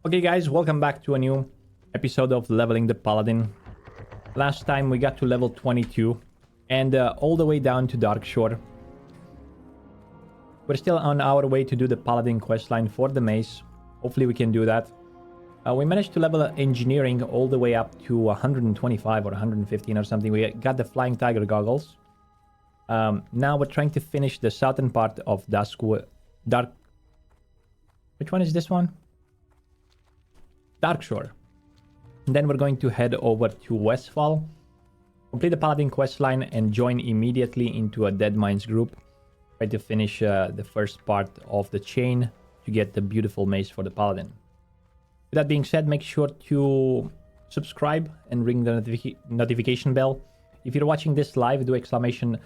Okay guys, welcome back to a new episode of Leveling the Paladin. Last time we got to level 22 and all the way down to Darkshore. We're still on our way to do the Paladin questline for the mace. Hopefully we can do that. We managed to level engineering all the way up to 125 or 115 or something. We got the Flying Tiger goggles. Now we're trying to finish the southern part of Dark... Which one is this one? Darkshore. And then we're going to head over to Westfall, complete the Paladin questline, and join immediately into a Dead Mines group. Try to finish the first part of the chain to get the beautiful mace for the Paladin. With that being said, make sure to subscribe and ring the notification bell. If you're watching this live, do exclamation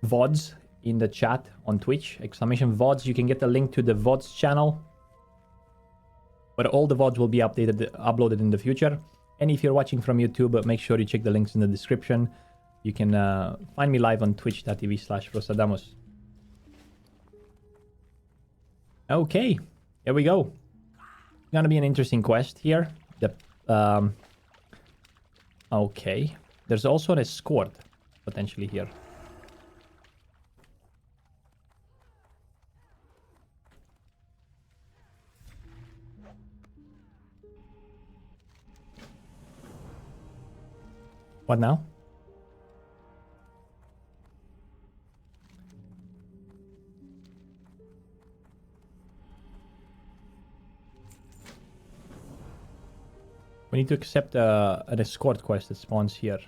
VODs in the chat on Twitch. Exclamation VODs. You can get the link to the VODs channel, where all the VODs will be uploaded in the future. And if you're watching from YouTube, make sure you check the links in the description. You can find me live on twitch.tv/Frostadamus. Okay, here we go. Gonna be an interesting quest here. Okay, there's also an escort potentially here. What now? We need to accept an escort quest that spawns here.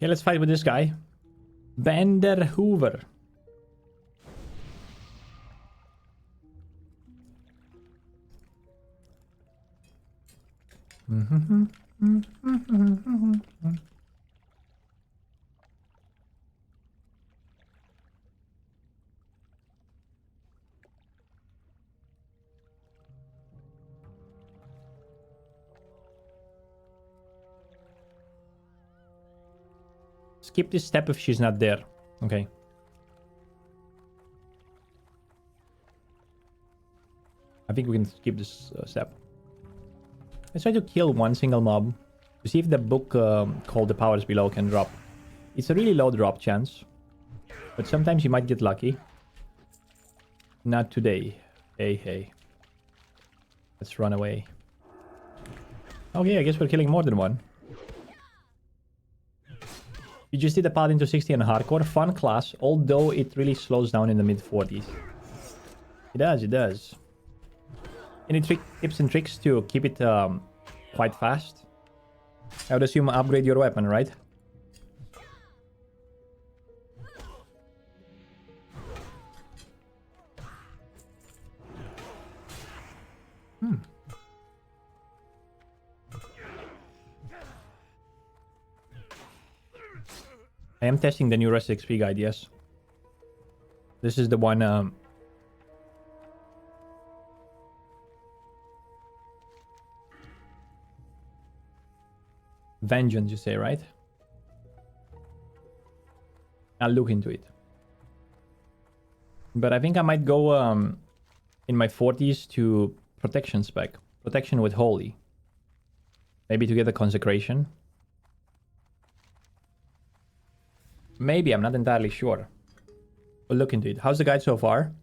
Yeah, let's fight with this guy. Bender Hoover. Skip this step if she's not there. Okay. I think we can skip this step. Let's try to kill one single mob to see if the book called The Powers Below can drop. It's a really low drop chance, but sometimes you might get lucky. Not today. Hey. Let's run away. Okay, I guess we're killing more than one. You just did the Paladin to 60 on hardcore. Fun class, although it really slows down in the mid-40s. It does. Any tips and tricks to keep it quite fast? I would assume upgrade your weapon, right? I am testing the new RXP guide, yes. This is the one... Vengeance, you say, right? I'll look into it. But I think I might go in my 40s to protection spec. Protection with Holy. Maybe to get the consecration. Maybe, I'm not entirely sure. We'll look into it. How's the guide so far?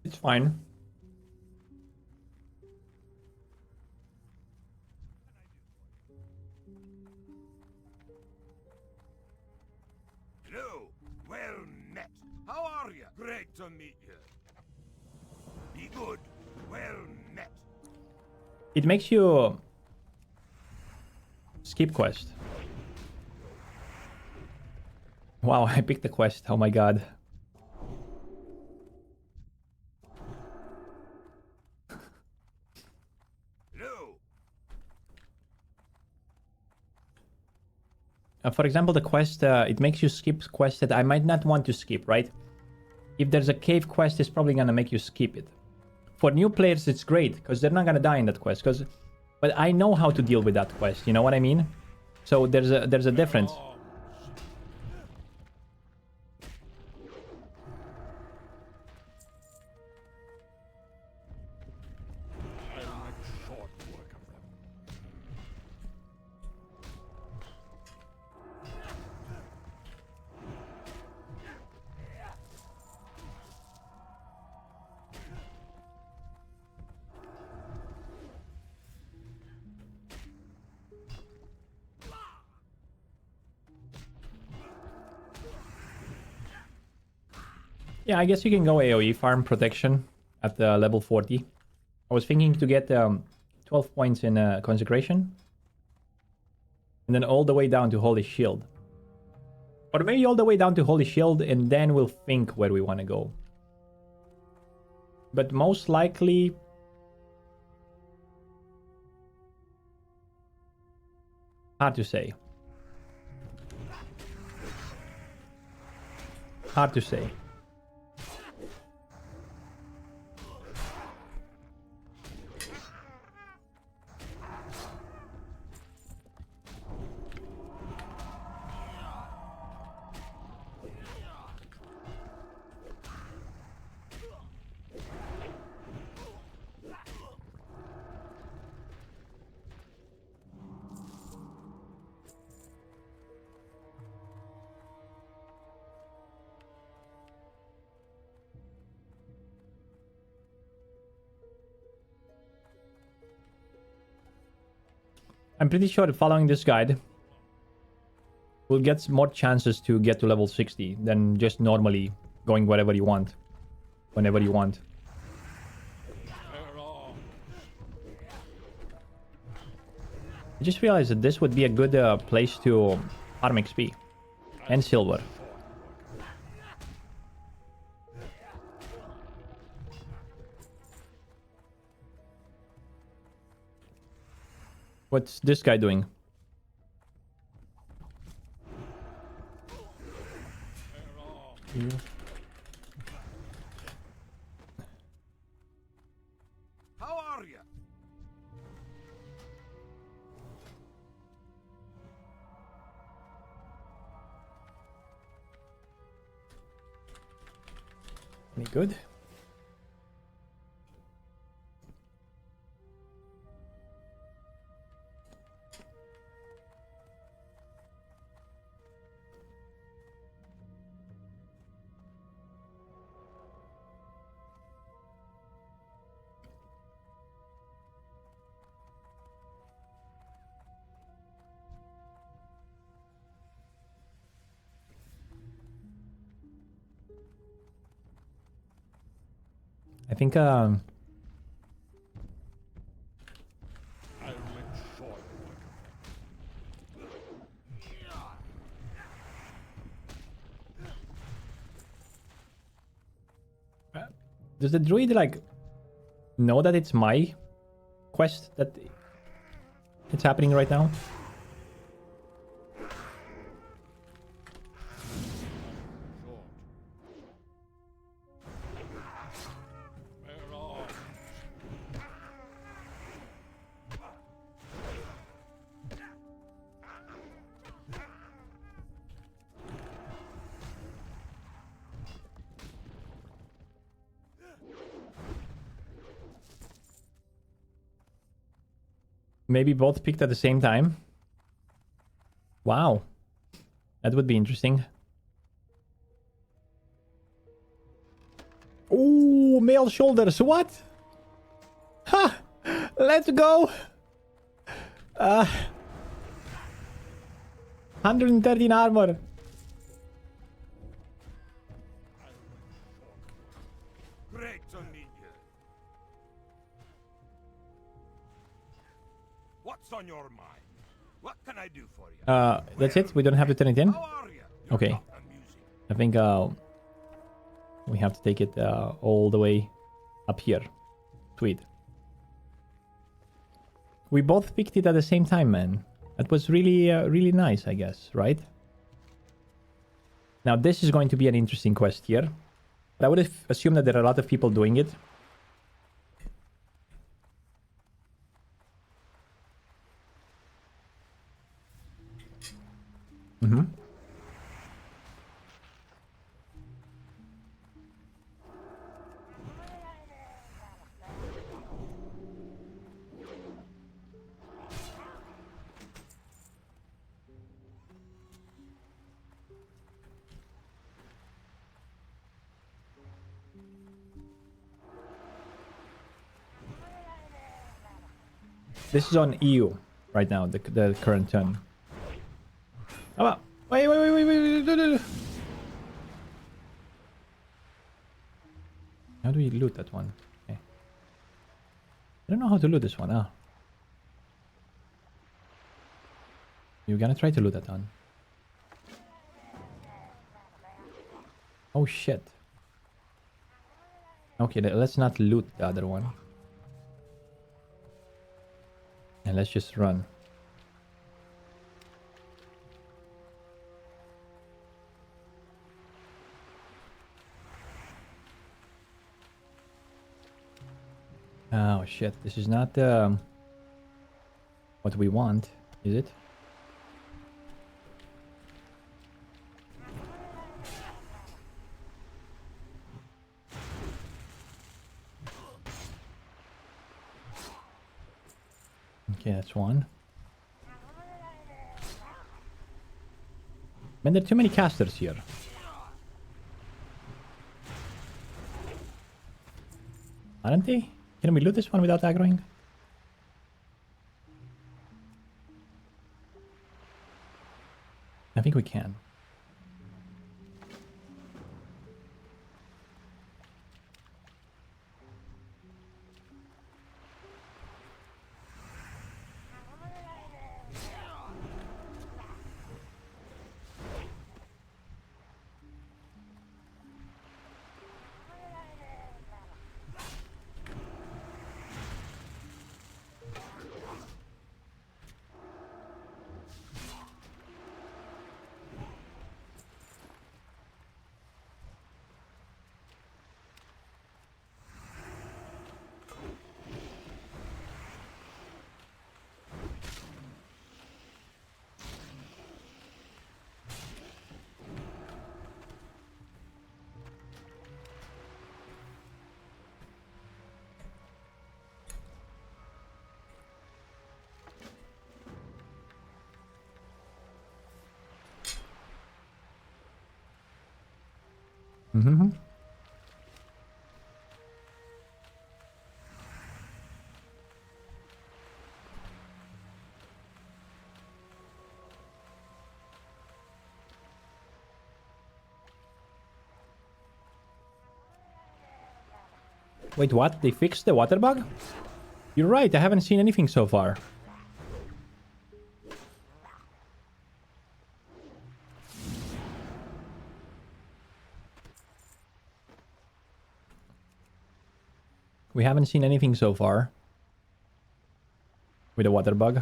It's fine. Hello, well met. How are you? Great to meet you. Be good, well met. It makes you skip quest. Wow, I picked the quest. Oh my god. For example, the quest, it makes you skip quests that I might not want to skip, right? if there's a cave quest, it's probably gonna make you skip it. For new players, it's great because they're not gonna die in that quest. But I know how to deal with that quest. You know what I mean? So there's a difference. Yeah, I guess you can go AoE farm protection at level 40. I was thinking to get 12 points in consecration. And then all the way down to Holy Shield. Or maybe all the way down to Holy Shield and then we'll think where we want to go. But most likely... hard to say. Hard to say. I'm pretty sure that following this guide will get more chances to get to level 60 than just normally going wherever you want, whenever you want. I just realized that this would be a good place to farm XP and silver. What's this guy doing? How are you? Any good? I think does the druid like know that it's my quest that it's happening right now? Maybe both picked at the same time. Wow. That would be interesting. Ooh, male shoulders. What? Ha! Let's go. 113 armor. Great to meet you. What's on your mind? What can I do for you? That's it? We don't have to turn it in? How are you? You're Okay. not amusing. I think we have to take it all the way up here. Sweet. We both picked it at the same time, man. That was really, really nice, I guess, right? Now, this is going to be an interesting quest here. But I would assume that there are a lot of people doing it. Mm-hmm. This is on EU right now, the current turn. Oh, wait. How do we loot that one? Okay. I don't know how to loot this one. Ah. You're gonna try to loot that one. Oh shit. Okay, let's not loot the other one. And let's just run. Oh shit, this is not what we want, is it? Okay, that's one. Man, there are too many casters here. Aren't they? Can we loot this one without aggroing? I think we can. Mm-hmm. Wait, what? They fixed the water bug? You're right, I haven't seen anything so far. We haven't seen anything so far. With a water bug.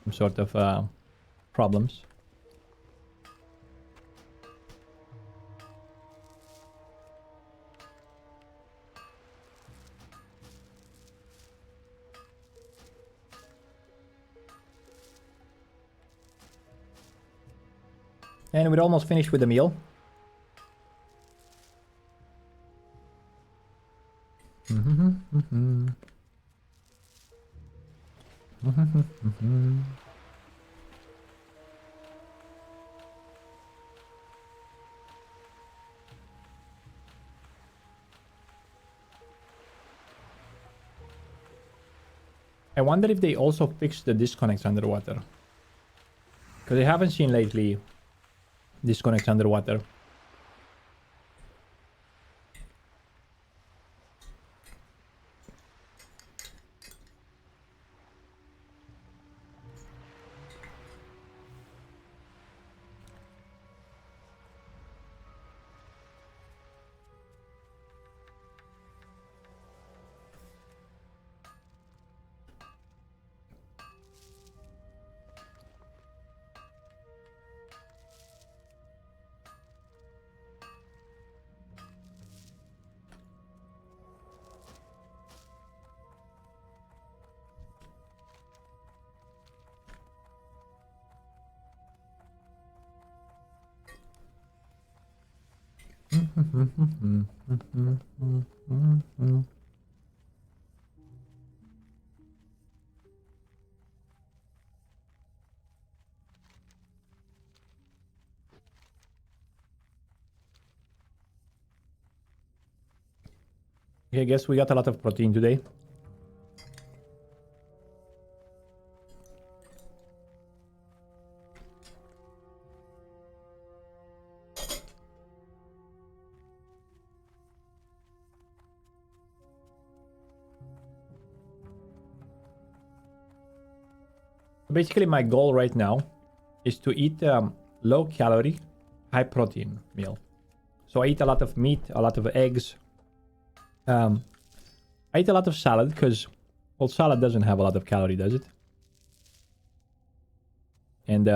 Some sort of problems. And we're almost finished with the meal. I wonder if they also fixed the disconnects underwater. Because I haven't seen lately disconnects underwater. Okay, I guess we got a lot of protein today. Basically, my goal right now is to eat low calorie, high protein meal. So I eat a lot of meat, a lot of eggs. I eat a lot of salad because, well, salad doesn't have a lot of calorie, does it? And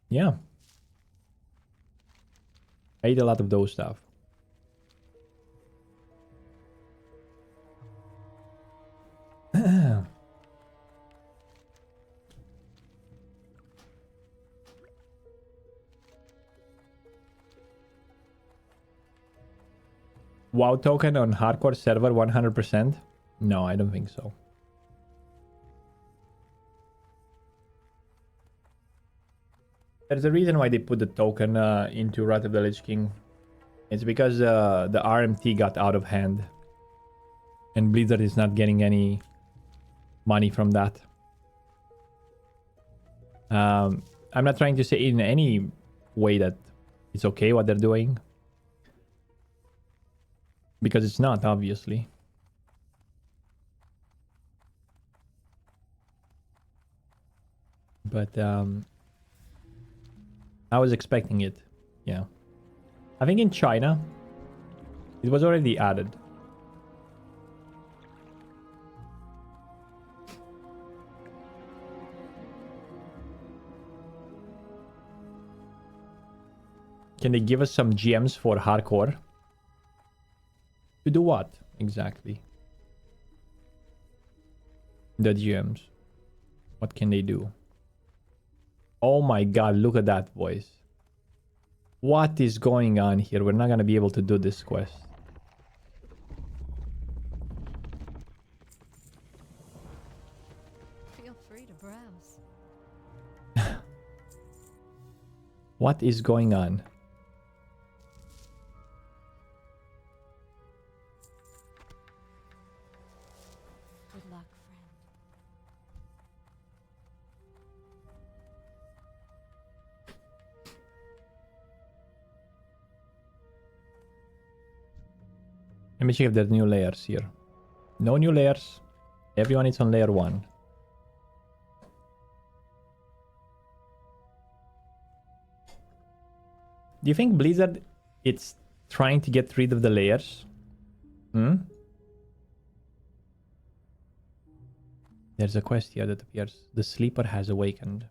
yeah, I eat a lot of those stuff. WoW token on hardcore server 100%? No, I don't think so. There's a reason why they put the token into Wrath of the Lich King. It's because the RMT got out of hand. And Blizzard is not getting any money from that. I'm not trying to say in any way that it's okay what they're doing. Because it's not, obviously. But I was expecting it. Yeah. I think in China, it was already added. Can they give us some GMs for hardcore? To do what, exactly? The GMs. What can they do? Oh my god, look at that voice. What is going on here? We're not gonna be able to do this quest. Feel free to browse. What is going on? Good luck, friend. Let me check if there's new layers here. No new layers. Everyone is on layer 1. Do you think Blizzard it's trying to get rid of the layers? There's a quest here that appears. The sleeper has awakened.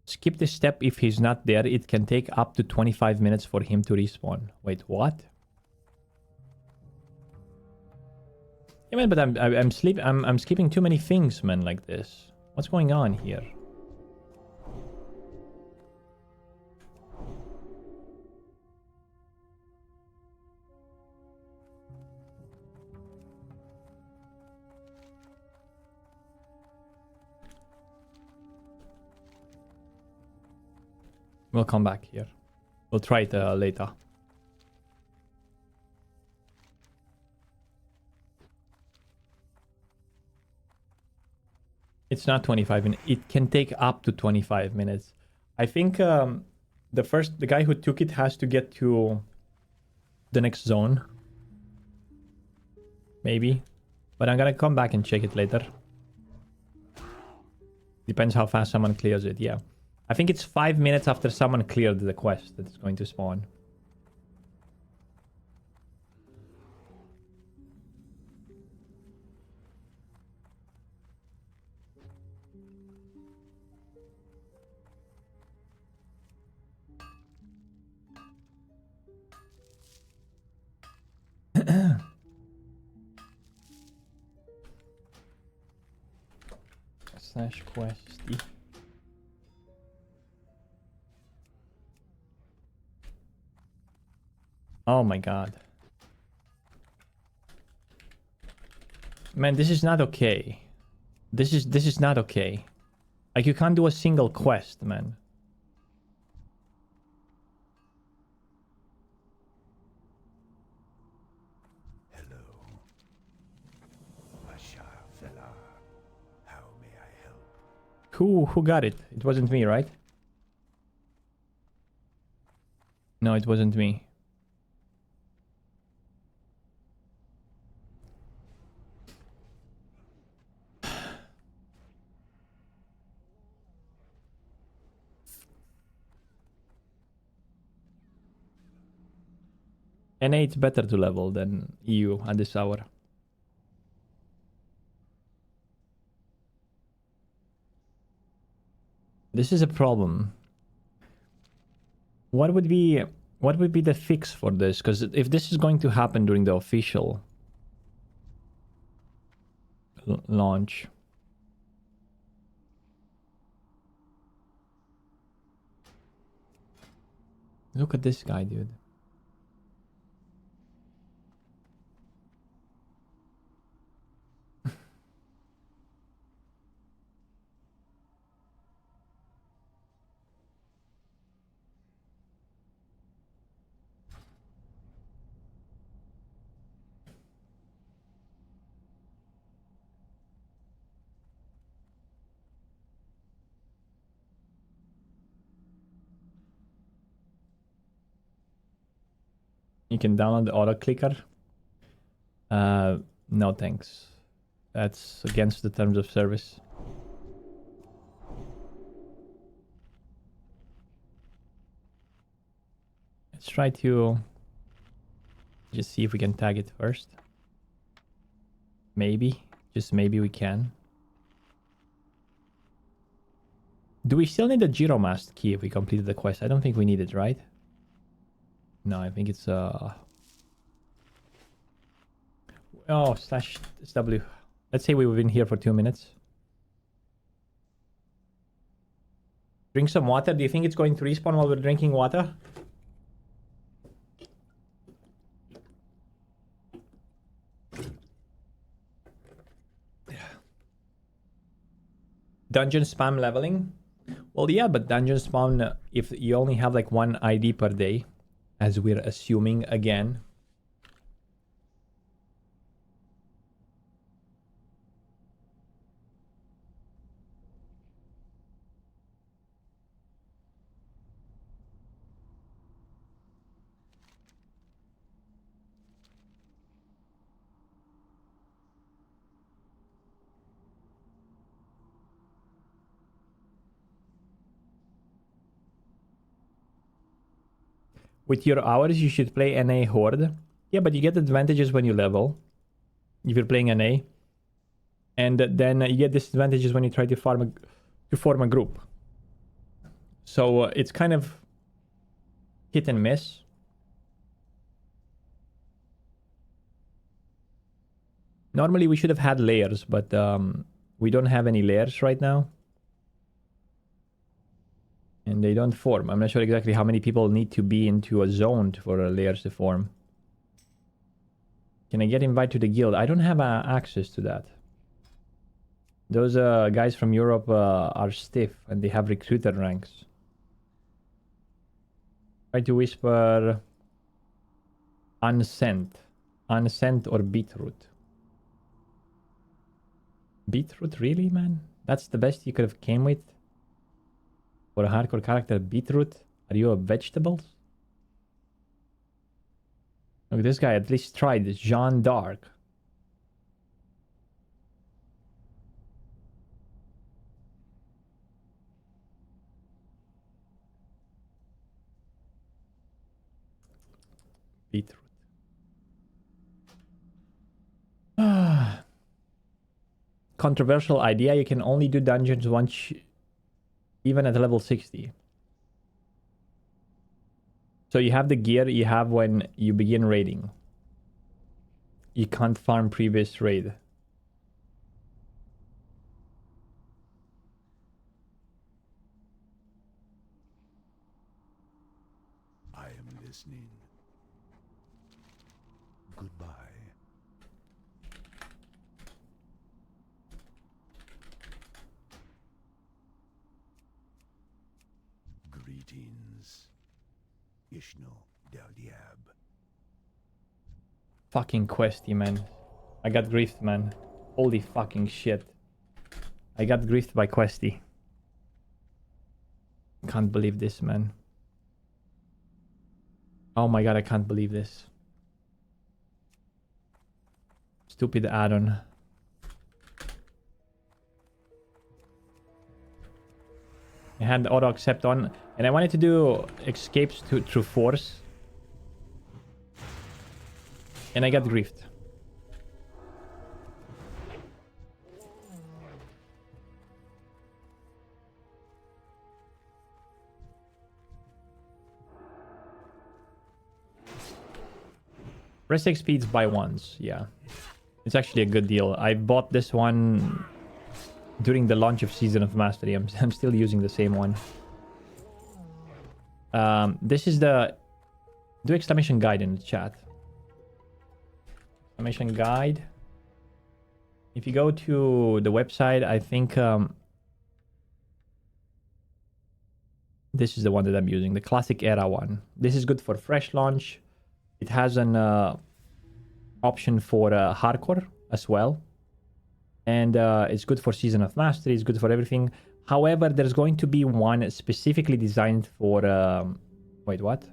Skip this step if he's not there. It can take up to 25 minutes for him to respawn. Wait, what? Yeah, man, but I'm skipping too many things, man, like this. What's going on here? We'll come back here. We'll try it later. It's not 25 minutes. It can take up to 25 minutes. I think the guy who took it has to get to the next zone. Maybe. But I'm gonna come back and check it later. Depends how fast someone clears it, yeah. I think it's 5 minutes after someone cleared the quest that it's going to spawn. /questy. Oh my god. Man, this is not okay. This is not okay. Like, you can't do a single quest, man. Hello. ASHENVALE. How may I help? Who got it? It wasn't me, right? No, it wasn't me. NA, it's better to level than EU at this hour. This is a problem. What would be the fix for this? Because if this is going to happen during the official launch, look at this guy, dude. You can download the auto clicker. No thanks. That's against the terms of service. Let's try to just see if we can tag it first. Maybe, just maybe we can. Do we still need the Giromast key if we completed the quest? I don't think we need it, right? No, I think it's oh, /SW. Let's say we've been here for 2 minutes. Drink some water. Do you think it's going to respawn while we're drinking water? Dungeon spam leveling? Well, yeah, but dungeon spam, if you only have like 1 ID per day, as we're assuming again. With your hours, you should play NA Horde. Yeah, but you get advantages when you level. If you're playing NA. And then you get disadvantages when you try to form a group. So it's kind of hit and miss. Normally we should have had layers, but we don't have any layers right now. And they don't form. I'm not sure exactly how many people need to be into a zone for layers to form. Can I get invited to the guild? I don't have access to that. Those guys from Europe are stiff and they have recruiter ranks. Try to whisper unsent. Unsent or beetroot. Beetroot, really, man? That's the best you could have came with? For a hardcore character, beetroot? Are you a vegetables? Look, this guy at least tried. Jean d'Arc. Beetroot. Controversial idea. You can only do dungeons once, even at level 60. So you have the gear you have when you begin raiding. You can't farm previous raid. I am listening. Goodbye. Greetings. Ishno Del Diab. Fucking questy, man. I got griefed, man. Holy fucking shit. I got griefed by questy. Can't believe this, man. Oh my god, I can't believe this. Stupid add-on. I had auto accept on, and I wanted to do escapes through force. And I got griefed. Rest speeds buy ones, yeah. It's actually a good deal. I bought this one during the launch of Season of Mastery. I'm still using the same one. This is the... Do exclamation guide in the chat. Exclamation guide. If you go to the website, I think... this is the one that I'm using. The Classic Era one. This is good for fresh launch. It has an option for hardcore as well. And it's good for Season of Mastery. It's good for everything. However, there's going to be one specifically designed for... wait, what?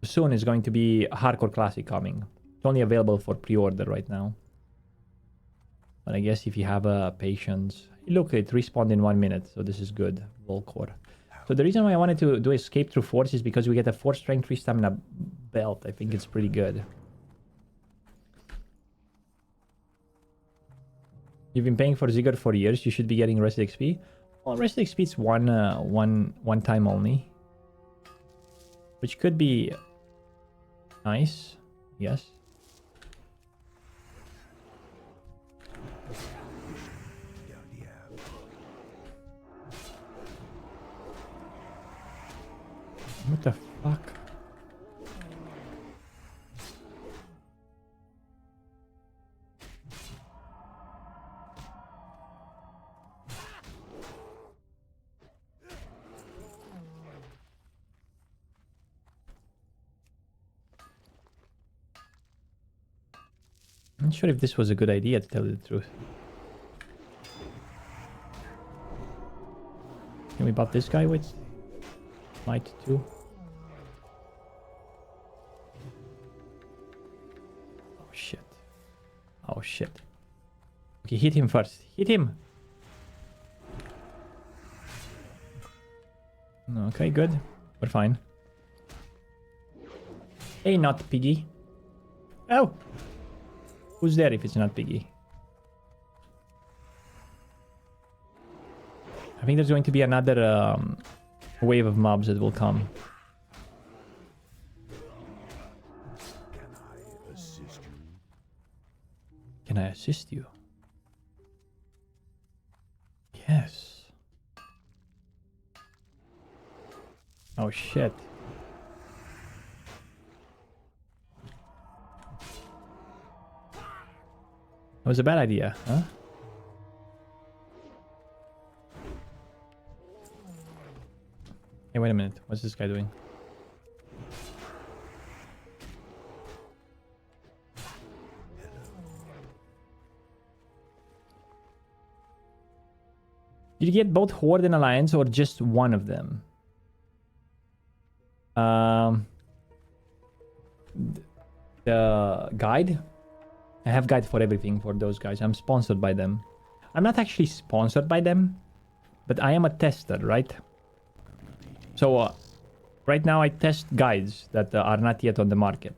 Soon is going to be a Hardcore Classic coming. It's only available for pre-order right now. But I guess if you have patience... Look, it respawned in 1 minute, so this is good. Volcore. So the reason why I wanted to do escape through force is because we get a 4 strength, 3 stamina belt. I think it's pretty good. You've been paying for Ziggurat for years. You should be getting Rested XP. Well, Rested XP is one time only, which could be nice. Yes. What the fuck? I'm not sure if this was a good idea, to tell you the truth. Can we buff this guy with might too? Oh shit. Oh shit. Okay, hit him first. Hit him! Okay, good. We're fine. Hey, not Piggy. Oh! Who's there if it's not Piggy? I think there's going to be another wave of mobs that will come. Can I assist you? Yes. Oh shit. That was a bad idea, huh? Hey, wait a minute. What's this guy doing? Did you get both Horde and Alliance or just one of them? The guide? I have guide for everything for those guys. I'm sponsored by them. I'm not actually sponsored by them, but I am a tester, right? So, right now I test guides that are not yet on the market.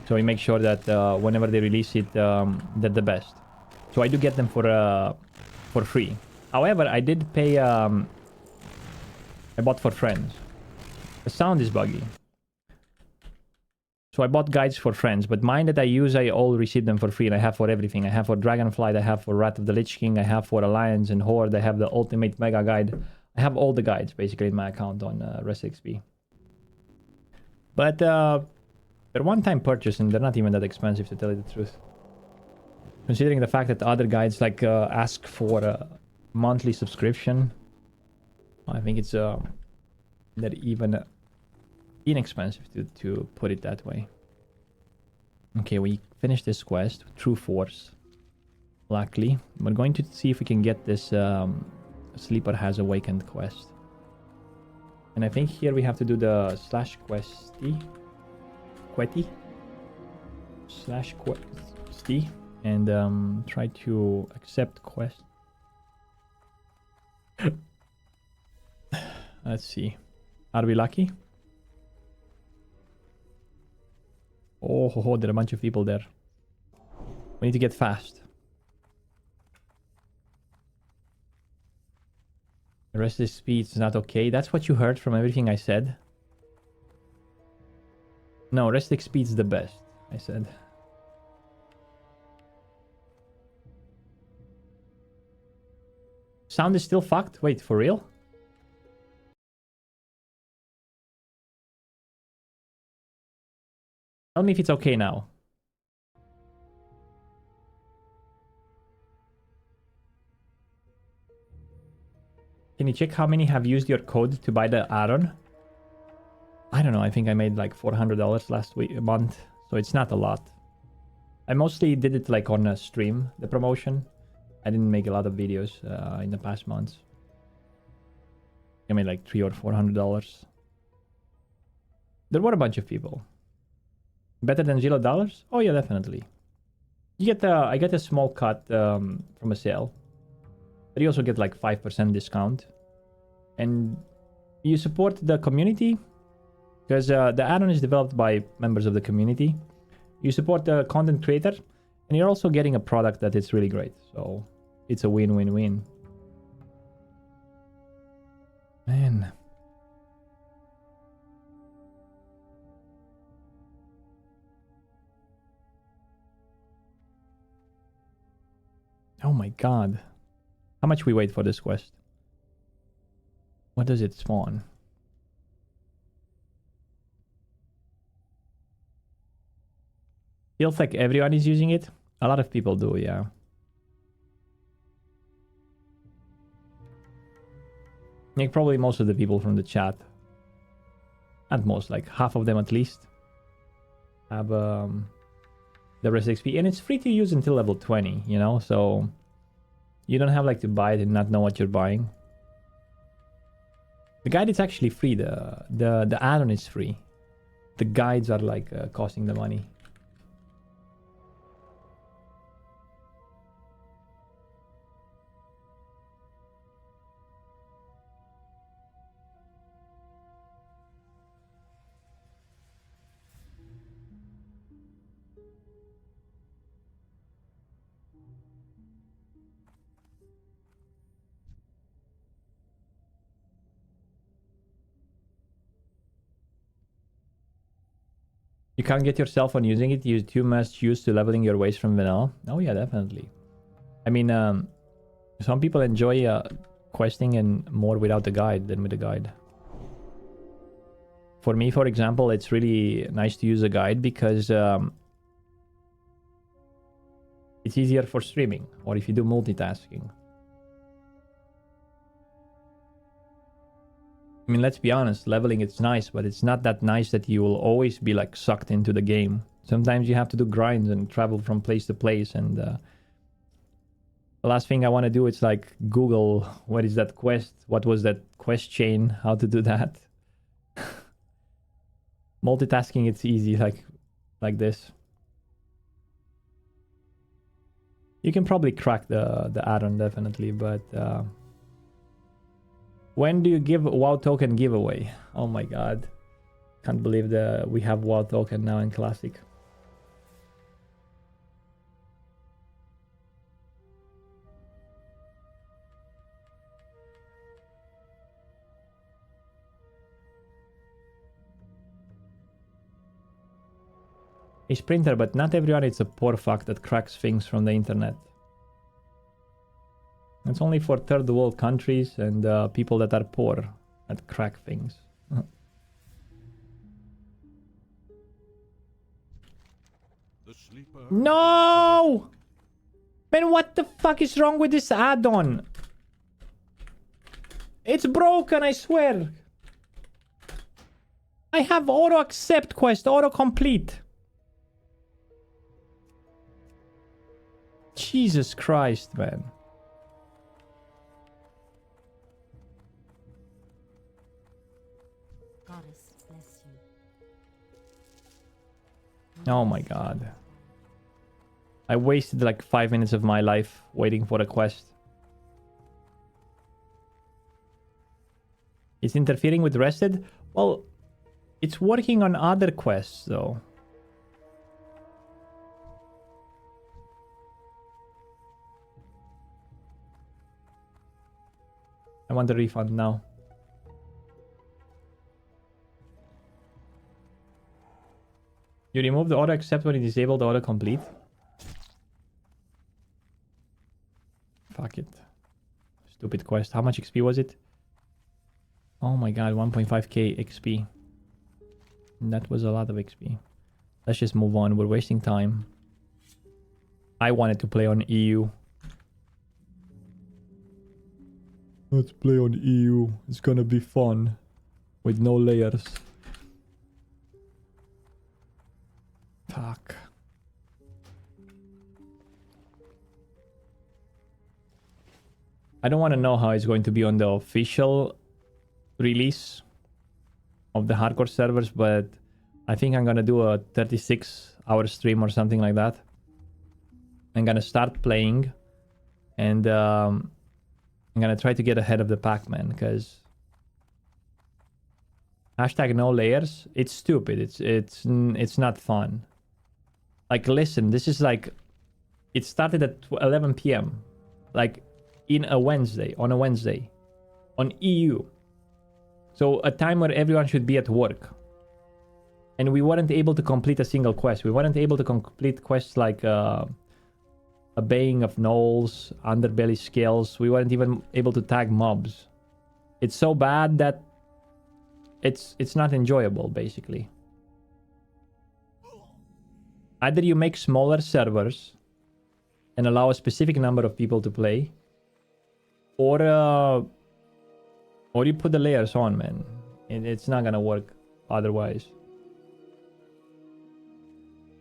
So we make sure that whenever they release it, they're the best. So I do get them for free. However, I did pay... I bought for friends. The sound is buggy. So I bought guides for friends, but mine that I use, I all receive them for free, and I have for everything. I have for Dragonflight, I have for Wrath of the Lich King, I have for Alliance and Horde, I have the Ultimate Mega Guide. I have all the guides basically in my account on Rest XP. But they're one-time purchase and they're not even that expensive, to tell you the truth. Considering the fact that other guides like ask for a monthly subscription, I think it's that even inexpensive to put it that way. Okay, we finished this quest, True Force. Luckily, we're going to see if we can get this Sleeper Has Awakened quest. And I think here we have to do the /questy and try to accept quest. Let's see. Are we lucky? Oh, there are a bunch of people there. We need to get fast. The rest of the speed is not okay. That's what you heard from everything I said. No, resting speed's the best, I said. Sound is still fucked? Wait, for real? Tell me if it's okay now. Can you check how many have used your code to buy the add-on? I don't know, I think I made like $400 last month, so it's not a lot. I mostly did it like on a stream, the promotion. I didn't make a lot of videos in the past months. I made like $300 or $400. There were a bunch of people. Better than $0? Oh yeah, definitely. You get I get a small cut from a sale. But you also get like 5% discount. And you support the community. Because the add-on is developed by members of the community. You support the content creator. And you're also getting a product that is really great. So it's a win-win-win. Man. Oh my god. How much we wait for this quest? What does it spawn? Feels like everyone is using it. A lot of people do, yeah. I think probably most of the people from the chat. Not most, like half of them at least. Have the rest XP. And it's free to use until level 20, you know? So you don't have like to buy it and not know what you're buying. The guide is actually free. The add-on is free. The guides are like costing the money. You can't get yourself on using it. You're too much used to leveling your ways from vanilla. Oh yeah, definitely. I mean, some people enjoy questing and more without the guide than with the guide. For me, for example, it's really nice to use a guide because it's easier for streaming or if you do multitasking. I mean, let's be honest, leveling it's nice, but it's not that nice that you will always be like sucked into the game. Sometimes you have to do grinds and travel from place to place, and the last thing I want to do is like Google what is that quest, what was that quest chain, how to do that. Multitasking, it's easy like this. You can probably crack the add-on definitely, but when do you give WoW token giveaway? Oh my god. Can't believe we have WoW token now in Classic. A sprinter, but not everyone is a poor fuck that cracks things from the internet. It's only for third world countries and people that are poor that crack things. sleeper. No! Man, what the fuck is wrong with this add-on? It's broken, I swear. I have auto accept quest, auto complete. Jesus Christ, man. Goddess bless you. Oh my god. I wasted like 5 minutes of my life waiting for a quest. It's interfering with rested? Well, it's working on other quests though. I want the refund now. You remove the auto accept when you disable the auto complete? Fuck it. Stupid quest. How much XP was it? Oh my god, 1.5k XP. That was a lot of XP. Let's just move on. We're wasting time. I wanted to play on EU. Let's play on EU. It's gonna be fun. With no layers. Fuck. I don't want to know how it's going to be on the official release of the hardcore servers, but I think I'm gonna do a 36-hour stream or something like that. I'm gonna start playing, and I'm gonna try to get ahead of the pack, man, because hashtag no layers, it's stupid. It's not fun. Like, listen, this is like, it started at 11 p.m. like on a Wednesday on EU. So a time where everyone should be at work. And we weren't able to complete a single quest. We weren't able to complete quests like a baying of gnolls, underbelly scales. We weren't even able to tag mobs. It's so bad that it's not enjoyable, basically. Either you make smaller servers and allow a specific number of people to play, or you put the layers on, man. It's not gonna work otherwise.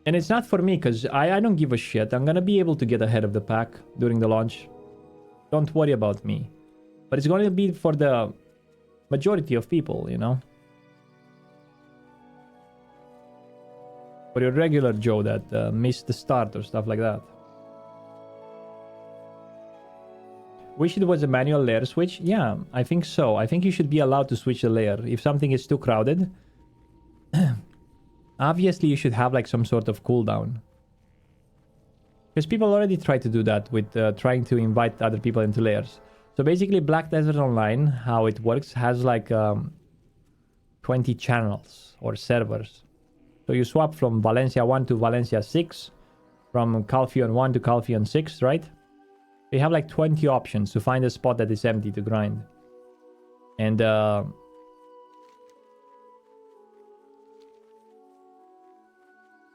And it's not for me, because I don't give a shit. I'm gonna be able to get ahead of the pack during the launch. Don't worry about me. But it's gonna be for the majority of people, you know? For your regular Joe that missed the start or stuff like that. Wish it was a manual layer switch? Yeah, I think so. I think you should be allowed to switch a layer. If something is too crowded, obviously you should have like some sort of cooldown. Because people already try to do that with trying to invite other people into layers. So basically Black Desert Online, how it works, has like 20 channels or servers. So you swap from Valencia 1 to Valencia 6, from Calphion 1 to Calphion 6, right? You have like 20 options to find a spot that is empty to grind. And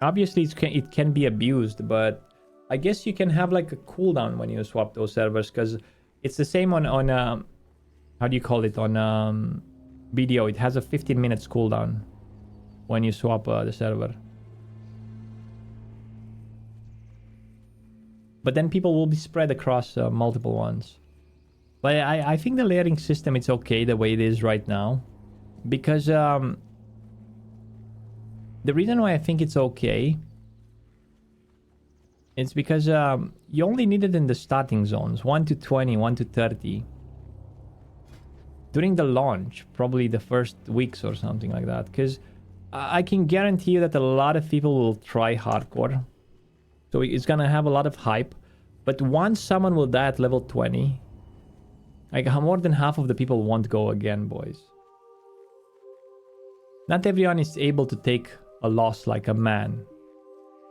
obviously it can be abused, but I guess you can have like a cooldown when you swap those servers, because it's the same on how do you call it, on BDO. It has a 15 minutes cooldown when you swap the server. But then people will be spread across multiple ones. But I think the layering system, it's okay the way it is right now. Because the reason why I think it's okay, it's because you only need it in the starting zones, 1 to 20, 1 to 30. During the launch, probably the first weeks or something like that. Because I can guarantee you that a lot of people will try hardcore. So it's gonna have a lot of hype. But once someone will die at level 20, like more than half of the people won't go again, boys. Not everyone is able to take a loss like a man.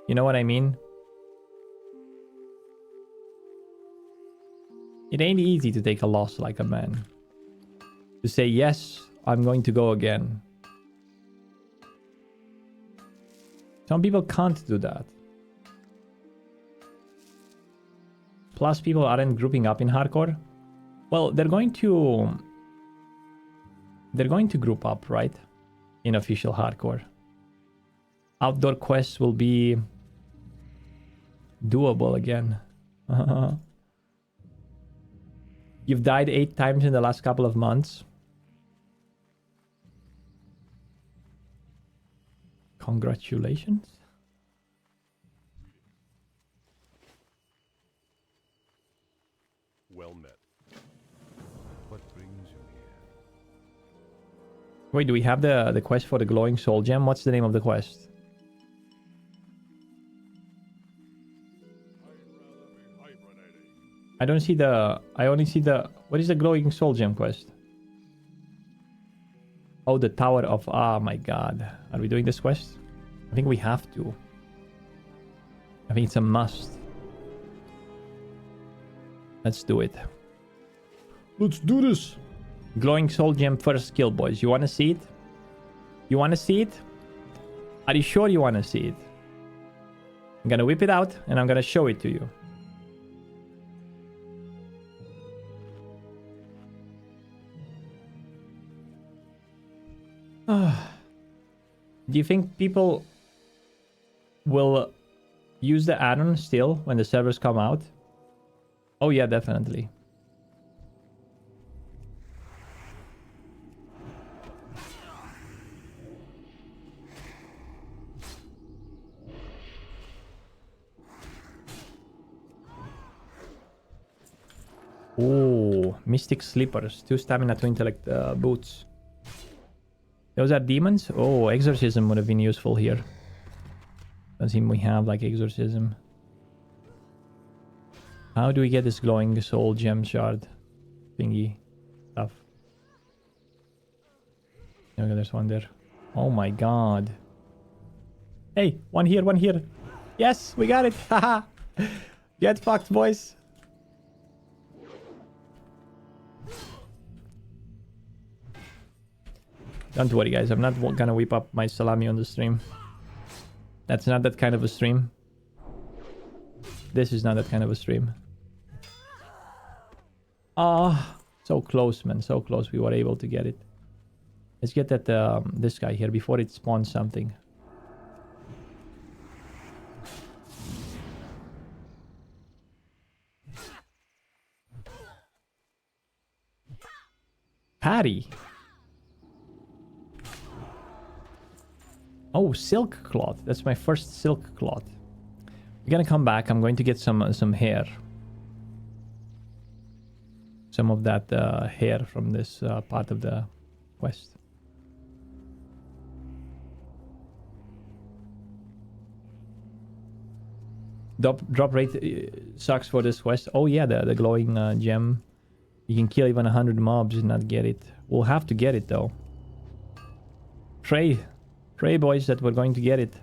You know what I mean? It ain't easy to take a loss like a man. To say, yes, I'm going to go again. Some people can't do that. Plus people aren't grouping up in hardcore. Well, they're going to group up, right? In official hardcore. Outdoor quests will be doable again. You've died 8 times in the last couple of months. Congratulations. Well met. What brings you here? Wait, do we have the quest for the glowing soul gem? What's the name of the quest? I don't see the... I only see the... What is the glowing soul gem quest? Oh, the Tower of... Ah, my god. Are we doing this quest? I think we have to. I think it's a must. Let's do it. Let's do this! Glowing soul gem first skill, boys. You want to see it? You want to see it? Are you sure you want to see it? I'm gonna whip it out and I'm gonna show it to you. Do you think people will use the add-on still when the servers come out? Oh yeah, definitely. Oh, Mystic Slippers. 2 stamina, 2 intellect boots. Those are demons? Oh, exorcism would have been useful here. Doesn't seem we have like exorcism. How do we get this glowing soul gem shard thingy stuff? Okay, there's one there. Oh my god. Hey, one here, one here. Yes, we got it. Haha. Get fucked, boys. Don't worry, guys. I'm not gonna whip up my salami on the stream. That's not that kind of a stream. This is not that kind of a stream. Ah, so close, man. So close. We were able to get it. Let's get that this guy here before it spawns something. Patty. Oh, silk cloth. That's my first silk cloth. We're gonna come back. I'm going to get some hair. Some of that hair from this part of the quest. Drop rate sucks for this quest. Oh yeah, the glowing gem. You can kill even 100 mobs and not get it. We'll have to get it though. Pray, boys, that we're going to get it.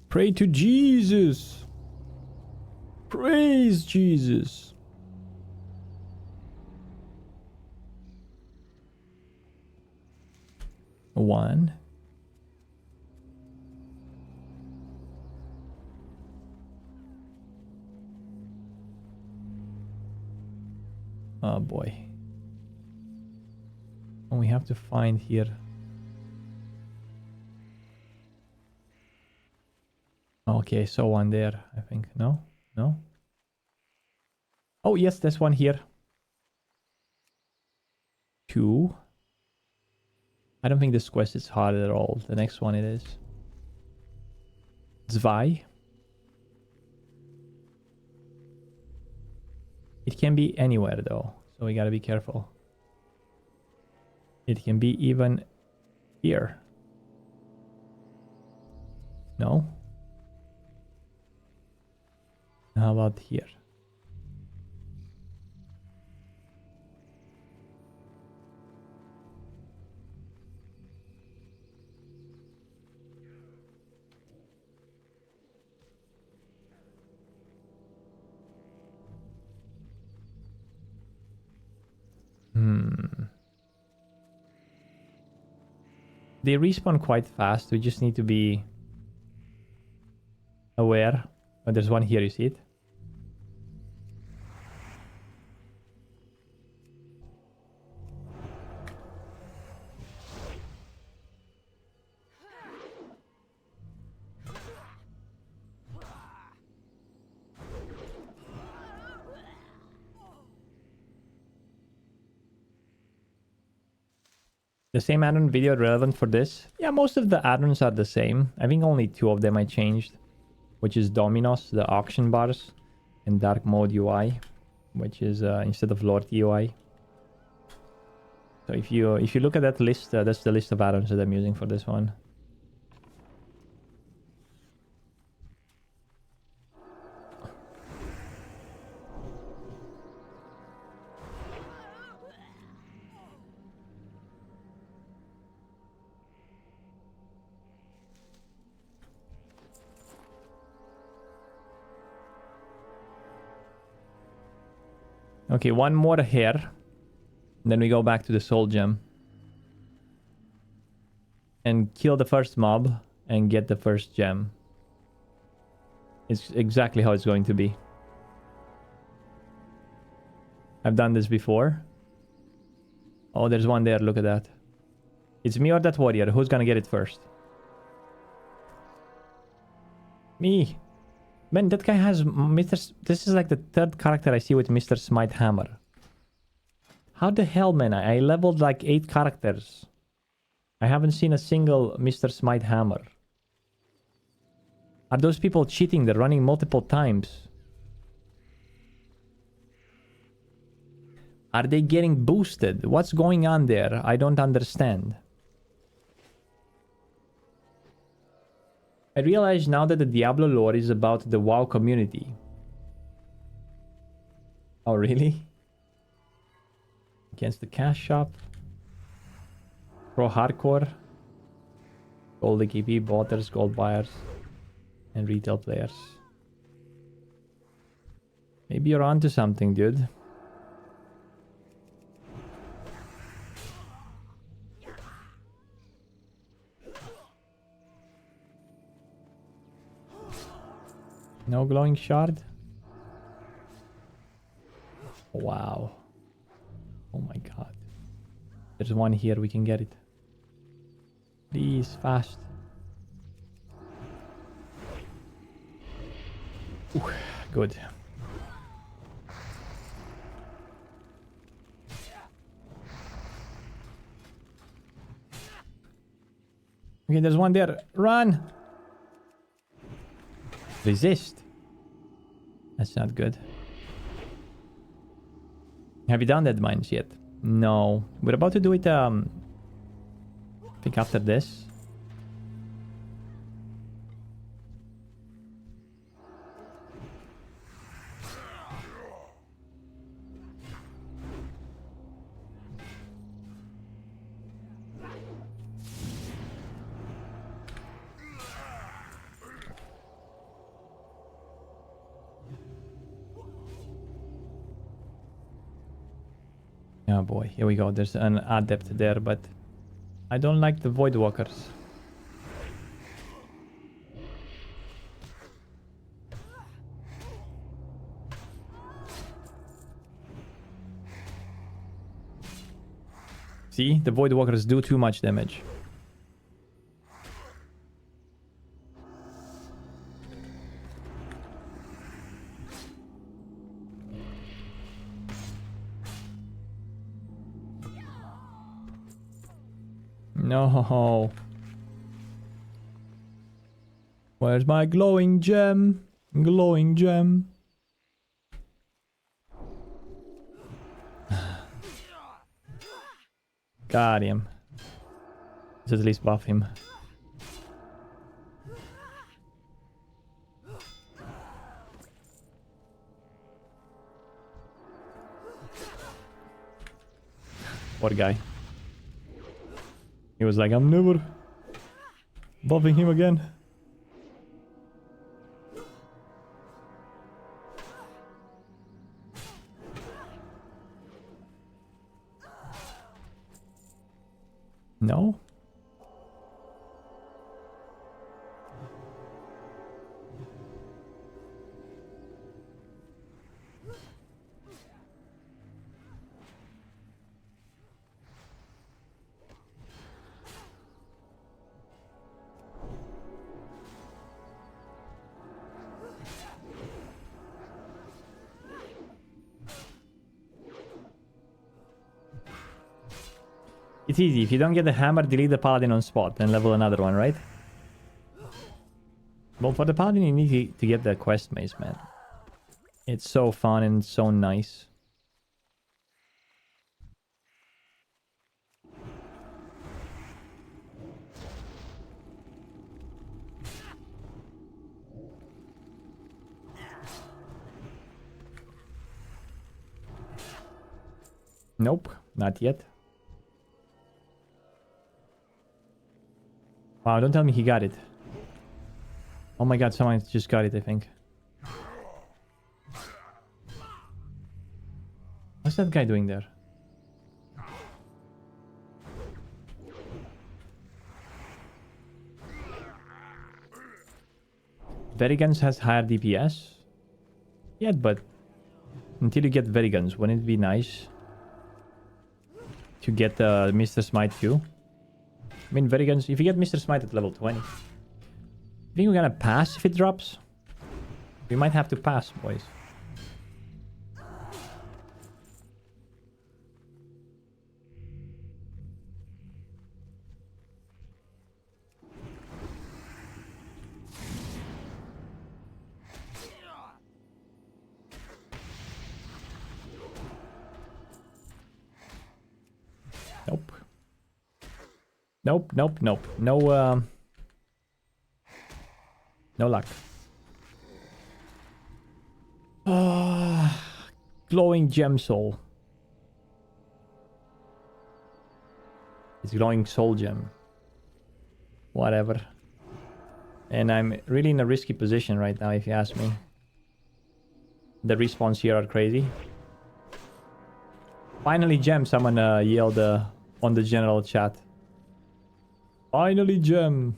Pray to Jesus. Praise Jesus. One. Oh boy. And we have to find here. Okay, so one there, I think. No? No? Oh, yes, there's one here. 2. I don't think this quest is hard at all. The next one it is. 2. It can be anywhere though, so we gotta be careful. It can be even here. No? How about here? They respawn quite fast. We just need to be aware. Oh, there's one here, you see it? The same add-on video relevant for this? Yeah, most of the add-ons are the same. I think only 2 of them I changed, which is Dominos, the auction bars, and Dark Mode UI, which is instead of Lord UI. So if you look at that list, that's the list of add-ons that I'm using for this one. Okay, one more here. Then we go back to the soul gem. And kill the first mob and get the first gem. It's exactly how it's going to be. I've done this before. Oh, there's one there. Look at that. It's me or that warrior. Who's gonna get it first? Me. Man, that guy has Mr. This is like the 3rd character I see with Mr. Smite Hammer. How the hell, man? I leveled like 8 characters. I haven't seen a single Mr. Smite Hammer. Are those people cheating? They're running multiple times. Are they getting boosted? What's going on there? I don't understand. I realize now that the Diablo lore is about the WoW community. Oh, really? Against the cash shop. Pro hardcore. Gold EKP, botters, gold buyers, and retail players. Maybe you're onto something, dude. No glowing shard? Wow. Oh my god. There's one here, we can get it. Please, fast. Ooh, good. Okay, there's one there. Run! Resist. That's not good. Have you done that mines yet? No. We're about to do it, I think after this. Oh boy, here we go. There's an adept there, but I don't like the void walkers. See, the void walkers do too much damage. No. Where's my glowing gem? Glowing gem. Got him. Let's at least buff him. Poor guy. He was like, I'm never buffing him again. No? It's easy. If you don't get the hammer, delete the paladin on spot and level another one, right? Well, for the paladin, you need to get the quest mace, man. It's so fun and so nice. Nope, not yet. Wow, don't tell me he got it. Oh my god, someone just got it, I think. What's that guy doing there? Verigans has higher DPS? Yeah, but until you get Verigans, wouldn't it be nice to get Mr. Smite too? I mean, Verigans, if you get Mr. Smite at level 20, you think we're gonna pass if it drops? We might have to pass, boys. Nope. Nope, nope, nope. No, no luck. Glowing gem soul. It's glowing soul gem. Whatever. And I'm really in a risky position right now, if you ask me. The respawns here are crazy. Finally gem, someone yelled on the general chat. Finally gem.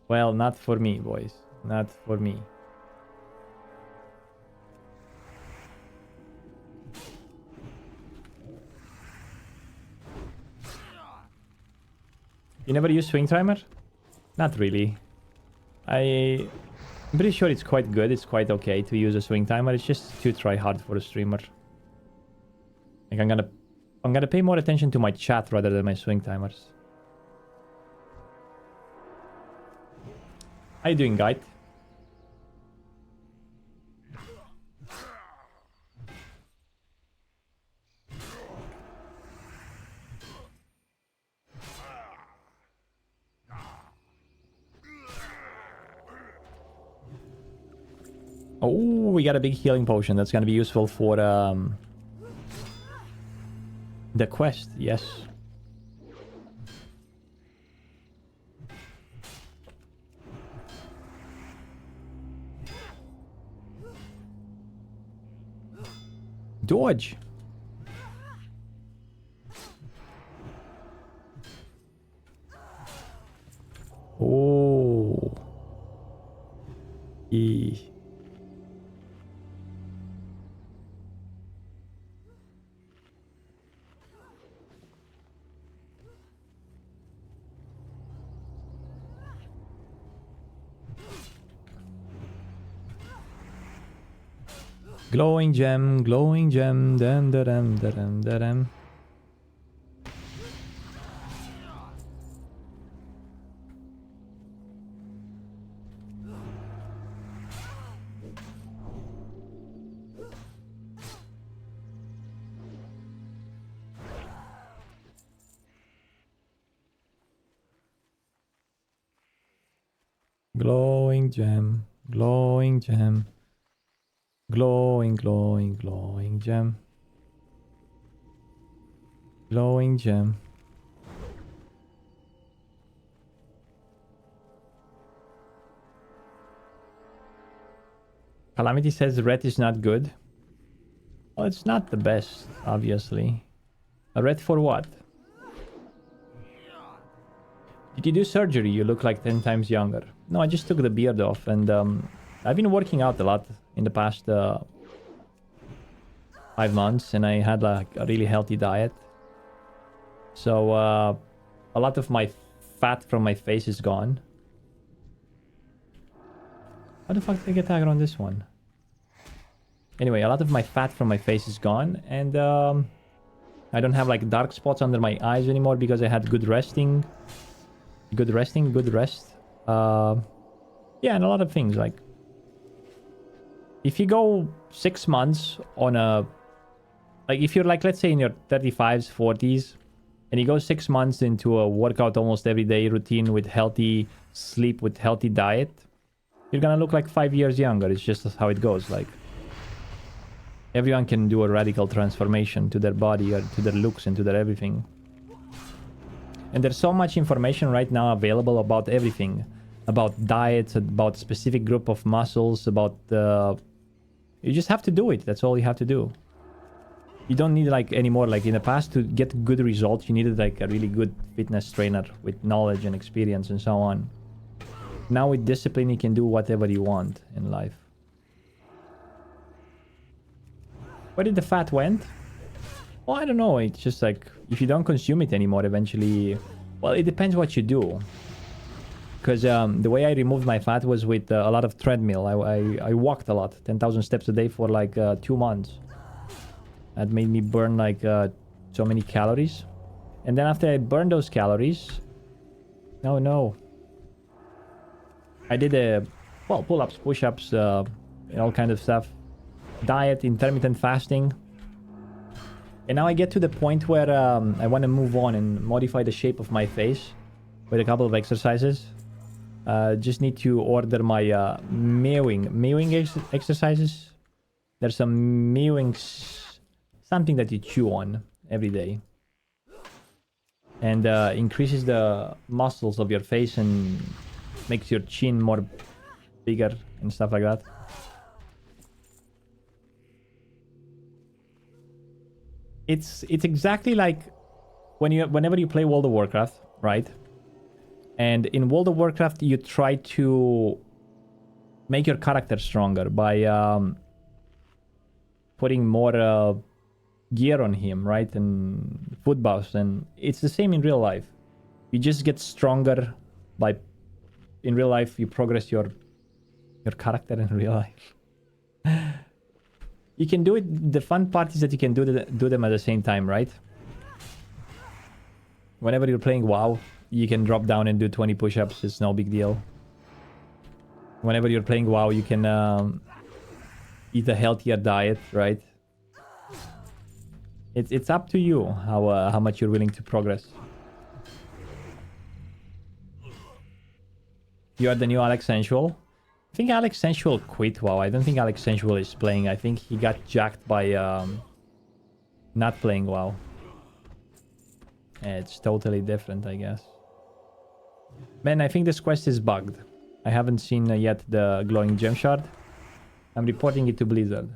Well, not for me, boys. Not for me. You never use swing timer? Not really. I'm pretty sure it's quite good. It's quite okay to use a swing timer. It's just too try hard for a streamer. Like I'm gonna pay more attention to my chat rather than my swing timers. How you doing, guide? Oh, we got a big healing potion. That's gonna be useful for the quest. Yes. Dodge. Oh. E. Glowing gem, dum da dum da dum da dum. Glowing gem, glowing gem. Glowing, glowing, glowing gem. Glowing gem. Calamity says red is not good. Well, it's not the best, obviously. A red for what? Did you do surgery? You look like 10 times younger. No, I just took the beard off and I've been working out a lot in the past 5 months and I had like a really healthy diet. So a lot of my fat from my face is gone. How the fuck did I get aggro on this one? Anyway, a lot of my fat from my face is gone and I don't have like dark spots under my eyes anymore because I had good resting. Good rest. Yeah, and a lot of things like if you go 6 months on a, like if you're like, let's say in your 35s, 40s, and you go 6 months into a workout almost every day routine with healthy sleep, with healthy diet, you're gonna look like 5 years younger. It's just how it goes. Like everyone can do a radical transformation to their body or to their looks and to their everything. And there's so much information right now available about everything. About diets, about specific group of muscles, about... you just have to do it. That's all you have to do. You don't need like anymore. Like in the past, to get good results, you needed like a really good fitness trainer with knowledge and experience and so on. Now with discipline, you can do whatever you want in life. Where did the fat went? Well, I don't know. It's just like, if you don't consume it anymore, eventually... Well, it depends what you do. Because the way I removed my fat was with a lot of treadmill. I walked a lot. 10,000 steps a day for like 2 months. That made me burn like so many calories. And then after I burned those calories... No. I did, well, pull-ups, push-ups, all kind of stuff. Diet, intermittent fasting. And now I get to the point where I want to move on and modify the shape of my face with a couple of exercises. Just need to order my mewing exercises. There's some mewing, something that you chew on every day. And increases the muscles of your face and makes your chin more bigger and stuff like that. It's exactly like whenever you play World of Warcraft, right? And in World of Warcraft, you try to make your character stronger by putting more gear on him, right? And foot buffs, and it's the same in real life. You just get stronger by, in real life, you progress your character in real life. You can do it. The fun part is that you can do them at the same time, right? Whenever you're playing WoW, you can drop down and do 20 push-ups. It's no big deal. Whenever you're playing WoW, you can eat a healthier diet, right? It's up to you how much you're willing to progress. You are the new Alex Sensual. I think Alex Sensual quit WoW. I don't think Alex Sensual is playing. I think he got jacked by not playing WoW. It's totally different, I guess. Man, I think this quest is bugged. I haven't seen yet the glowing gem shard. I'm reporting it to Blizzard.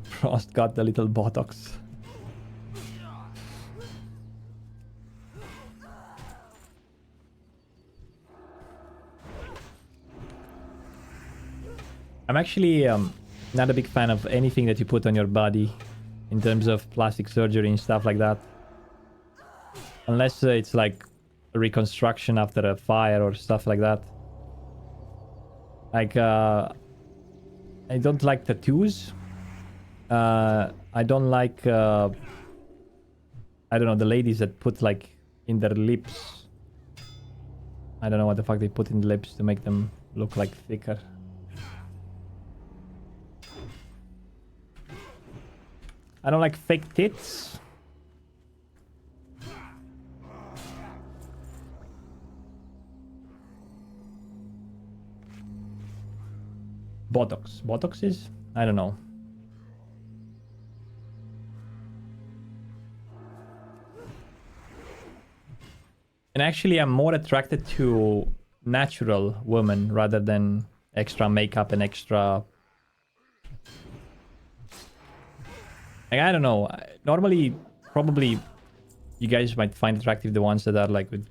Frost got the little botox. I'm actually not a big fan of anything that you put on your body in terms of plastic surgery and stuff like that. Unless it's like a reconstruction after a fire or stuff like that. Like, I don't like tattoos. I don't like, I don't know, the ladies that put like in their lips. I don't know what the fuck they put in the lips to make them look like thicker. I don't like fake tits. Botox. Botox is? I don't know. And actually, I'm more attracted to natural women rather than extra makeup and extra... Like, I don't know. Normally, probably, you guys might find attractive the ones that are like with...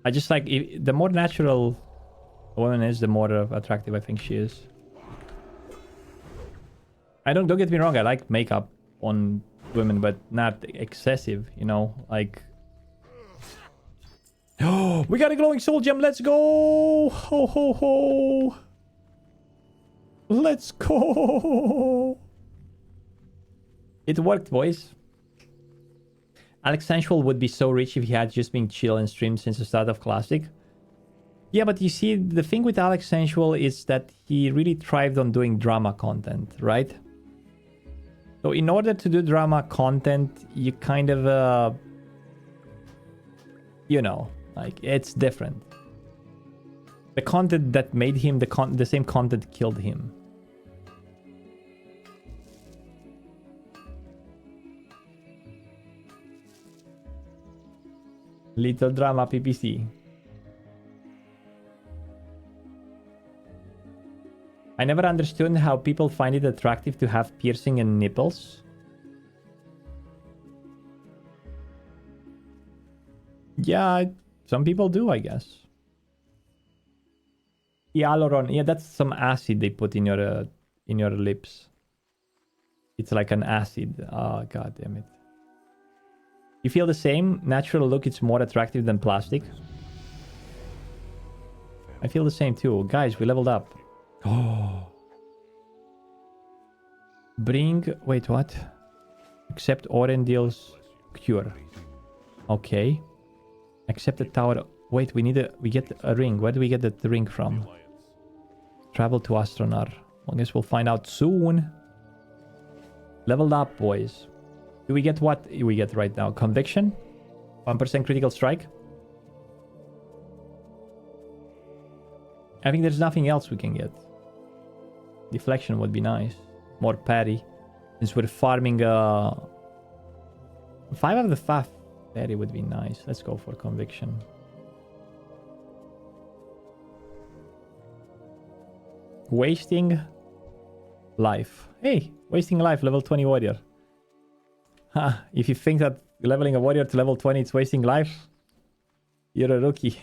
I just like... the more natural a woman is, the more attractive I think she is. Don't get me wrong. I like makeup on women, but not excessive, you know? Like... Oh, we got a glowing soul gem. Let's go! Ho, ho, ho! Let's go. It worked, boys. Alex Sensual would be so rich if he had just been chill and streamed since the start of Classic. Yeah, but you see, the thing with Alex Sensual is that he really thrived on doing drama content, right? So in order to do drama content, you kind of, you know, like, it's different. The content that made him, the same content killed him. Little drama PPC. I never understood how people find it attractive to have piercing in nipples. Yeah, some people do, I guess. Hyaluron. Yeah, that's some acid they put in your lips. It's like an acid. Oh, god damn it. You feel the same? Natural look, it's more attractive than plastic. I feel the same too. Guys, we leveled up. Oh. Bring... Wait, what? Accept Orendil's cure. Okay. Accept the tower... Wait, we get a ring. Where do we get the ring from? Travel to Astronar. I guess we'll find out soon. Leveled up, boys. Do we get what we get right now? Conviction? 1% critical strike? I think there's nothing else we can get. Deflection would be nice. More parry. Since we're farming 5 of the 5 parry would be nice. Let's go for conviction. Wasting life. Hey, wasting life, level 20 warrior. Ha, if you think that leveling a warrior to level 20 is wasting life, you're a rookie.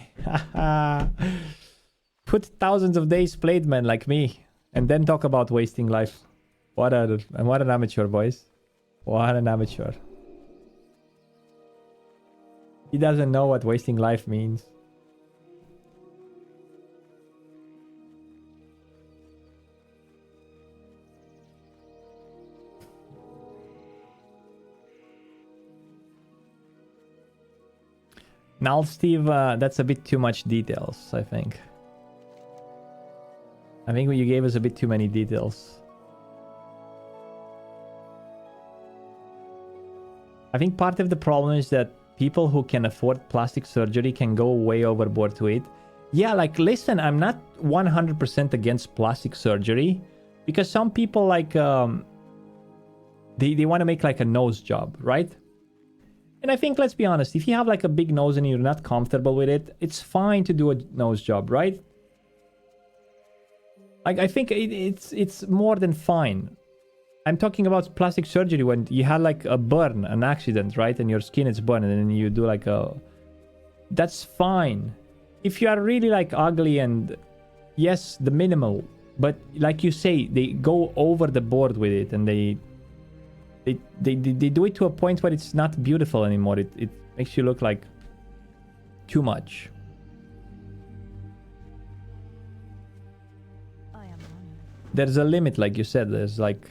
Put thousands of days played, man, like me, and then talk about wasting life. What an amateur, boys. What an amateur. He doesn't know what wasting life means. Now, Steve, that's a bit too much details, I think. I think you gave us a bit too many details. I think part of the problem is that people who can afford plastic surgery can go way overboard to it. Yeah, like, listen, I'm not 100% against plastic surgery. Because some people, like, they want to make, like, a nose job, right? And I think, let's be honest, if you have like a big nose and you're not comfortable with it, it's fine to do a nose job, right? Like, I think it's more than fine. I'm talking about plastic surgery when you had like a burn, an accident, right? And your skin is burned and then you do like a... That's fine. If you are really like ugly and... Yes, the minimal. But like you say, they go over the board with it and they do it to a point where it's not beautiful anymore. It makes you look like too much. I am honored. There's a limit, like you said. There's like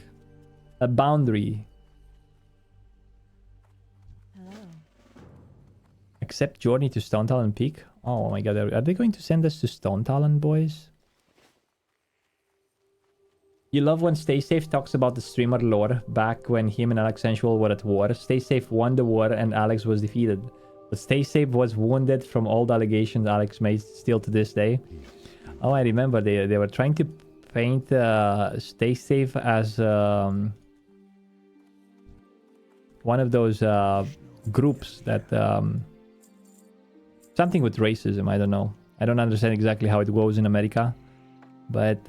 a boundary. Hello. Accept journey to Stone Talon Peak. Oh my god, are they going to send us to Stone Talon, boys? You love when Stay Safe talks about the streamer lore back when him and Alex Sensual were at war. Stay Safe won the war and Alex was defeated. But Stay Safe was wounded from all the allegations Alex made still to this day. Oh, I remember they were trying to paint Stay Safe as one of those groups that... something with racism, I don't know. I don't understand exactly how it goes in America. But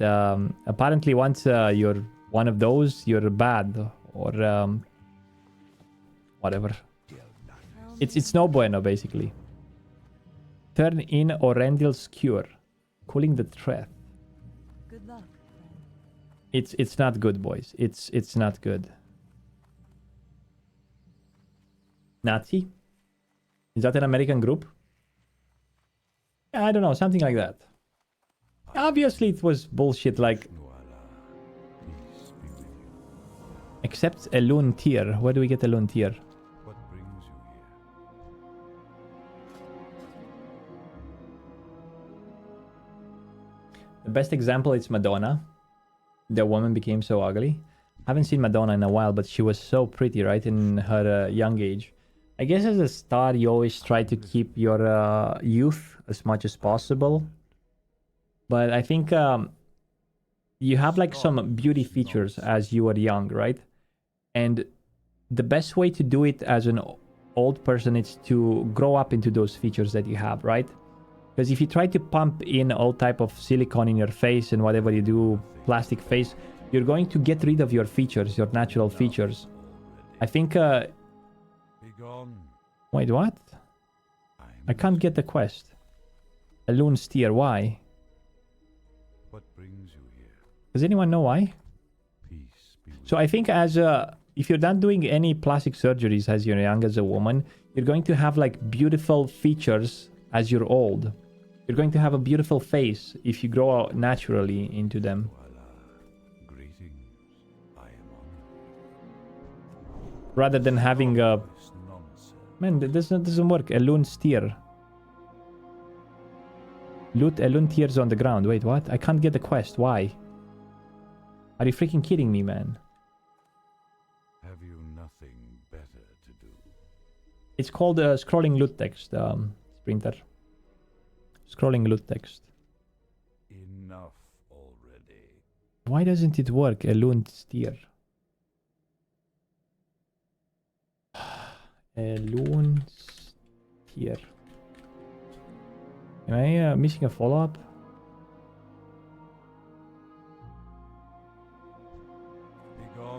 apparently once you're one of those, you're bad or whatever. It's no bueno, basically. Turn in Orendil's cure, cooling the threat. Good luck, friend. It's not good, boys. It's not good. Nazi? Is that an American group? Yeah, I don't know, something like that. Obviously, it was bullshit. Like, Except a loon tier. Where do we get a loon tier? What brings you here? The best example is Madonna. The woman became so ugly. I haven't seen Madonna in a while, but she was so pretty, right, in her young age. I guess as a star, you always try to keep your youth as much as possible. But I think you have like some beauty features as you are young, right? And the best way to do it as an old person is to grow up into those features that you have, right? Because if you try to pump in all type of silicone in your face and whatever you do, plastic face, you're going to get rid of your features, your natural features. I think... Wait, what? I can't get the quest. A loon steer, why? What brings you here? Does anyone know why? Peace be with So I think as a... If you're not doing any plastic surgeries as you're young as a woman, you're going to have like beautiful features as you're old. You're going to have a beautiful face if you grow out naturally into them. greetings. I am honored. Rather than having a... This nonsense. Man, that doesn't work. A loon steer. Loot a loon tears on the ground. Wait, what? I can't get the quest. Why? Are you freaking kidding me, man? Have you nothing better to do? It's called scrolling loot text, Sprinter. Scrolling loot text. Enough already. Why doesn't it work? A loon steer. A loon steer. Am I missing a follow-up?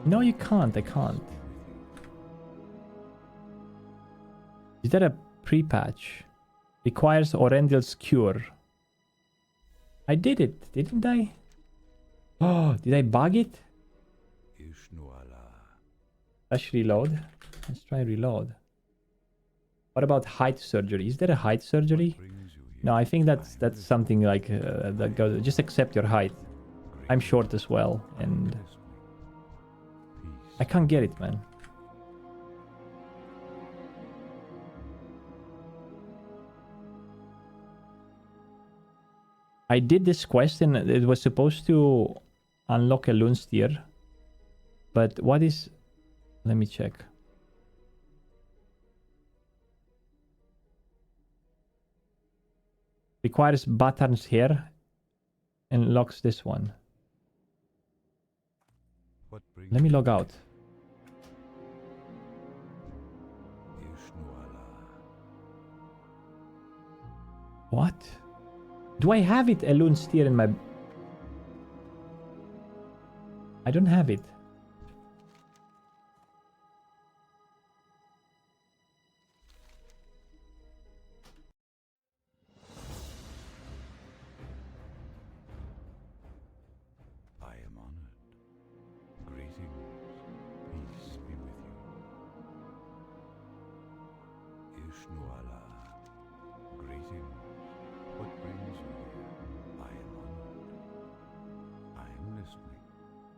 No, you can't. I can't. Is that a pre-patch? Requires Orendil's cure. I did it, didn't I? Oh, did I bug it? Let's reload. Let's try reload. What about height surgery? Is there a height surgery? No, I think that's something like that goes. Just accept your height. I'm short as well, and I can't get it, man. I did this quest and it was supposed to unlock a loon steer, but what is? Let me check. Requires Batarn's hair and locks this one. Let me log out. What? Do I have it, a loon steer in my... I don't have it. I am honored. Greetings. Peace be with you. Ishnuala. Greetings. What brings you here? I am honored. I am listening.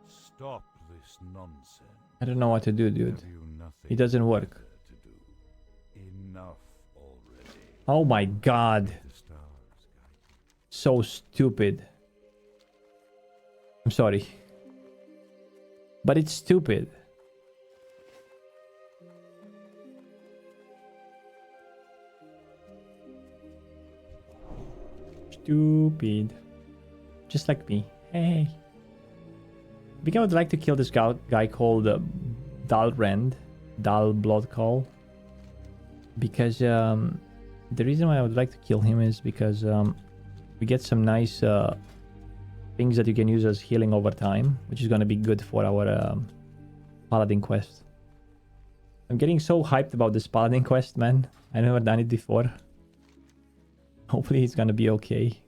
Stop this nonsense. I don't know what to do, dude. Have you nothing It doesn't work. better to do? Enough already. Oh my god. The stars guide you. So stupid. I'm sorry. But it's stupid. Stupid. Just like me. Hey. I think I would like to kill this guy called Dalrend. Dal Bloodcall. Because the reason why I would like to kill him is because we get some nice things that you can use as healing over time, which is going to be good for our Paladin quest. I'm getting so hyped about this Paladin quest, man. I've never done it before. Hopefully it's going to be okay.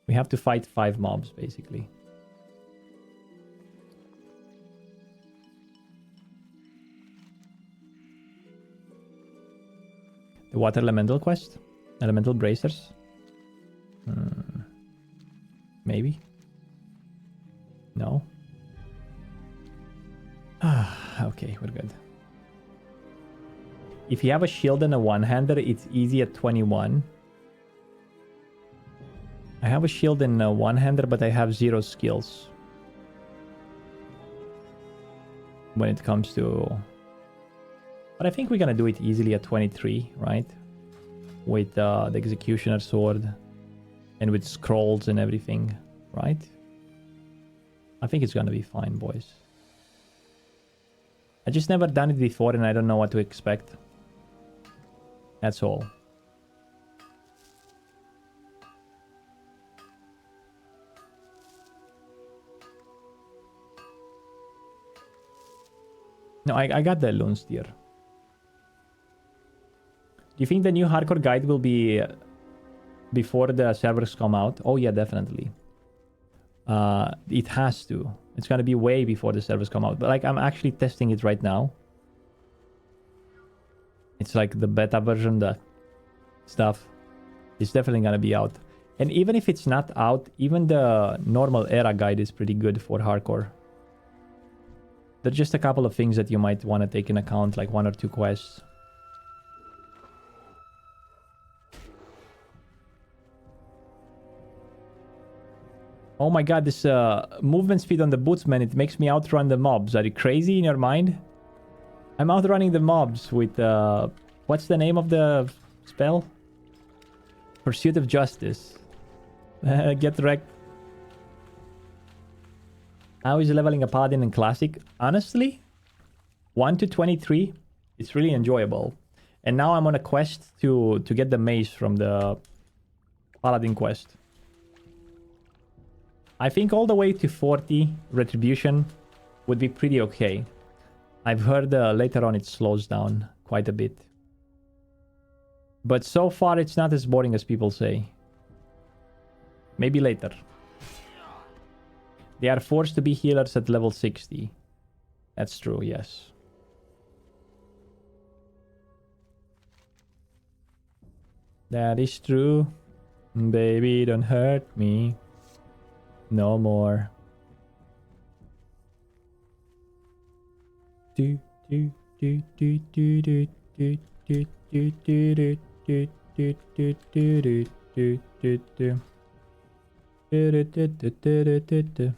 We have to fight 5 mobs, basically. The water elemental quest? Elemental bracers? Maybe? No? Ah. Okay, we're good. If you have a shield and a one-hander, it's easy at 21. I have a shield and a one-hander, but I have 0 skills. When it comes to... But I think we're gonna do it easily at 23, right? With the Executioner Sword. And with scrolls and everything, right? I think it's gonna be fine, boys. I just never done it before and I don't know what to expect. That's all. No, I got the Loon Steer. Do you think the new hardcore guide will be before the servers come out? Oh yeah, definitely. It has to. It's gonna be way before the servers come out. But like, I'm actually testing it right now. It's like the beta version, the stuff. It's definitely gonna be out. And even if it's not out, even the normal era guide is pretty good for hardcore. There's just a couple of things that you might want to take in account, like 1 or 2 quests. Oh my god, this movement speed on the boots, man, it makes me outrun the mobs. Are you crazy in your mind? I'm outrunning the mobs with, what's the name of the spell? Pursuit of Justice. Get wrecked. How is leveling a Paladin in Classic? Honestly, 1 to 23, it's really enjoyable. And now I'm on a quest to get the mace from the Paladin quest. I think all the way to 40 Retribution would be pretty okay. I've heard later on it slows down quite a bit. But so far it's not as boring as people say. Maybe later. They are forced to be healers at level 60. That's true, yes. That is true. Baby, don't hurt me. No more. Do do do do do do do do do do do do do do do do do do.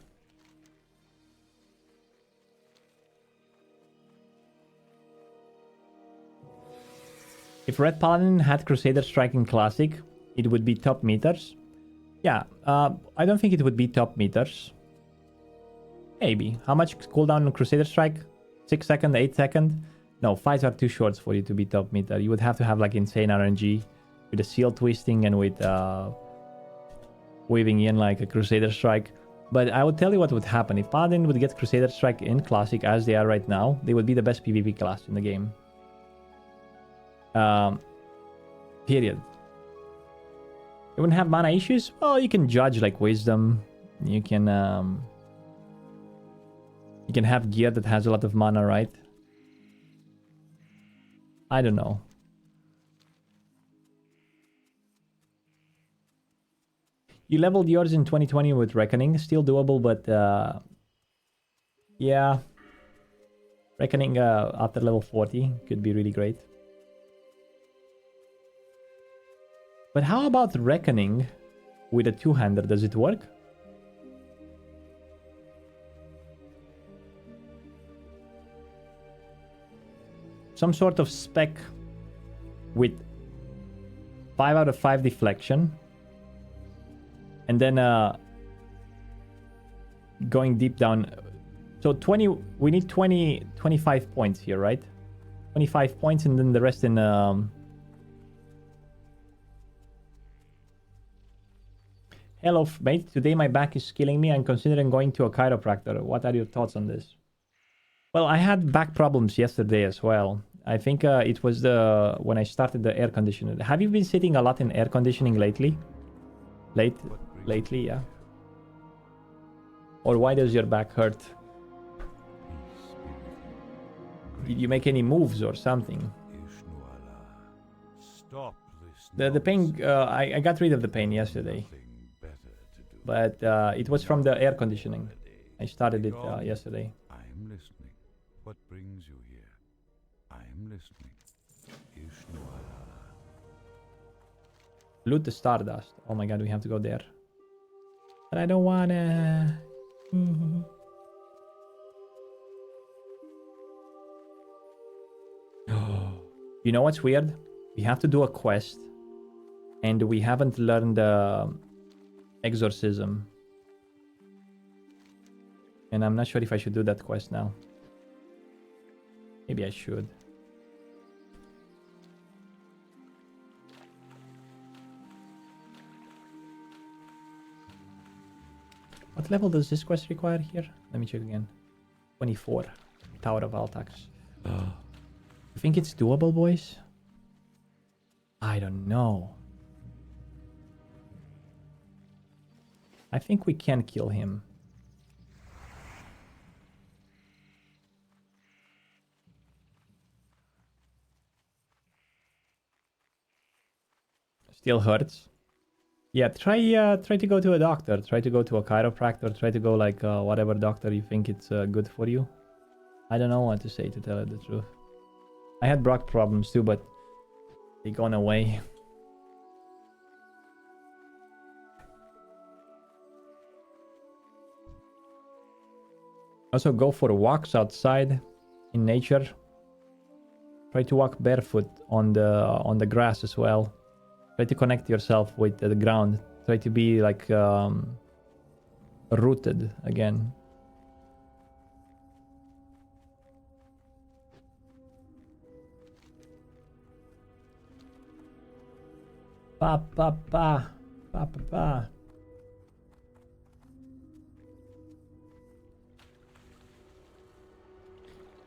If Red Paladin had Crusader Strike in Classic, it would be top meters. Yeah, I don't think it would be top meters. Maybe. How much cooldown on Crusader Strike? 6 seconds, 8 seconds? No, fights are too short for you to be top meter. You would have to have like insane RNG with the seal twisting and with weaving in like a Crusader Strike. But I would tell you what would happen. If Paladin would get Crusader Strike in Classic as they are right now, they would be the best PvP class in the game. Period. You wouldn't have mana issues? Well, you can judge like wisdom. You can have gear that has a lot of mana, right? I don't know. You leveled yours in 2020 with Reckoning. Still doable, but yeah. Reckoning after level 40 could be really great. But how about Reckoning with a two-hander? Does it work? Some sort of spec with 5 out of 5 deflection. And then going deep down. So 20, we need 25 points here, right? 25 points and then the rest in... Hello, mate. Today my back is killing me. I'm considering going to a chiropractor. What are your thoughts on this? Well, I had back problems yesterday as well. I think it was when I started the air conditioner. Have you been sitting a lot in air conditioning lately? Lately, yeah. Or why does your back hurt? Did you make any moves or something? Stop this. The pain, I got rid of the pain yesterday. But it was from the air conditioning. I started it yesterday. I'm listening. What brings you here? I am listening. Ishnuala. Loot the Stardust. Oh my god, we have to go there. But I don't wanna... You know what's weird? We have to do a quest. And we haven't learned Exorcism. And I'm not sure if I should do that quest now. Maybe I should. What level does this quest require here? Let me check again. 24. Tower of Altax. You think it's doable, boys? I don't know. I think we can kill him. Still hurts. Yeah, try to go to a doctor. Try to go to a chiropractor. Try to go like whatever doctor you think it's good for you. I don't know what to say, to tell you the truth. I had back problems too, but they gone away. Also, go for walks outside in nature. Try to walk barefoot on the grass as well. Try to connect yourself with the ground. Try to be like rooted again. Pa pa pa pa pa pa.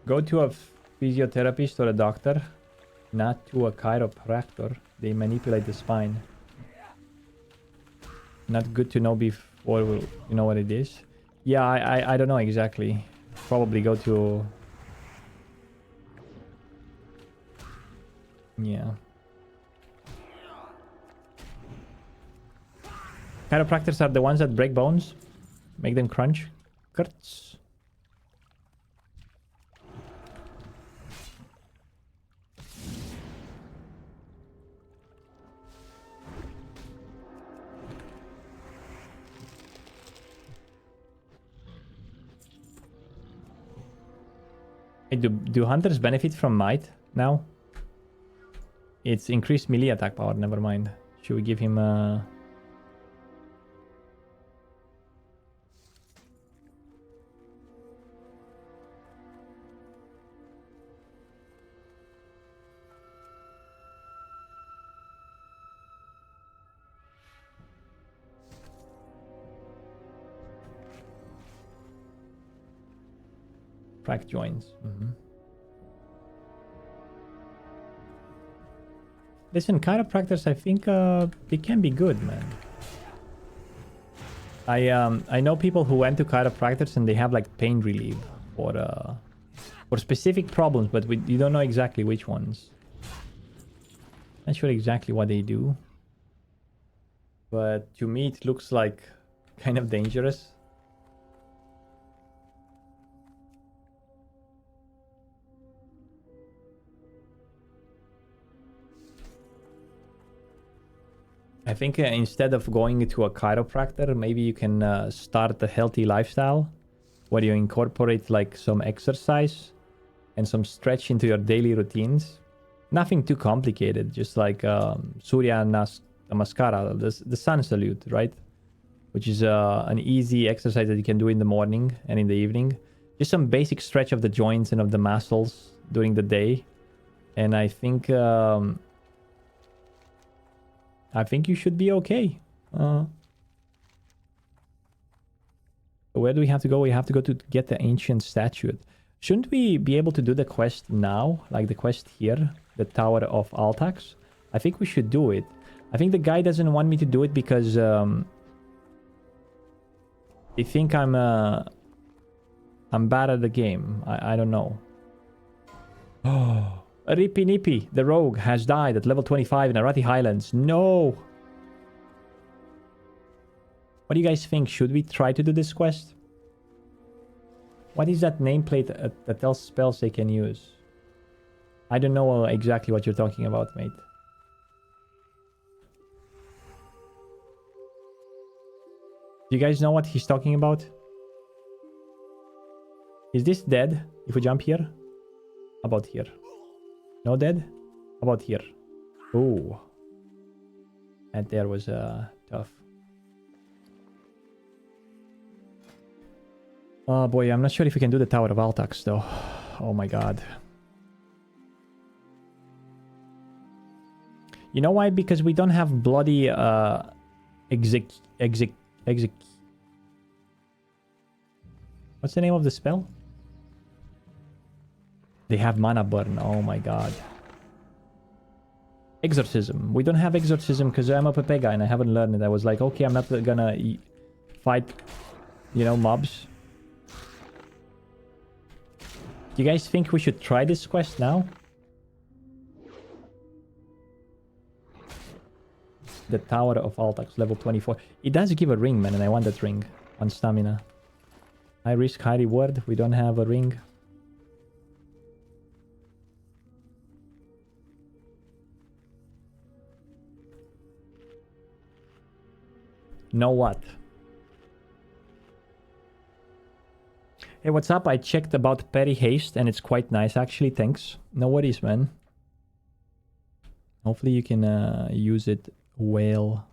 Go to a physiotherapist or a doctor, not to a chiropractor. They manipulate the spine. Not good to know before you know what it is. Yeah, I don't know exactly. Probably go to... Yeah. Chiropractors are the ones that break bones. Make them crunch. Kurtz. Do hunters benefit from might now? It's increased melee attack power, never mind. Should we give him a... Crack joints. Listen, chiropractors, I think they can be good, man. I know people who went to chiropractors and they have like pain relief for specific problems, but you don't know exactly which ones. Not sure exactly what they do, but to me it looks like kind of dangerous. I think instead of going to a chiropractor, maybe you can start a healthy lifestyle where you incorporate like some exercise and some stretch into your daily routines. Nothing too complicated, just like Surya Namaskara, the sun salute, right? Which is an easy exercise that you can do in the morning and in the evening. Just some basic stretch of the joints and of the muscles during the day. And I think you should be okay. Where do we have to go? We have to go to get the ancient statue. Shouldn't we be able to do the quest now? Like the quest here, the Tower of Altax? I think we should do it. I think the guy doesn't want me to do it because they think I'm bad at the game. I don't know. Oh. Rippy Nippy, the rogue, has died at level 25 in Arati Highlands. No! What do you guys think? Should we try to do this quest? What is that nameplate that tells spells they can use? I don't know exactly what you're talking about, mate. Do you guys know what he's talking about? Is this dead if we jump here? How about here? No dead? How about here? Oh. That there was tough. Oh boy, I'm not sure if we can do the Tower of Altax though. Oh my god. You know why? Because we don't have bloody exec. What's the name of the spell? They have mana burn. Oh my god. Exorcism. We don't have exorcism because I'm a Pepe guy and I haven't learned it. I was like, okay, I'm not gonna fight, you know, mobs. Do you guys think we should try this quest now? The Tower of Altax, level 24. It does give a ring, man, and I want that ring on stamina. High risk, high reward. We don't have a ring. Know what? Hey, what's up? I checked about Perry Haste and it's quite nice actually. Thanks. No worries, man. Hopefully you can use it well.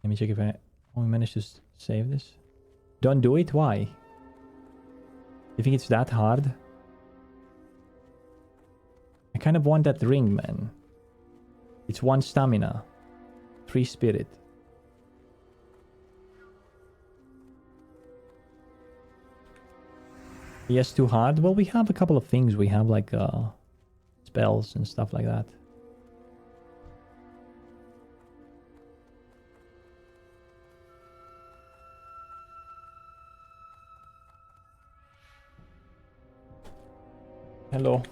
Let me check if I only managed to save this. Don't do it? Why? You think it's that hard? I kind of want that ring, man. It's 1 stamina. 3 spirit. Yes, too hard? Well, we have a couple of things. We have like spells and stuff like that. Hello.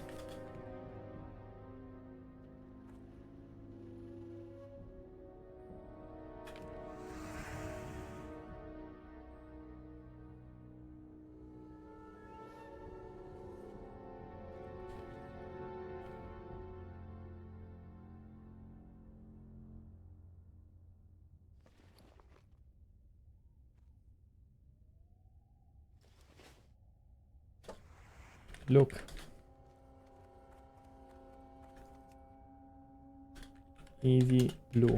Look. Easy blue.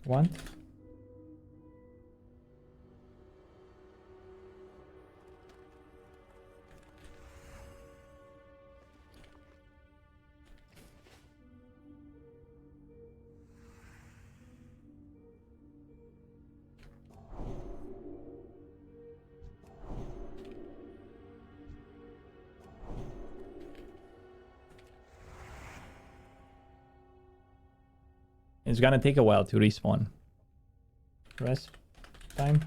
Want? It's gonna take a while to respawn. Rest time.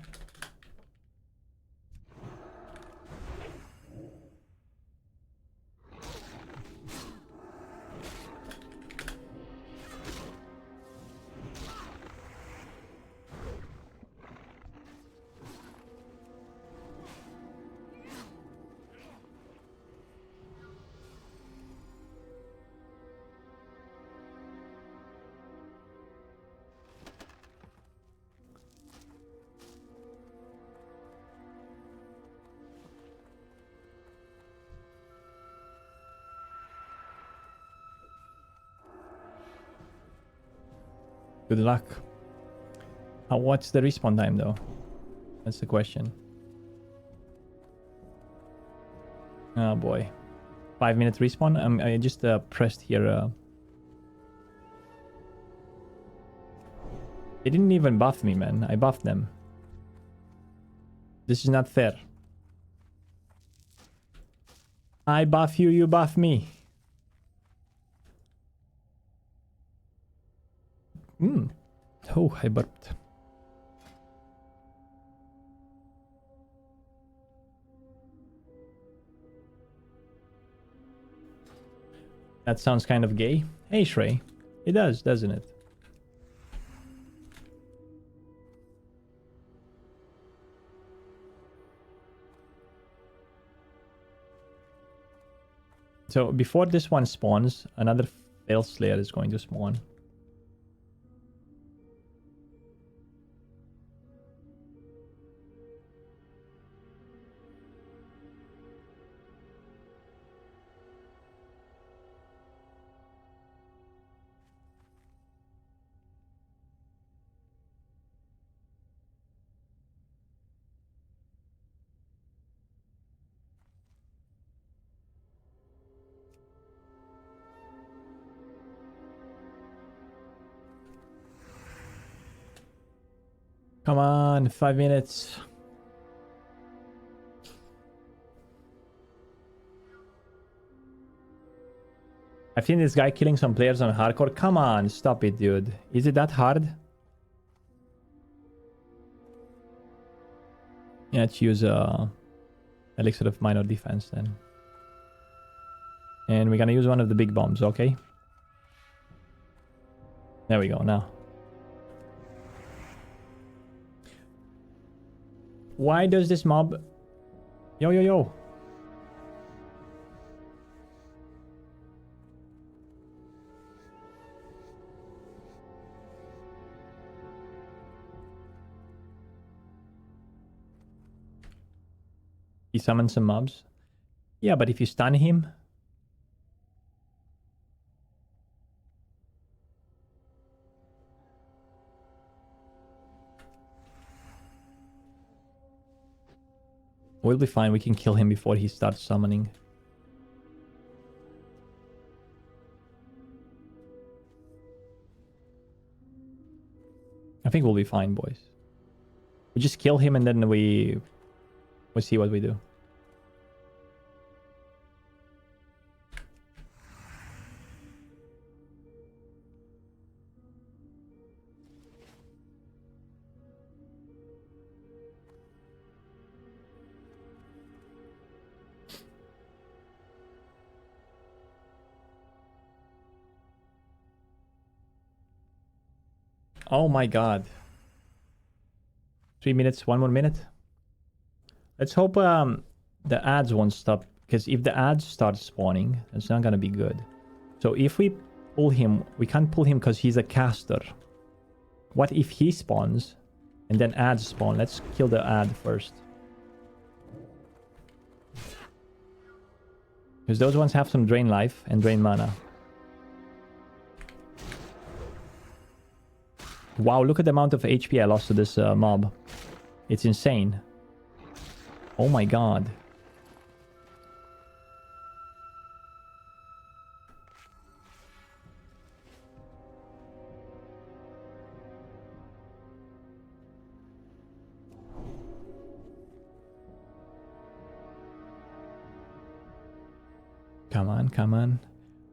Good luck. What's the respawn time though? That's the question. Oh boy. 5-minute respawn? I just pressed here. They didn't even buff me, man. I buffed them. This is not fair. I buff you, you buff me. Oh, I burped. That sounds kind of gay. Hey, Shrey. It does, doesn't it? So before this one spawns, another Fail Slayer is going to spawn. Come on, 5 minutes. I've seen this guy killing some players on hardcore. Come on, stop it, dude. Is it that hard? Yeah, let's use Elixir of Minor Defense then. And we're gonna use one of the big bombs, okay? There we go, now. Why does this mob... Yo, yo, yo. He summons some mobs. Yeah, but if you stun him... We'll be fine. We can kill him before he starts summoning. I think we'll be fine, boys. We just kill him and then we see what we do. Oh my god. 3 minutes, 1 more minute. Let's hope the ads won't stop, because if the ads start spawning, it's not gonna be good. So if we pull him, we can't pull him because he's a caster. What if he spawns and then ads spawn? Let's kill the ad first. Because those ones have some drain life and drain mana. Wow, look at the amount of HP I lost to this mob. It's insane. Oh my god. Come on, come on.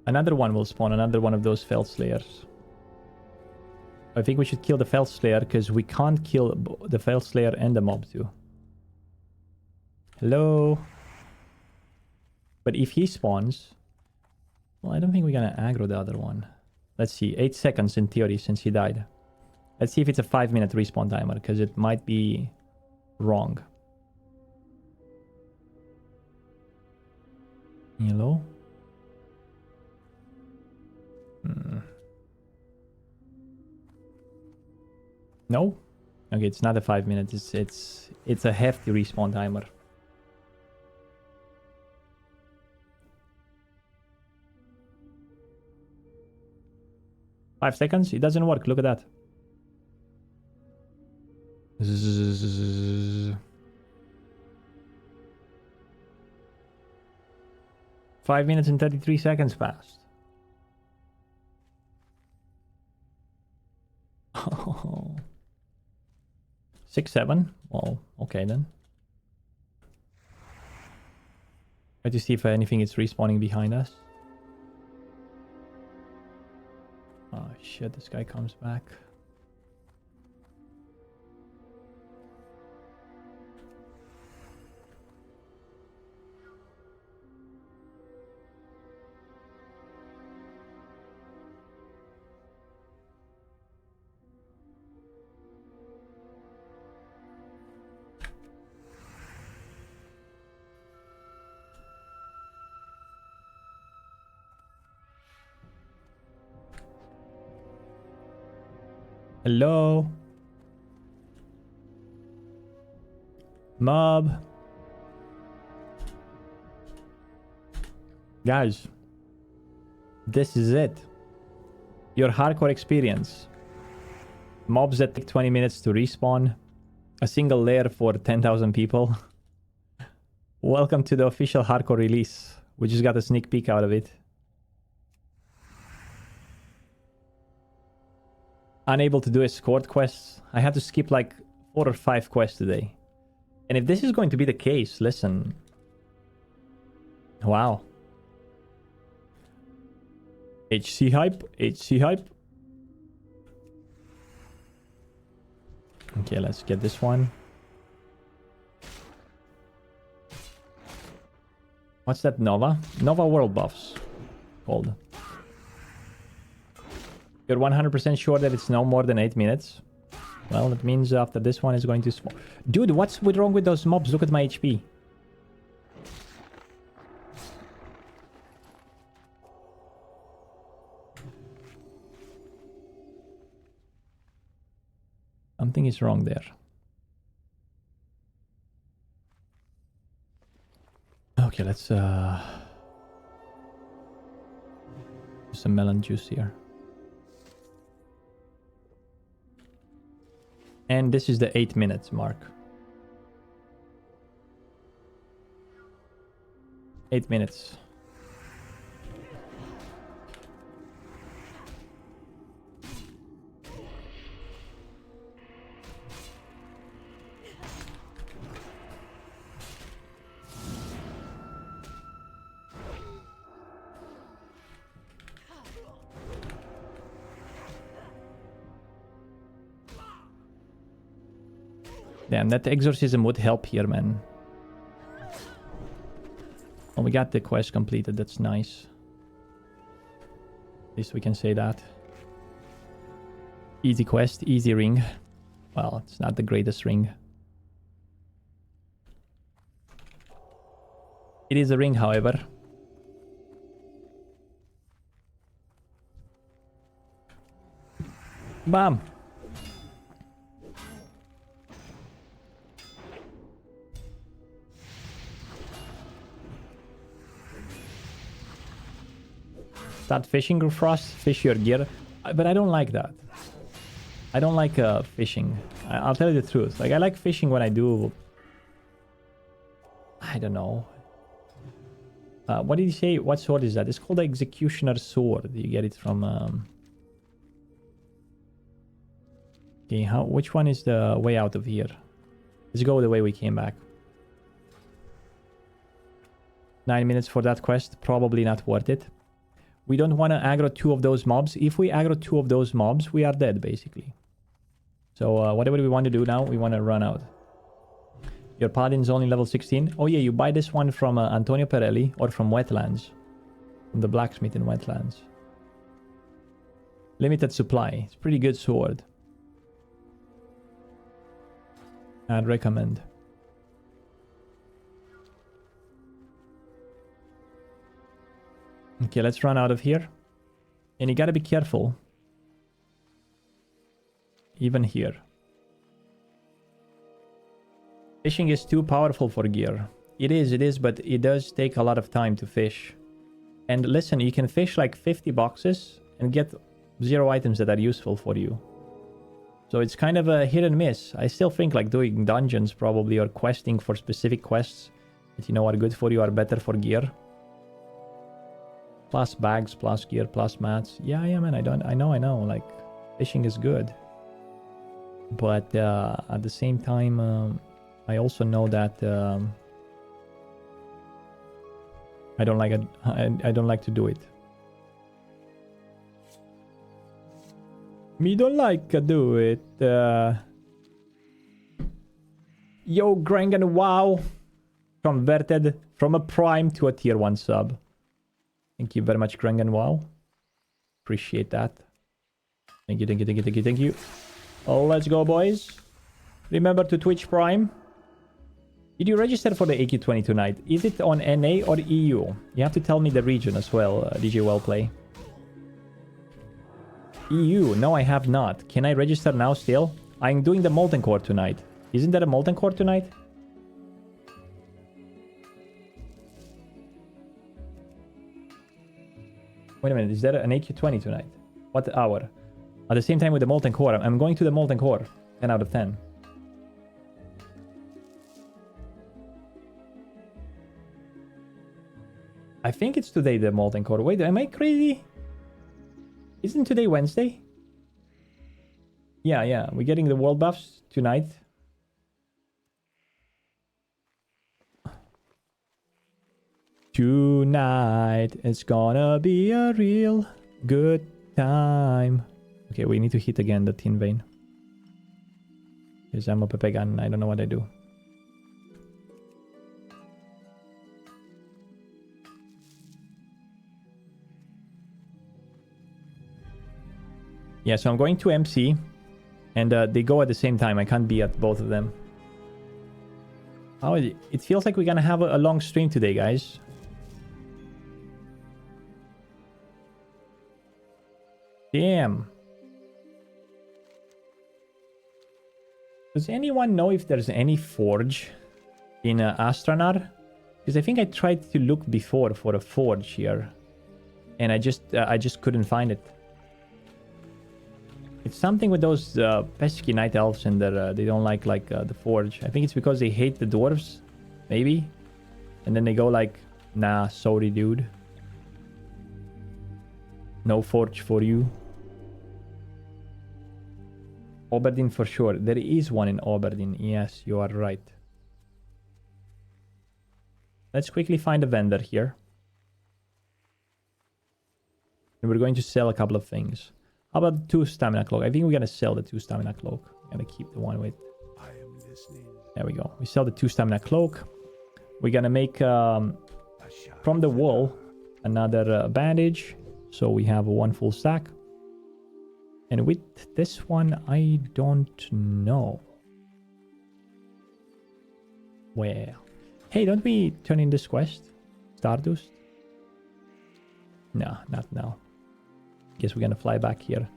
Another one will spawn, another one of those Fell Slayers. I think we should kill the Fell Slayer because we can't kill the Fell Slayer and the mob too. Hello? But if he spawns... Well, I don't think we're gonna aggro the other one. Let's see, 8 seconds in theory since he died. Let's see if it's a 5-minute respawn timer because it might be wrong. Hello? No? Okay, it's not a 5 minutes. It's a hefty respawn timer. Five seconds? It doesn't work. Look at that. Zzz. 5 minutes and 33 seconds passed. Oh. 6, 7. Well, okay then. Try to see if anything is respawning behind us. Oh shit, this guy comes back. Hello? Mob. Guys, this is it. Your hardcore experience. Mobs that take 20 minutes to respawn. A single lair for 10,000 people. Welcome to the official hardcore release. We just got a sneak peek out of it. Unable to do escort quests. I had to skip like 4 or 5 quests today. And if this is going to be the case, listen. Wow. HC hype, HC hype. Okay, let's get this one. What's that Nova? Nova World Buffs called. You're 100% sure that it's no more than 8 minutes? Well, that means after this one is going to... Dude, what's wrong with those mobs? Look at my HP. Something is wrong there. Okay, let's do some melon juice here. And this is the 8 minutes mark. 8 minutes. Damn, that exorcism would help here, man. Well, we got the quest completed. That's nice. At least we can say that. Easy quest, easy ring. Well, it's not the greatest ring. It is a ring, however. Bam! Start fishing, Frost. Fish your gear. But I don't like that. I don't like fishing. I'll tell you the truth. Like, I like fishing when I do... I don't know. What did you say? What sword is that? It's called the Executioner's Sword. You get it from... Okay, which one is the way out of here? Let's go the way we came back. 9 minutes for that quest. Probably not worth it. We don't want to aggro 2 of those mobs. If we aggro 2 of those mobs, we are dead, basically. So whatever we want to do now, we want to run out. Your Paladin's only level 16. Oh yeah, you buy this one from Antonio Perelli or from Wetlands. From the blacksmith in Wetlands. Limited supply. It's a pretty good sword. I'd recommend. Okay, let's run out of here. And you gotta be careful. Even here. Fishing is too powerful for gear. It is, but it does take a lot of time to fish. And listen, you can fish like 50 boxes and get 0 items that are useful for you. So it's kind of a hit and miss. I still think like doing dungeons probably or questing for specific quests that you know are good for you are better for gear. Plus bags, plus gear, plus mats. Yeah, man, I know. Like, fishing is good. But at the same time, I also know that I don't like it. I don't like to do it. Me don't like to do it. Yo, Grangan, wow. Converted from a prime to a tier 1 sub. Thank you very much, Grangan, wow. Appreciate that. Thank you. Oh, let's go, boys. Remember to Twitch Prime. Did you register for the AQ20 tonight? Is it on NA or EU? You have to tell me the region as well, DJ Wellplay. EU. No, I have not. Can I register now still? I'm doing the Molten Core tonight. Isn't there a Molten Core tonight? Wait a minute. Is there an AQ20 tonight? What hour? At the same time with the Molten Core. I'm going to the Molten Core. 10 out of 10. I think it's today, the Molten Core. Wait, am I crazy? Isn't today Wednesday? Yeah. We're getting the world buffs tonight. Tonight, it's gonna be a real good time. Okay, we need to hit again the Tin Vein. Because I'm a Pepe gun. I don't know what I do. Yeah, so I'm going to MC, and they go at the same time. I can't be at both of them. Oh, it feels like we're gonna have a long stream today, guys. Damn. Does anyone know if there's any forge in Astronar? Because I think I tried to look before for a forge here, and I just couldn't find it. It's something with those pesky night elves and they don't like the forge. I think it's because they hate the dwarves, maybe. And then they go like, nah, sorry, dude. No forge for you. Oberdin for sure. There is one in Oberdin. Yes, you are right. Let's quickly find a vendor here. And we're going to sell a couple of things. How about 2 stamina cloak? I think we're gonna sell the 2 stamina cloak. I'm gonna keep the one with. I am listening. There we go. We sell the 2 stamina cloak. We're gonna make from the wool another bandage, so we have 1 full stack. And with this one, I don't know. Well, hey, don't we turn in this quest? Stardust? No, not now. Guess we're gonna fly back here.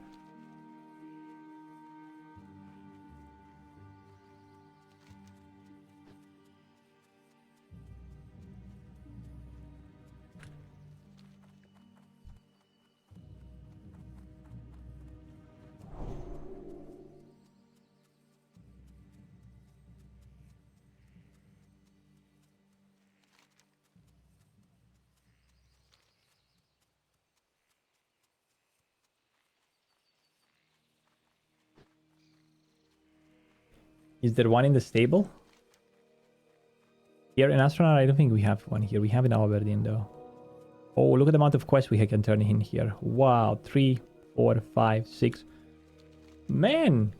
Is there one in the stable? Here in Astronaut, I don't think we have one here. We have in Aberdeen though. Oh, look at the amount of quests we can turn in here. Wow, 3, 4, 5, 6. Man!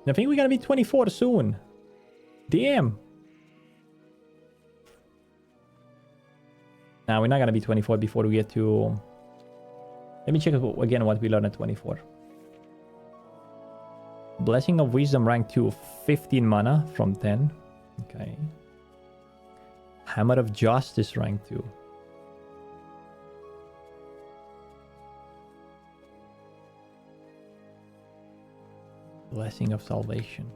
I think we're gonna be 24 soon. Damn! Now we're not gonna be 24 before we get to... Let me check again what we learned at 24. Blessing of Wisdom rank 2, 15 mana from 10. Okay. Hammer of Justice rank 2. Blessing of Salvation.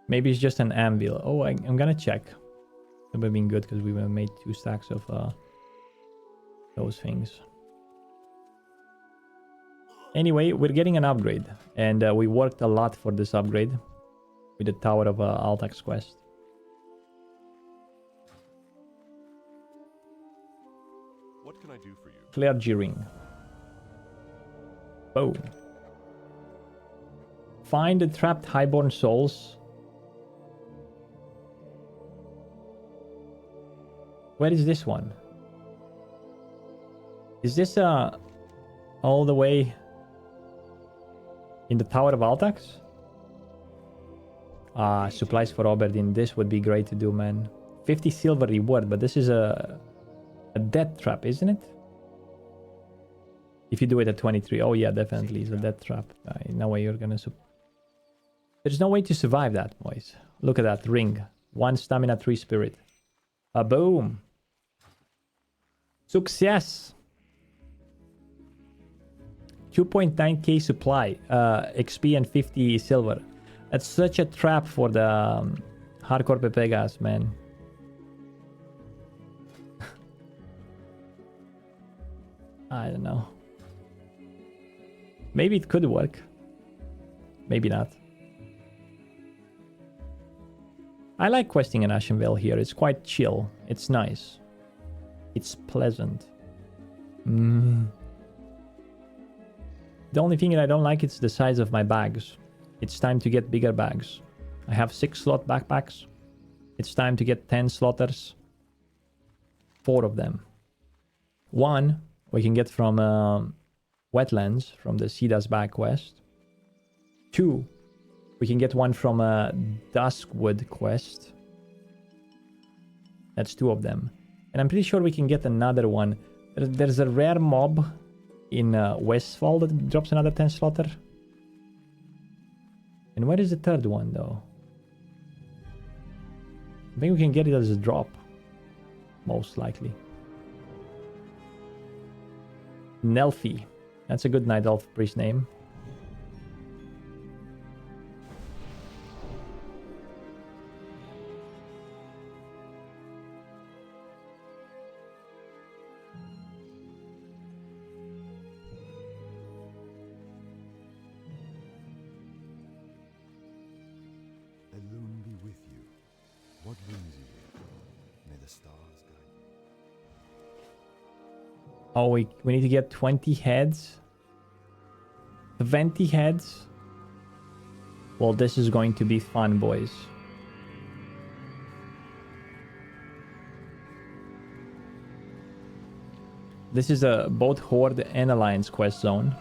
Maybe it's just an anvil. Oh, I'm gonna check. That would have been good because we would have made 2 stacks of those things. Anyway, we're getting an upgrade. And we worked a lot for this upgrade. With the Tower of Altax quest. What can I do for you? Clergy Ring. Boom. Find the trapped highborn souls. Where is this one? Is this all the way in the Tower of Altax? Supplies for Oberdin. This would be great to do, man. 50 silver reward, but this is a death trap, isn't it? If you do it at 23. Oh yeah, definitely. It's a death trap. No way you're gonna... There's no way to survive that, boys. Look at that ring. 1 stamina, 3 spirit. Boom. Success. 2.9k supply. XP and 50 silver. That's such a trap for the hardcore Pepegas, man. I don't know. Maybe it could work. Maybe not. I like questing in ASHENVALE here. It's quite chill. It's nice. It's pleasant. The only thing that I don't like is the size of my bags. It's time to get bigger bags. I have 6 slot backpacks. It's time to get 10 slotters. 4 of them. 1 we can get from Wetlands, from the Sida's back quest. 2 we can get one from Duskwood quest. That's 2 of them. And I'm pretty sure we can get another one. There's a rare mob in Westfall that drops another 10 slaughter. And where is the third one, though? I think we can get it as a drop. Most likely. Nelfi. That's a good Night Elf priest name. Oh, we need to get 20 heads. 20 heads. Well, this is going to be fun, boys. This is both Horde and Alliance quest zone.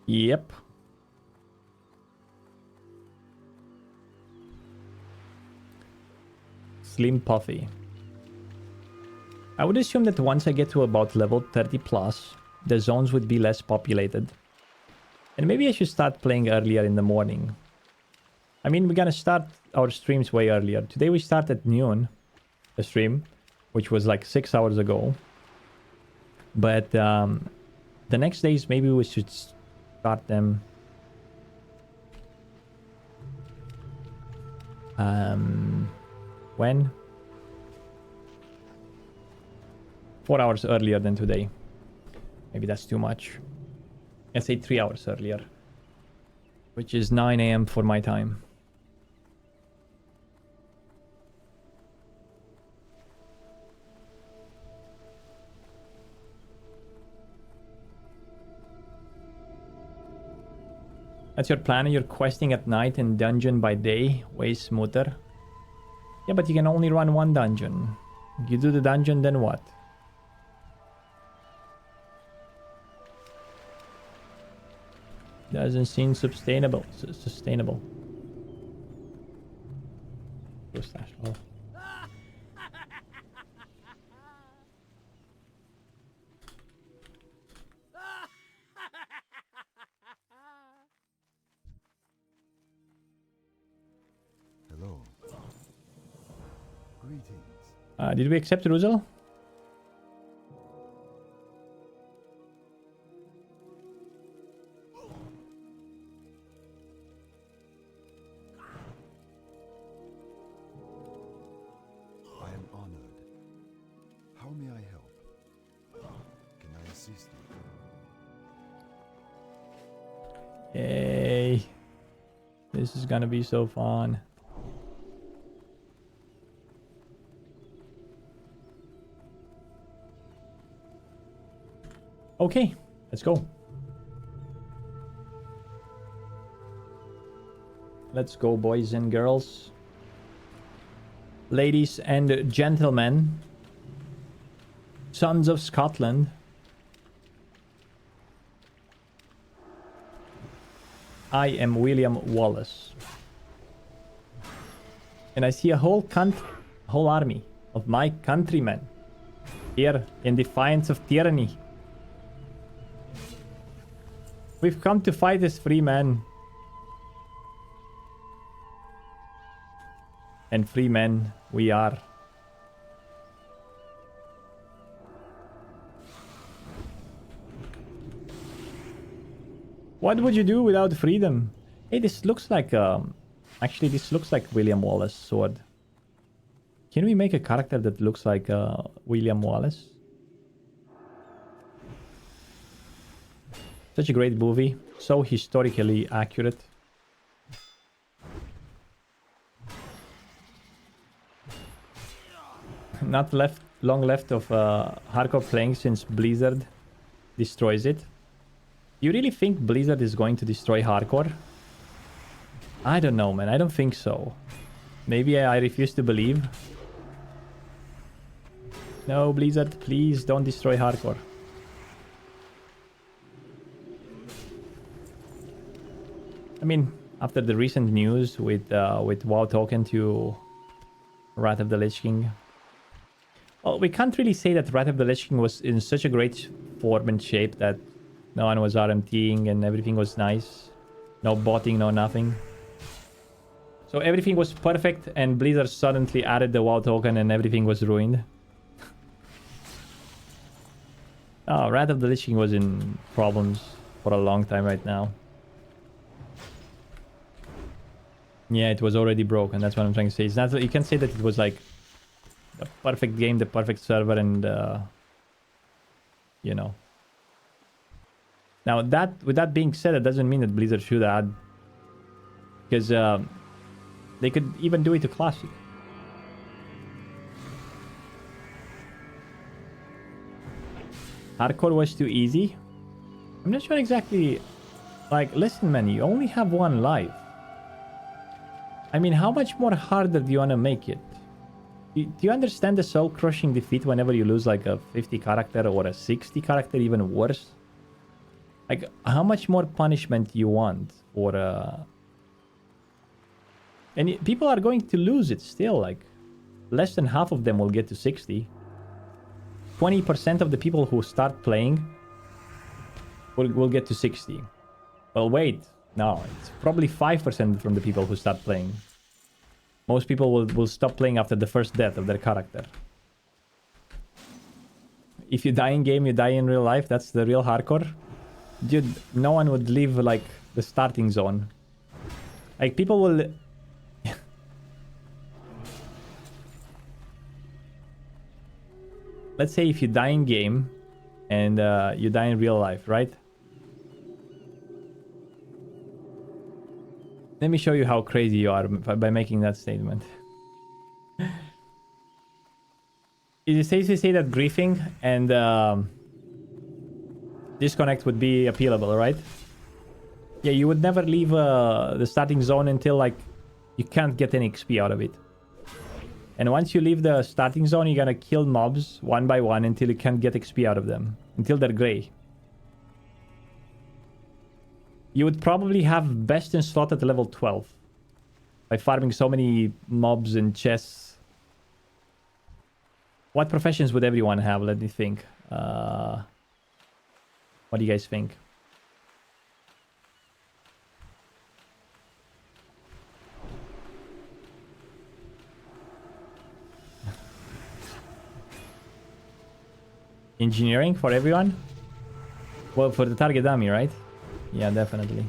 Yep. Slim Puffy. I would assume that once I get to about level 30 plus, the zones would be less populated. And maybe I should start playing earlier in the morning. I mean, we're gonna start our streams way earlier. Today we start at noon, the stream, which was like 6 hours ago. But the next days, maybe we should start them when? 4 hours earlier than today. Maybe that's too much. Let's say 3 hours earlier, which is 9 AM for my time. That's your plan, and you're questing at night and dungeon by day. Way smoother. Yeah, but you can only run one dungeon. You do the dungeon, then what? Doesn't seem sustainable. Sustainable. Oh. Hello. Greetings. Did we accept Ruzel? Yay. This is gonna be so fun. Okay, let's go. Let's go, boys and girls. Ladies and gentlemen. Sons of Scotland. I am William Wallace. And I see a whole army of my countrymen here in defiance of tyranny. We've come to fight as free men. And free men we are. What would you do without freedom? Hey, this looks like actually this looks like William Wallace sword. Can we make a character that looks like William Wallace? Such a great movie, so historically accurate. Not long left of hardcore playing since Blizzard destroys it. You really think Blizzard is going to destroy hardcore? I don't know, man. I don't think so. Maybe I refuse to believe. No, Blizzard, please don't destroy hardcore. I mean, after the recent news with WoW token to Wrath of the Lich King. Well, we can't really say that Wrath of the Lich King was in such a great form and shape that no one was RMTing and everything was nice. No botting, no nothing. So everything was perfect and Blizzard suddenly added the WoW token and everything was ruined. Oh, Wrath of the Lich King was in problems for a long time right now. Yeah, it was already broken. That's what I'm trying to say. It's not, you can say that it was like the perfect game, the perfect server, and you know. Now with that being said, it doesn't mean that Blizzard should add, because they could even do it to Classic. Hardcore was too easy. I'm not sure exactly. Like, listen, man, you only have one life. I mean, how much more harder do you want to make it? Do you understand the soul-crushing defeat whenever you lose like a 50 character or a 60 character, even worse? Like, how much more punishment you want for and people are going to lose it still. Like, less than half of them will get to 60. 20% of the people who start playing will get to 60. Well, wait. No, it's probably 5% from the people who start playing. Most people will stop playing after the first death of their character. If you die in game, you die in real life. That's the real hardcore. Dude, no one would leave, like, the starting zone. Like, people will... Let's say if you die in game and you die in real life, right? Let me show you how crazy you are by making that statement. It is safe to say that griefing and disconnect would be appealable, right? Yeah, you would never leave the starting zone until, like, you can't get any XP out of it. And once you leave the starting zone, you're gonna kill mobs one by one until you can't get XP out of them. Until they're gray. You would probably have best in slot at level 12. By farming so many mobs and chests. What professions would everyone have? Let me think. What do you guys think? Engineering for everyone? Well, for the target dummy, right? Yeah, definitely.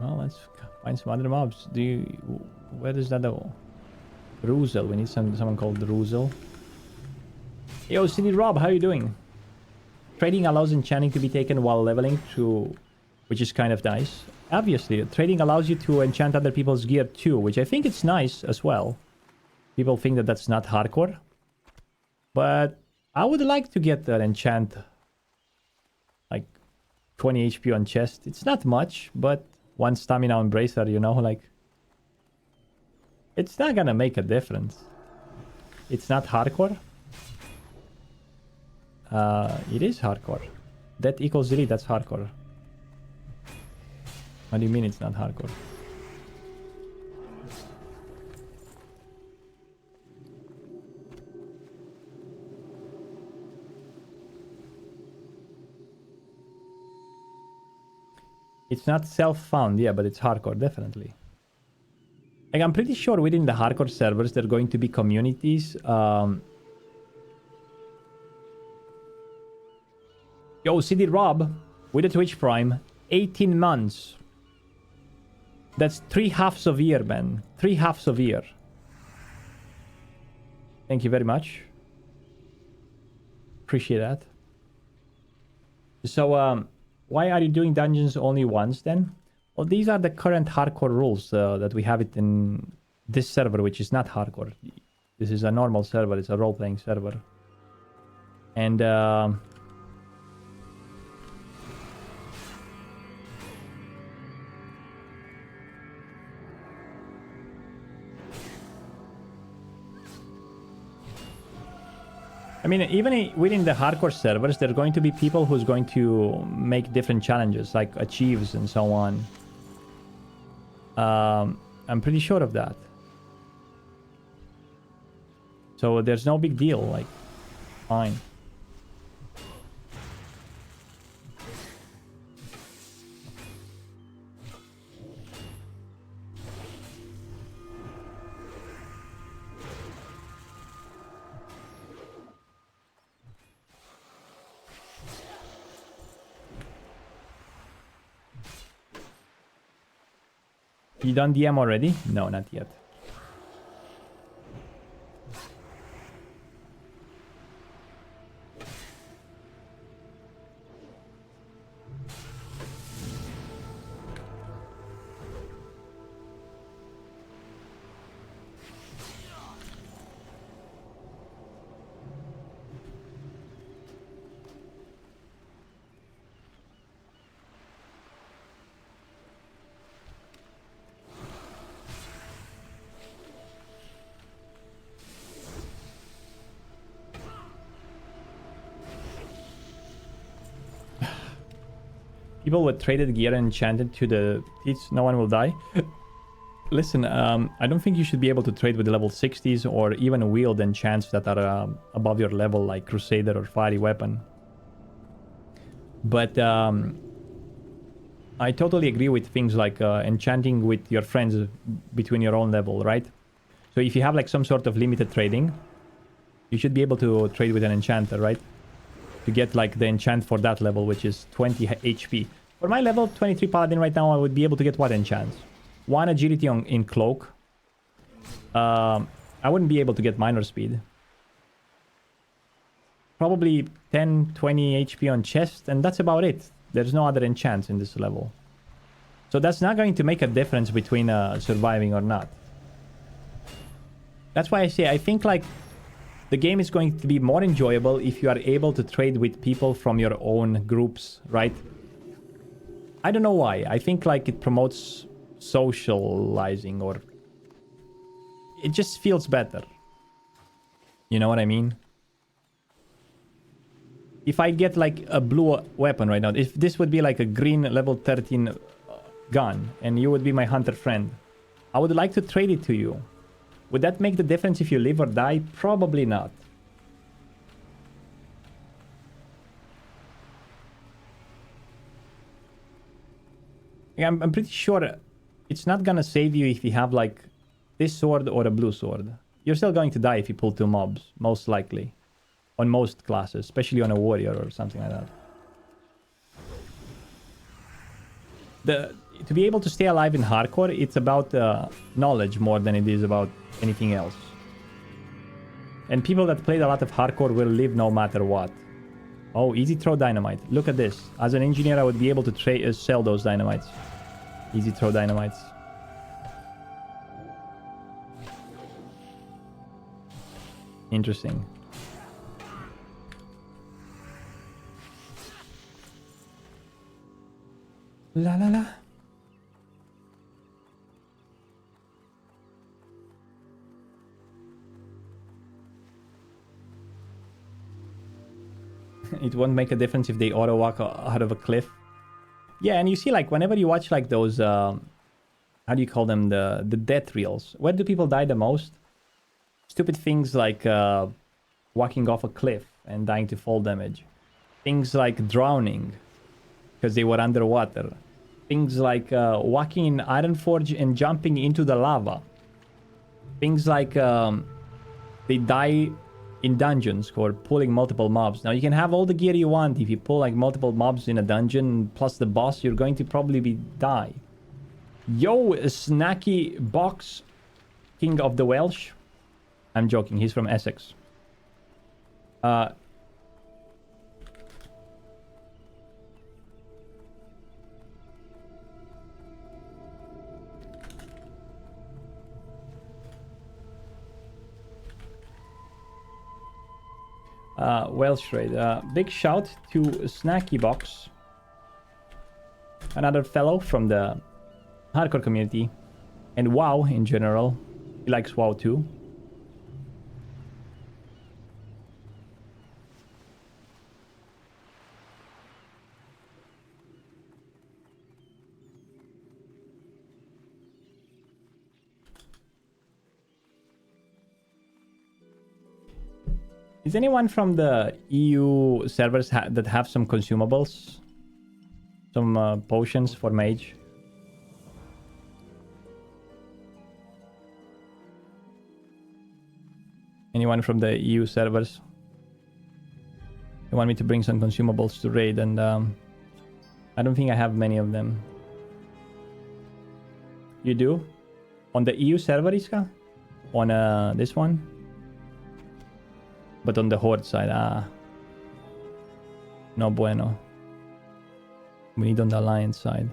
Well, let's find some other mobs. Where is that though? Ruzel. We need someone called Ruzel. Yo, City Rob, how you doing? Trading allows enchanting to be taken while leveling through, which is kind of nice. Obviously, trading allows you to enchant other people's gear too, which I think it's nice as well. People think that that's not hardcore. But I would like to get an enchant like 20 HP on chest. It's not much, but one stamina on bracer, you know, like it's not gonna make a difference. It's not hardcore. It is hardcore. That equals 3, that's hardcore. What do you mean it's not hardcore? It's not self-found, yeah, but it's hardcore, definitely. Like, I'm pretty sure within the hardcore servers, there are going to be communities. Yo, CD Rob, with a Twitch Prime, 18 months. That's 3 halves of year, man. 3 halves of year. Thank you very much. Appreciate that. So, why are you doing dungeons only once then? Well, these are the current hardcore rules that we have it in this server, which is not hardcore. This is a normal server. It's a role-playing server. And, I mean, even within the hardcore servers, there are going to be people who's going to make different challenges, like achieves and so on. I'm pretty sure of that. So there's no big deal, like, fine. You done DM already? No, not yet. People with traded gear enchanted to the teeth, no one will die. Listen, I don't think you should be able to trade with the level 60s or even wield enchants that are above your level, like Crusader or Fiery Weapon. But I totally agree with things like enchanting with your friends between your own level, right? So if you have like some sort of limited trading, you should be able to trade with an enchanter, right? To get like the enchant for that level, which is 20 HP. For my level 23 paladin right now, I would be able to get what enchants? 1 agility in cloak. I wouldn't be able to get minor speed. Probably 10, 20 HP on chest, and that's about it. There's no other enchants in this level. So that's not going to make a difference between surviving or not. That's why I say I think like the game is going to be more enjoyable if you are able to trade with people from your own groups, right? I don't know why. I think like it promotes socializing, or it just feels better. You know what I mean? If I get like a blue weapon right now, if this would be like a green level 13 gun and you would be my hunter friend, I would like to trade it to you. Would that make the difference if you live or die? Probably not. I'm pretty sure it's not gonna save you if you have like this sword or a blue sword. You're still going to die if you pull 2 mobs, most likely. On most classes, especially on a warrior or something like that. To be able to stay alive in hardcore, it's about knowledge more than it is about anything else. And people that played a lot of hardcore will live no matter what. Oh, easy throw dynamite. Look at this. As an engineer, I would be able to sell those dynamites. Easy throw dynamites. Interesting. La la la. It won't make a difference if they auto walk out of a cliff. Yeah, and you see, like, whenever you watch, like, those, how do you call them? The death reels. Where do people die the most? Stupid things like walking off a cliff and dying to fall damage. Things like drowning because they were underwater. Things like walking in Ironforge and jumping into the lava. Things like they die in dungeons for pulling multiple mobs. Now, you can have all the gear you want. If you pull like multiple mobs in a dungeon plus the boss, you're going to probably die. Yo, Snacky Box, King of the Welsh. I'm joking, he's from Essex. Welsh raid. Big shout to Snacky Box, another fellow from the hardcore community, and WoW in general. He likes WoW too. Is anyone from the EU servers that have some consumables? Some potions for mage? Anyone from the EU servers? They want me to bring some consumables to raid, and I don't think I have many of them. You do? On the EU server, Iska? On this one? But on the Horde side, no bueno. We need on the Alliance side.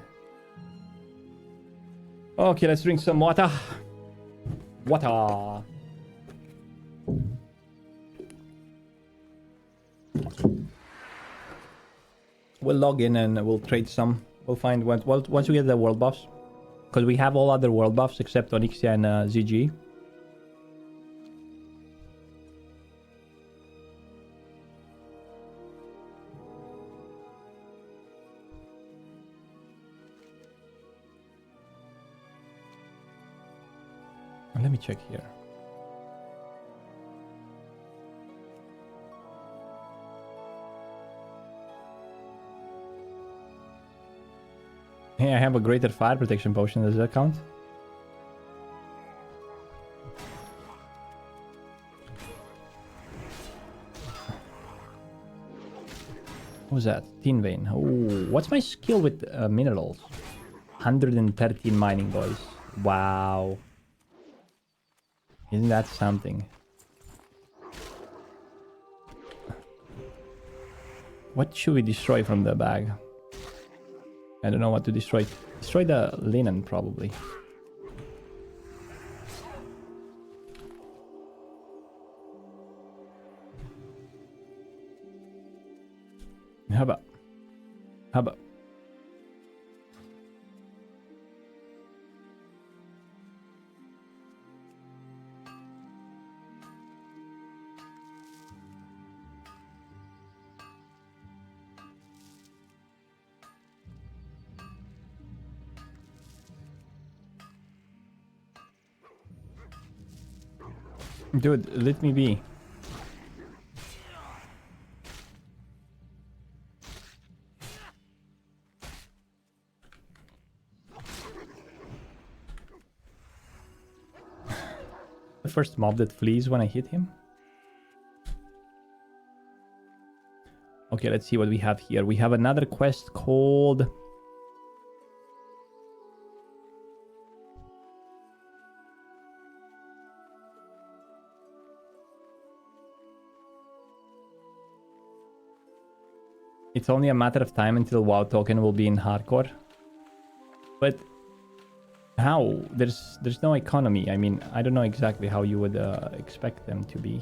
Okay, let's drink some water. Water. We'll log in and we'll trade some. We'll find once we get the world buffs. Because we have all other world buffs except Onyxia and ZG. Let me check here. Hey, I have a greater fire protection potion. Does that count? What was that? Tin vein. Oh, what's my skill with minerals? 113 mining, boys. Wow. Isn't that something? What should we destroy from the bag? I don't know what to destroy. Destroy the linen, probably. How about? Dude, let me be. The first mob that flees when I hit him. Okay, let's see what we have here. We have another quest called It's only a matter of time until WoW token will be in hardcore. But how? There's no economy. I mean, I don't know exactly how you would expect them to be.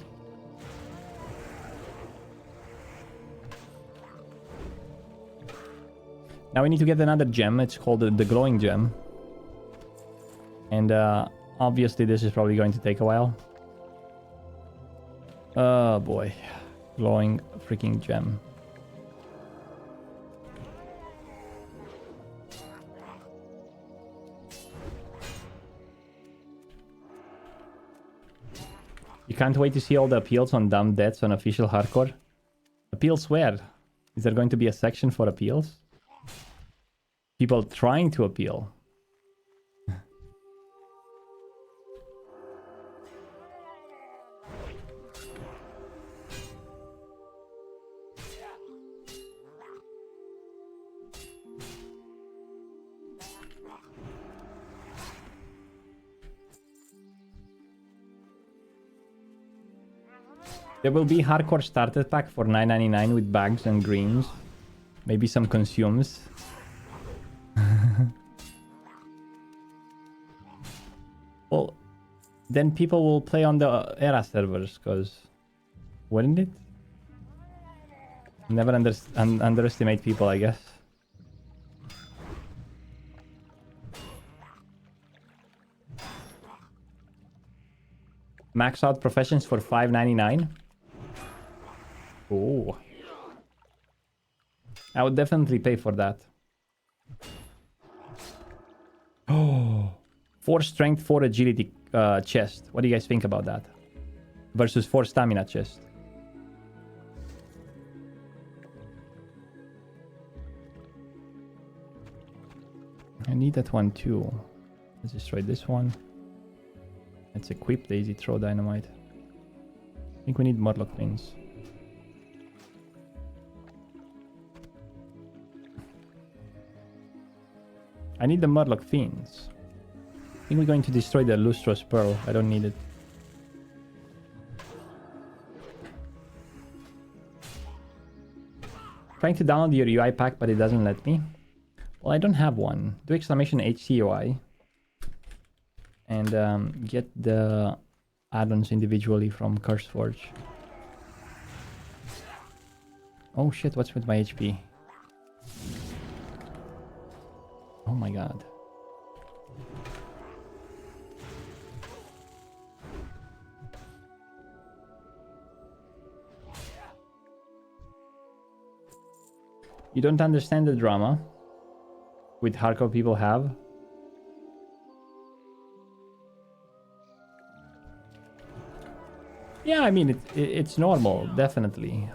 Now we need to get another gem. It's called the glowing gem. And obviously this is probably going to take a while. Oh boy. Glowing freaking gem. You can't wait to see all the appeals on dumb deaths on official hardcore. Appeals where? Is there going to be a section for appeals? People trying to appeal. There will be hardcore starter pack for $9.99 with bags and greens. Maybe some consumes. Well, then people will play on the era servers, because wouldn't it? Never underestimate people, I guess. Max out professions for $5.99. Oh, I would definitely pay for that. Oh, 4 strength, 4 agility chest. What do you guys think about that? Versus 4 stamina chest. I need that one too. Let's destroy this one. Let's equip the easy throw dynamite. I think we need Murloc pins. I need the Murloc Fiends. I think we're going to destroy the Lustrous Pearl. I don't need it. Trying to download your UI pack, but it doesn't let me. Well, I don't have one. Do exclamation HCUI. And get the add-ons individually from CurseForge. Oh shit, what's with my HP? Oh my god. You don't understand the drama with hardcore people have. Yeah, I mean, it's normal, definitely.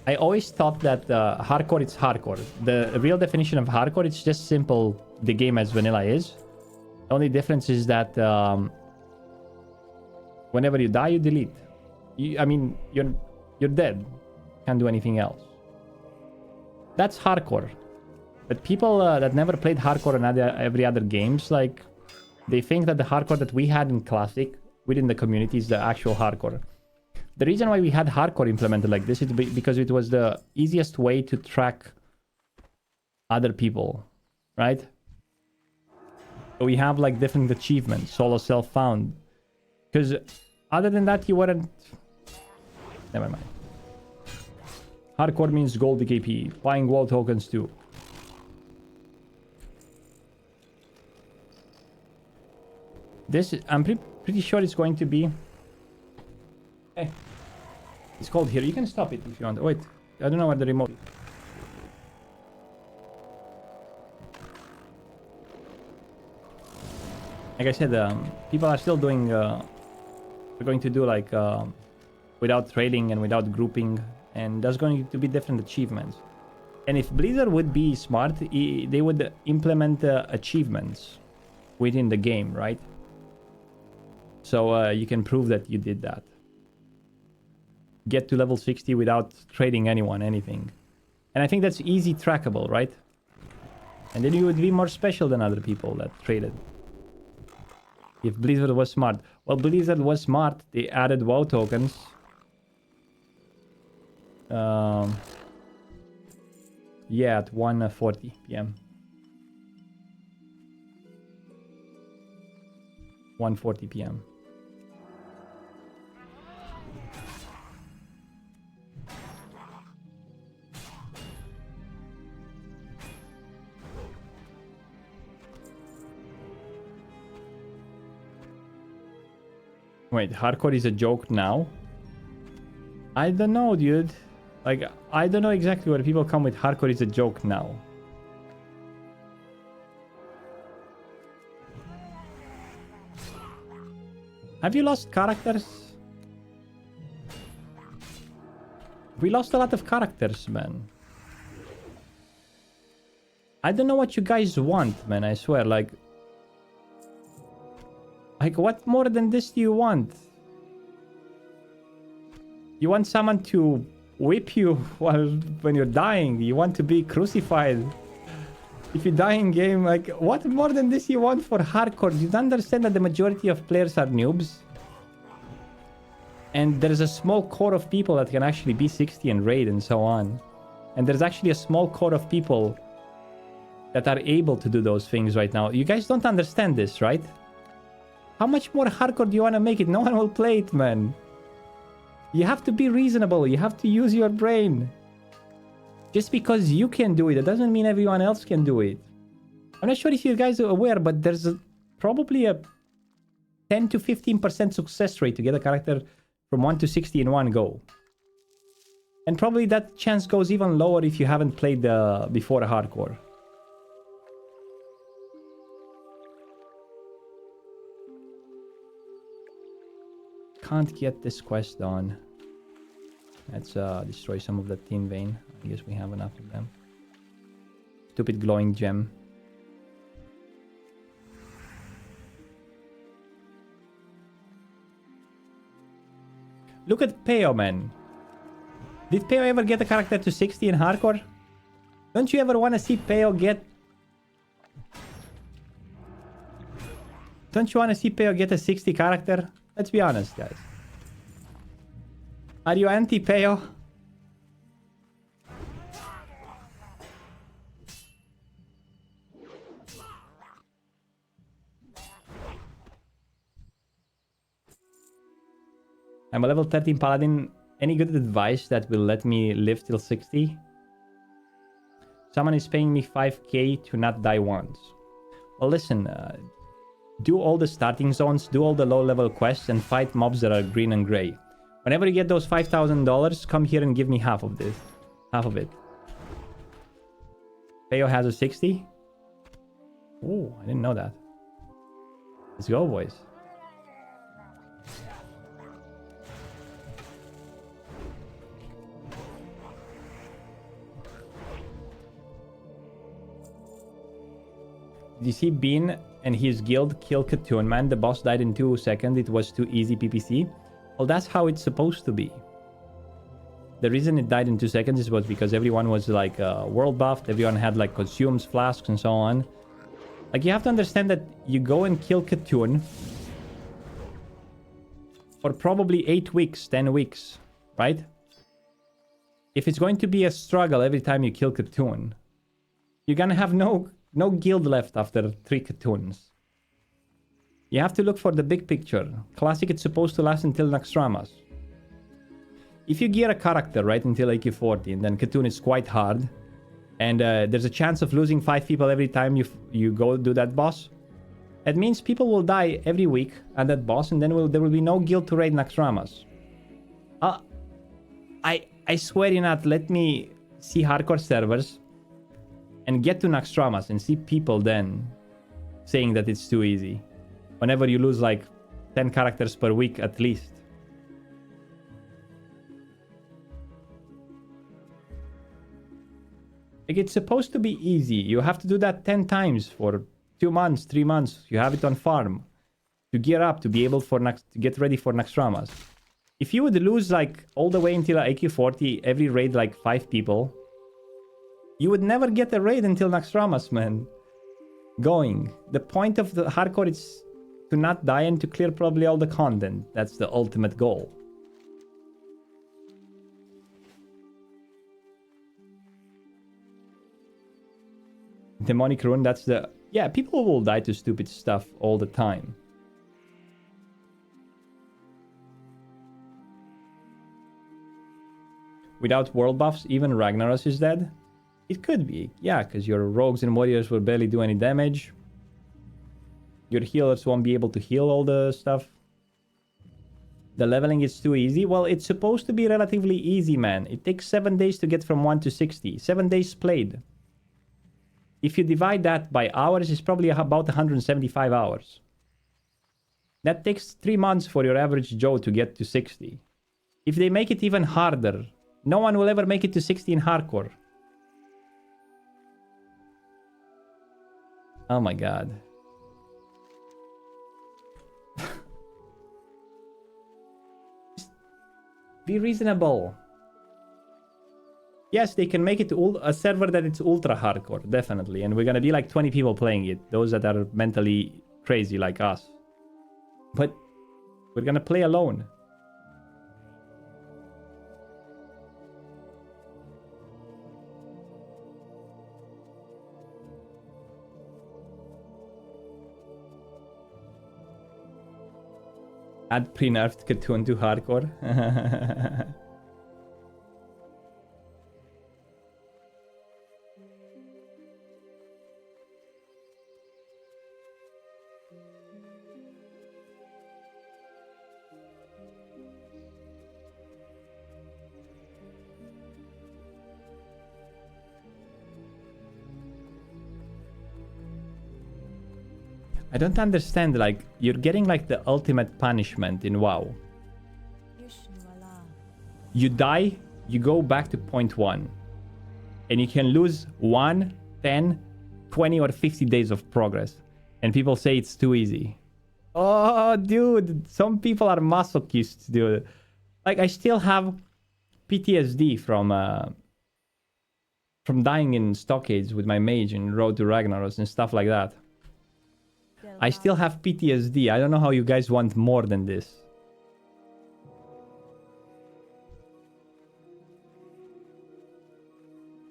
I always thought that hardcore is hardcore. The real definition of hardcore, it's just simple, the game as vanilla is. The only difference is that whenever you die, you delete. I mean, you're dead. Can't do anything else. That's hardcore. But people that never played hardcore in every other games, like, they think that the hardcore that we had in Classic within the community is the actual hardcore. The reason why we had hardcore implemented like this is because it was the easiest way to track other people, right? So we have like different achievements, solo self-found. Because other than that, you weren't... Never mind. Hardcore means gold DKP, buying WoW tokens too. This, I'm pretty sure it's going to be... Hey, it's called here. You can stop it if you want. Wait, I don't know where the remote is. Like I said, people are still doing... we're going to do like without trading and without grouping. And there's going to be different achievements. And if Blizzard would be smart, they would implement achievements within the game, right? So you can prove that you did that. Get to level 60 without trading anyone anything. And I think that's easy trackable, right? And then you would be more special than other people that traded. If Blizzard was smart. Well, Blizzard was smart. They added WoW tokens. Yeah, at 1:40 p.m. 1:40 p.m. Wait, hardcore is a joke now? I don't know, dude. Like, I don't know exactly where people come with hardcore is a joke now. Have you lost characters? We lost a lot of characters, man. I don't know what you guys want, man, I swear, like, what more than this do you want? You want someone to whip you when you're dying. You want to be crucified. If you die in game, like, what more than this you want for hardcore? You don't understand that the majority of players are noobs? And there's a small core of people that can actually be 60 and raid and so on. And there's actually a small core of people that are able to do those things right now. You guys don't understand this, right? How much more hardcore do you want to make it? No one will play it, man. You have to be reasonable. You have to use your brain. Just because you can do it, it doesn't mean everyone else can do it. I'm not sure if you guys are aware, but there's probably a 10 to 15% success rate to get a character from 1 to 60 in one go. And probably that chance goes even lower if you haven't played before a hardcore. Can't get this quest done. Let's destroy some of the tin vein. I guess we have enough of them. Stupid glowing gem. Look at Peo, man. Did Peo ever get a character to 60 in hardcore? Don't you ever want to see Peo get... Don't you want to see Peo get a 60 character? Let's be honest, guys. Are you anti-Peo? I'm a level 13 paladin. Any good advice that will let me live till 60? Someone is paying me 5k to not die once. Well, listen, do all the starting zones, do all the low-level quests, and fight mobs that are green and gray. Whenever you get those $5,000, come here and give me half of this. Half of it. Peo has a 60? Oh, I didn't know that. Let's go, boys. Did you see Bean and his guild kill Katoon, man? The boss died in 2 seconds. It was too easy PPC. Well, that's how it's supposed to be. The reason it died in 2 seconds was because everyone was like world buffed. Everyone had like consumes, flasks, and so on. Like, you have to understand that you go and kill Katoon for probably 8 weeks, 10 weeks, right? If it's going to be a struggle every time you kill Katoon, you're gonna have no guild left after 3 Katoons. You have to look for the big picture. Classic, it's supposed to last until Naxxramas. If you gear a character right until AK40, and then Katoon is quite hard, and there's a chance of losing 5 people every time you go do that boss, that means people will die every week at that boss, and then there will be no guild to raid Naxxramas. I swear you not, let me see hardcore servers and get to Naxxramas and see people then saying that it's too easy. Whenever you lose like 10 characters per week at least. Like, it's supposed to be easy. You have to do that 10 times for 2 months, 3 months. You have it on farm to gear up to be able to get ready for Naxxramas. If you would lose like all the way until AK40, every raid like 5 people, you would never get a raid until Naxxramas, man. Going. The point of the hardcore is to not die and to clear probably all the content. That's the ultimate goal. Demonic Rune, that's the... Yeah, people will die to stupid stuff all the time. Without world buffs, even Ragnaros is dead? It could be, yeah, because your rogues and warriors will barely do any damage. Your healers won't be able to heal all the stuff. The leveling is too easy. Well, it's supposed to be relatively easy, man. It takes 7 days to get from 1 to 60. 7 days played. If you divide that by hours, it's probably about 175 hours. That takes 3 months for your average Joe to get to 60. If they make it even harder, no one will ever make it to 60 in hardcore. Oh my god. Be reasonable. Yes, they can make it a server that it's ultra hardcore, definitely. And we're gonna be like 20 people playing it. Those that are mentally crazy like us. But we're gonna play alone. Add pre-nerfed Cartoon to hardcore. I don't understand, like, you're getting like the ultimate punishment in WoW. You die, you go back to point 1. And you can lose 1, 10, 20 or 50 days of progress. And people say it's too easy. Oh, dude, some people are masochists, dude. Like, I still have PTSD from dying in Stockades with my mage in Road to Ragnaros and stuff like that. I still have PTSD. I don't know how you guys want more than this.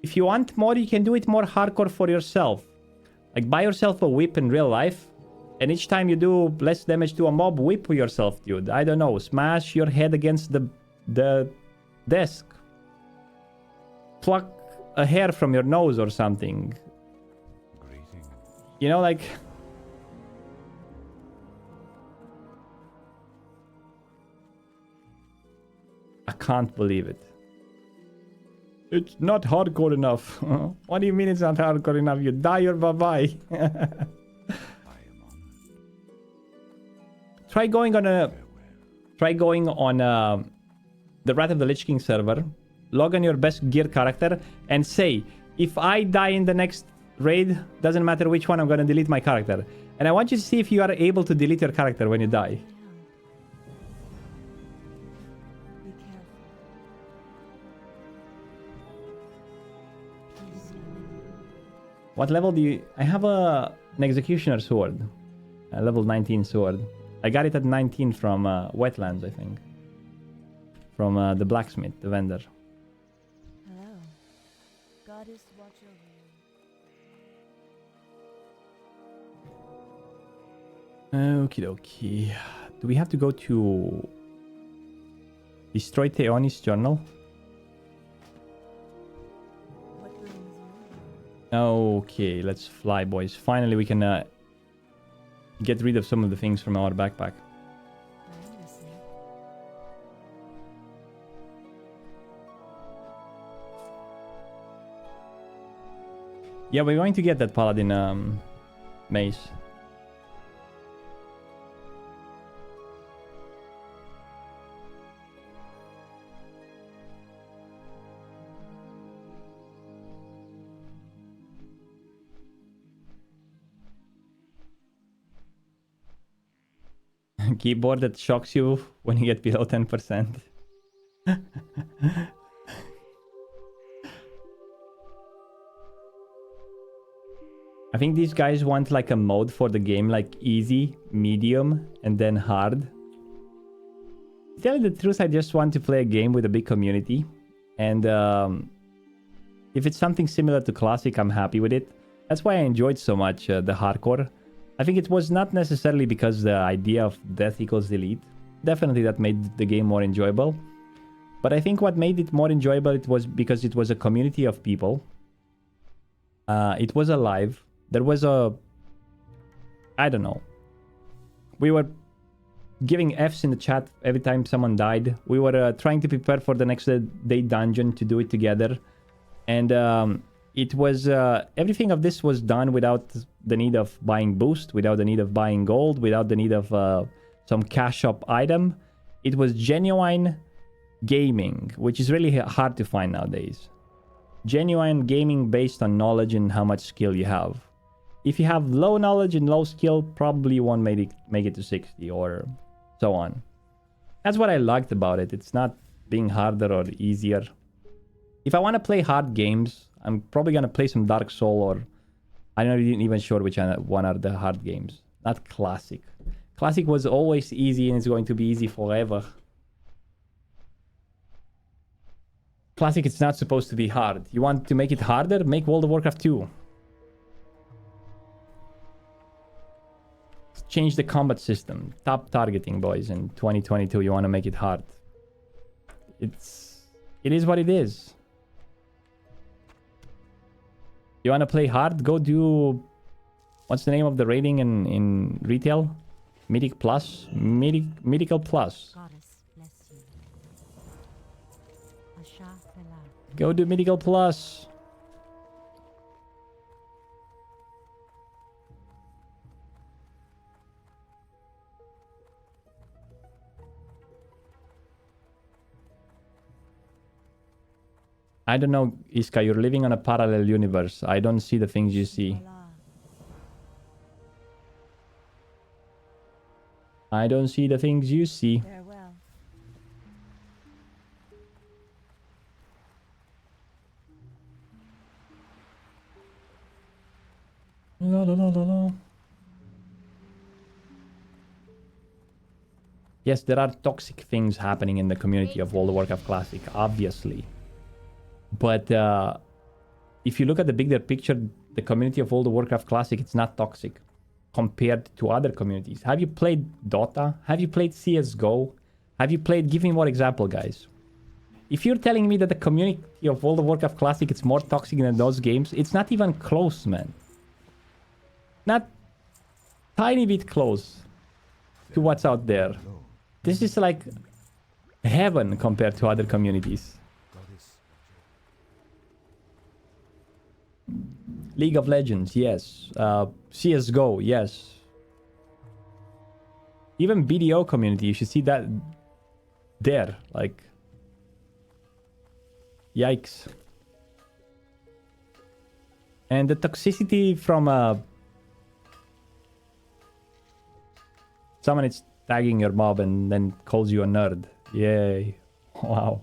If you want more, you can do it more hardcore for yourself. Like, buy yourself a whip in real life. And each time you do less damage to a mob, whip yourself, dude. I don't know. Smash your head against the desk. Pluck a hair from your nose or something. You know, like... I can't believe it. It's not hardcore enough. What do you mean it's not hardcore enough? You die or bye-bye. Try going on the Wrath of the Lich King server. Log on your best gear character and say, if I die in the next raid, doesn't matter which one, I'm gonna delete my character. And I want you to see if you are able to delete your character when you die. What level do you... I have an Executioner sword. A level 19 sword. I got it at 19 from Wetlands, I think. From the blacksmith, the vendor. Hello. Goddess watch over you. Okie dokie. Do we have to go to... Destroy Theoni's journal? Okay, let's fly, boys. Finally, we can get rid of some of the things from our backpack. Yeah, we're going to get that Paladin mace. Keyboard that shocks you when you get below 10%. I think these guys want like a mode for the game, like easy, medium, and then hard. To tell you the truth, I just want to play a game with a big community. And if it's something similar to Classic, I'm happy with it. That's why I enjoyed so much the hardcore. I think it was not necessarily because the idea of death equals delete. Definitely that made the game more enjoyable. But I think what made it more enjoyable, it was because it was a community of people. It was alive. There was I don't know. We were giving Fs in the chat every time someone died. We were trying to prepare for the next day dungeon to do it together. And it was... everything of this was done without the need of buying boost, without the need of buying gold, without the need of some cash shop item. It was genuine gaming, which is really hard to find nowadays. Genuine gaming based on knowledge and how much skill you have. If you have low knowledge and low skill, probably you won't make it to 60 or so on. That's what I liked about it. It's not being harder or easier. If I want to play hard games, I'm probably going to play some DARKSHORE, or I'm not even sure which one are the hard games. Not Classic. Classic was always easy and it's going to be easy forever. Classic, it's not supposed to be hard. You want to make it harder? Make World of Warcraft 2. Change the combat system. Top targeting, boys. In 2022, you want to make it hard. It is what it is. You want to play hard? Go do... What's the name of the rating in retail? Mythic Plus? Mythical Plus. Goddess bless you. ASHENVALE. Go do Mythical Plus. I don't know, Iska, you're living on a parallel universe. I don't see the things you see. I don't see the things you see. Farewell. La, la, la, la, la. Yes, there are toxic things happening in the community of World of Warcraft Classic, obviously. But if you look at the bigger picture, the community of World of Warcraft Classic, it's not toxic compared to other communities. Have you played Dota? Have you played CSGO? Have you played... Give me more example, guys. If you're telling me that the community of World of Warcraft Classic is more toxic than those games, it's not even close, man. Not tiny bit close to what's out there. This is like heaven compared to other communities. League of Legends, yes. CSGO, yes. Even BDO community, you should see that there. Like, yikes. And the toxicity from someone is tagging your mob and then calls you a nerd. Yay. Wow.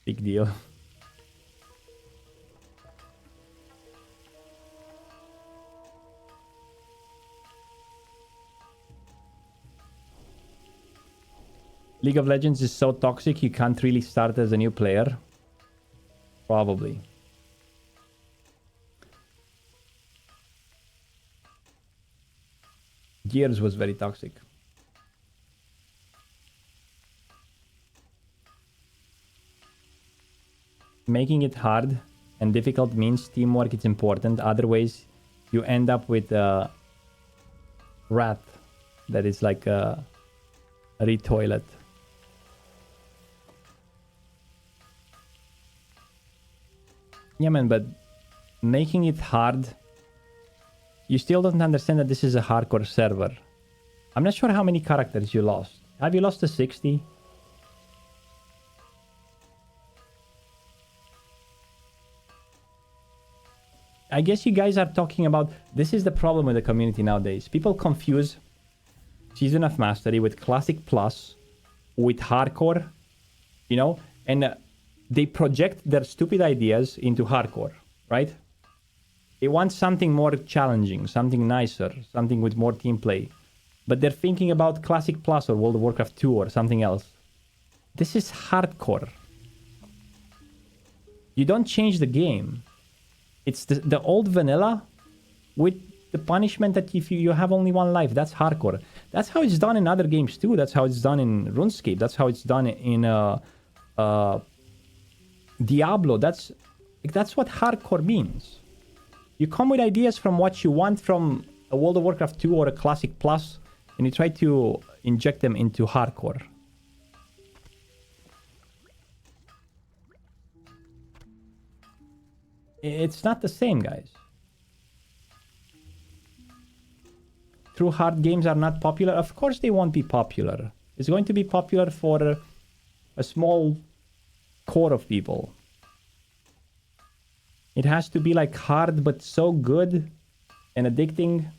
Big deal. League of Legends is so toxic you can't really start as a new player. Probably. Gears was very toxic. Making it hard and difficult means teamwork is important. Otherwise, you end up with a rat that is like a re-toilet. Yeah, man, but making it hard... You still don't understand that this is a hardcore server. I'm not sure how many characters you lost. Have you lost to 60? I guess you guys are talking about... This is the problem with the community nowadays. People confuse Season of Mastery with Classic Plus, with Hardcore, you know? And they project their stupid ideas into Hardcore, right? They want something more challenging, something nicer, something with more team play. But they're thinking about Classic Plus or World of Warcraft 2 or something else. This is Hardcore. You don't change the game. It's the old vanilla with the punishment that if you have only one life. That's hardcore. That's how it's done in other games too. That's how it's done in RuneScape. That's how it's done in Diablo. That's what hardcore means. You come with ideas from what you want from a World of Warcraft 2 or a Classic Plus, and you try to inject them into hardcore. It's not the same, guys. True hard games are not popular. Of course they won't be popular. It's going to be popular for a small core of people. It has to be like hard but so good and addicting.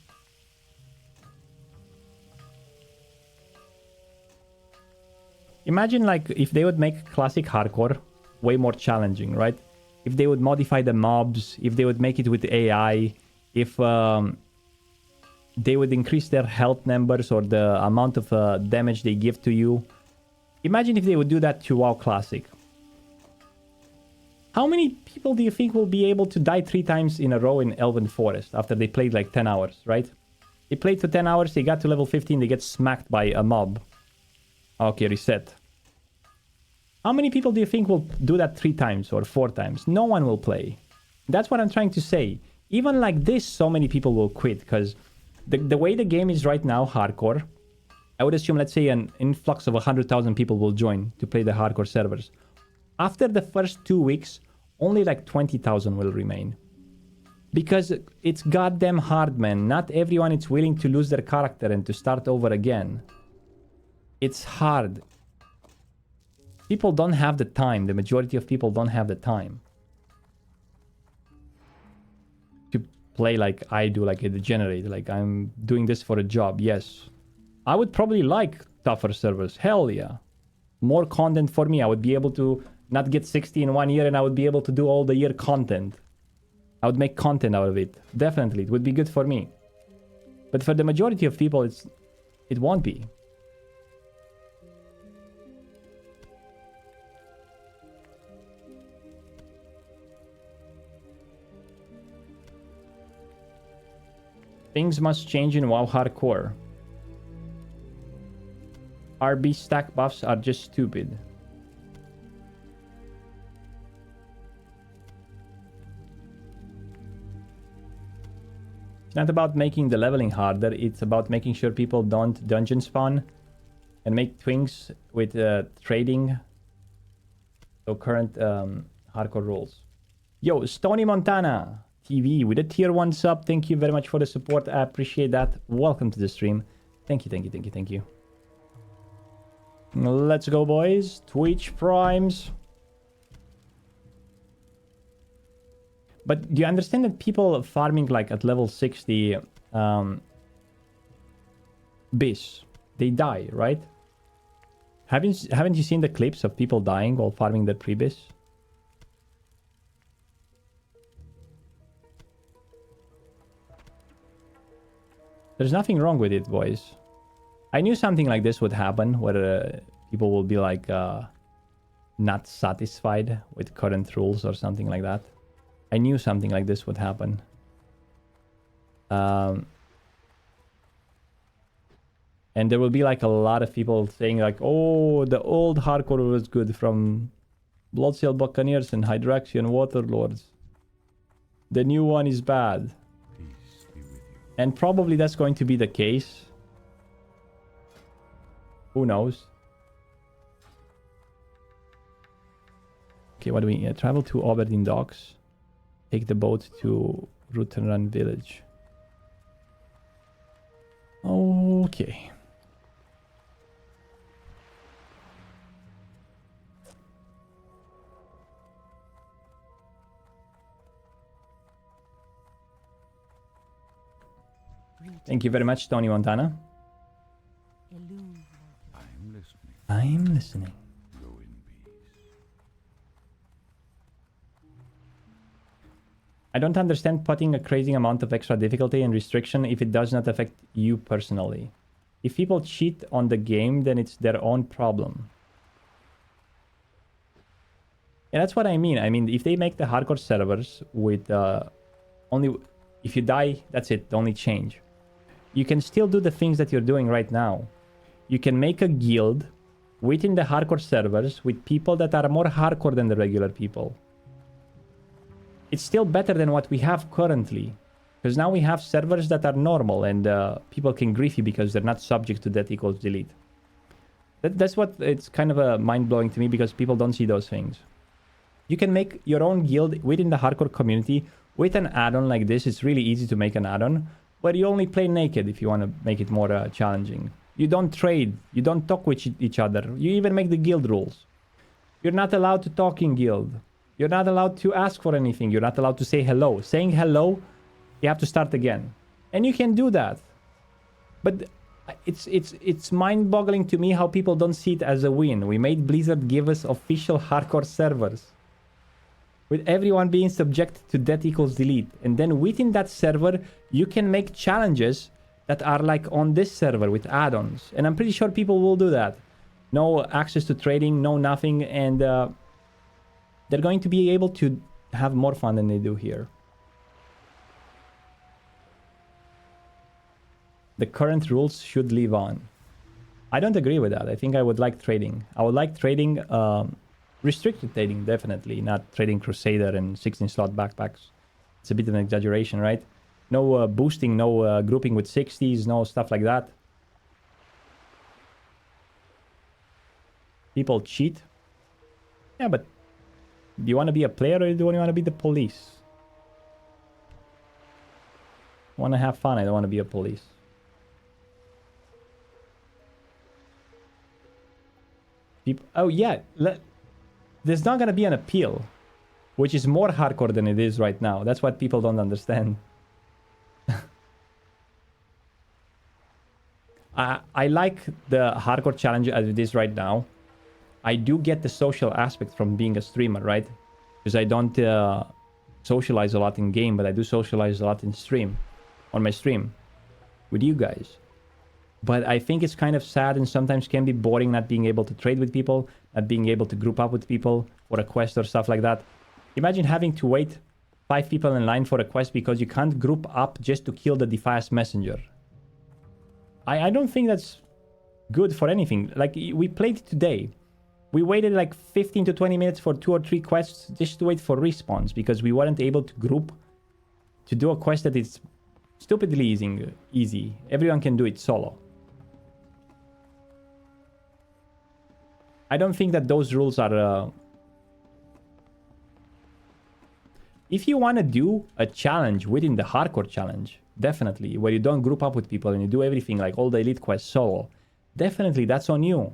Imagine like if they would make classic hardcore way more challenging, right? If they would modify the mobs, if they would make it with AI, if they would increase their health numbers or the amount of damage they give to you. Imagine if they would do that to WoW Classic. How many people do you think will be able to die 3 times in a row in Elven Forest after they played like 10 hours, right? They played for 10 hours, they got to level 15, they get smacked by a mob. Okay, reset. How many people do you think will do that 3 times or 4 times? No one will play. That's what I'm trying to say. Even like this, so many people will quit because the way the game is right now, hardcore, I would assume, let's say, an influx of 100,000 people will join to play the hardcore servers. After the first 2 weeks, only like 20,000 will remain. Because it's goddamn hard, man. Not everyone is willing to lose their character and to start over again. It's hard. People don't have the time. The majority of people don't have the time to play like I do, like a degenerate. Like I'm doing this for a job. Yes. I would probably like tougher servers. Hell yeah. More content for me. I would be able to not get 60 in 1 year and I would be able to do all the year content. I would make content out of it. Definitely. It would be good for me. But for the majority of people, it won't be. Things must change in WoW Hardcore. RB stack buffs are just stupid. It's not about making the leveling harder, it's about making sure people don't dungeon spawn and make twins with trading. So current hardcore rules. Yo, Stony Montana TV with a tier 1 sub. Thank you very much for the support. I appreciate that. Welcome to the stream. Thank you, thank you, thank you, thank you. Let's go, boys. Twitch Primes. But do you understand that people farming like at level 60 bis, they die, right? Haven't you seen the clips of people dying while farming their pre-bis? There's nothing wrong with it, boys. I knew something like this would happen, where people will be like not satisfied with current rules or something like that. I knew something like this would happen. And there will be like a lot of people saying like, oh, the old hardcore was good from Bloodsail Buccaneers and Hydraxian Waterlords. The new one is bad. Peace be with you. And probably that's going to be the case. Who knows? Okay, what do we travel to Aberdeen Docks. Take the boat to Root and Run Village. Okay. Thank you very much, Tony Montana. I'm listening. I'm listening. Go in peace. I don't understand putting a crazy amount of extra difficulty and restriction if it does not affect you personally. If people cheat on the game, then it's their own problem. Yeah, that's what I mean. I mean, if they make the hardcore servers with only... If you die, that's it. The only change. You can still do the things that you're doing right now. You can make a guild within the hardcore servers with people that are more hardcore than the regular people. It's still better than what we have currently. Because now we have servers that are normal and people can grief you because they're not subject to that equals delete. That's what it's kind of mind-blowing to me because people don't see those things. You can make your own guild within the hardcore community with an add-on like this. It's really easy to make an add-on, but you only play naked if you want to make it more challenging. You don't trade. You don't talk with each other. You even make the guild rules. You're not allowed to talk in guild. You're not allowed to ask for anything. You're not allowed to say hello. Saying hello, you have to start again. And you can do that. But it's mind-boggling to me how people don't see it as a win. We made Blizzard give us official hardcore servers, with everyone being subject to death equals delete. And then within that server, you can make challenges that are like on this server with add-ons. And I'm pretty sure people will do that. No access to trading, no nothing. And they're going to be able to have more fun than they do here. The current rules should live on. I don't agree with that. I think I would like trading. I would like trading, restricted trading, definitely. Not trading Crusader and 16-slot backpacks. It's a bit of an exaggeration, right? No boosting, no grouping with 60s, no stuff like that. People cheat. Yeah, but do you want to be a player or do you want to be the police? I want to have fun. I don't want to be a police. People, oh yeah, there's not going to be an appeal, which is more hardcore than it is right now. That's what people don't understand. I like the hardcore challenge as it is right now. I do get the social aspect from being a streamer, right? Because I don't socialize a lot in game, but I do socialize a lot in stream, on my stream, with you guys. But I think it's kind of sad and sometimes can be boring not being able to trade with people, not being able to group up with people for a quest or stuff like that. Imagine having to wait 5 people in line for a quest because you can't group up just to kill the Defias messenger. I don't think that's good for anything. Like, we played today. We waited like 15 to 20 minutes for 2 or 3 quests just to wait for respawns because we weren't able to group to do a quest that is stupidly easy. Everyone can do it solo. I don't think that those rules are... If you want to do a challenge within the hardcore challenge, definitely, where you don't group up with people and you do everything like all the elite quests solo, definitely that's on you.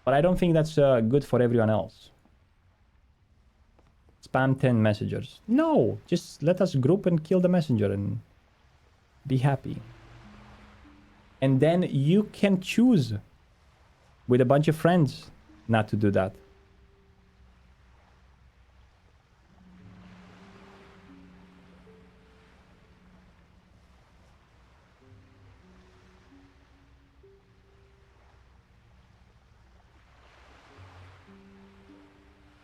But I don't think that's good for everyone else. Spam 10 messengers. No, just let us group and kill the messenger and be happy. And then you can choose with a bunch of friends not to do that.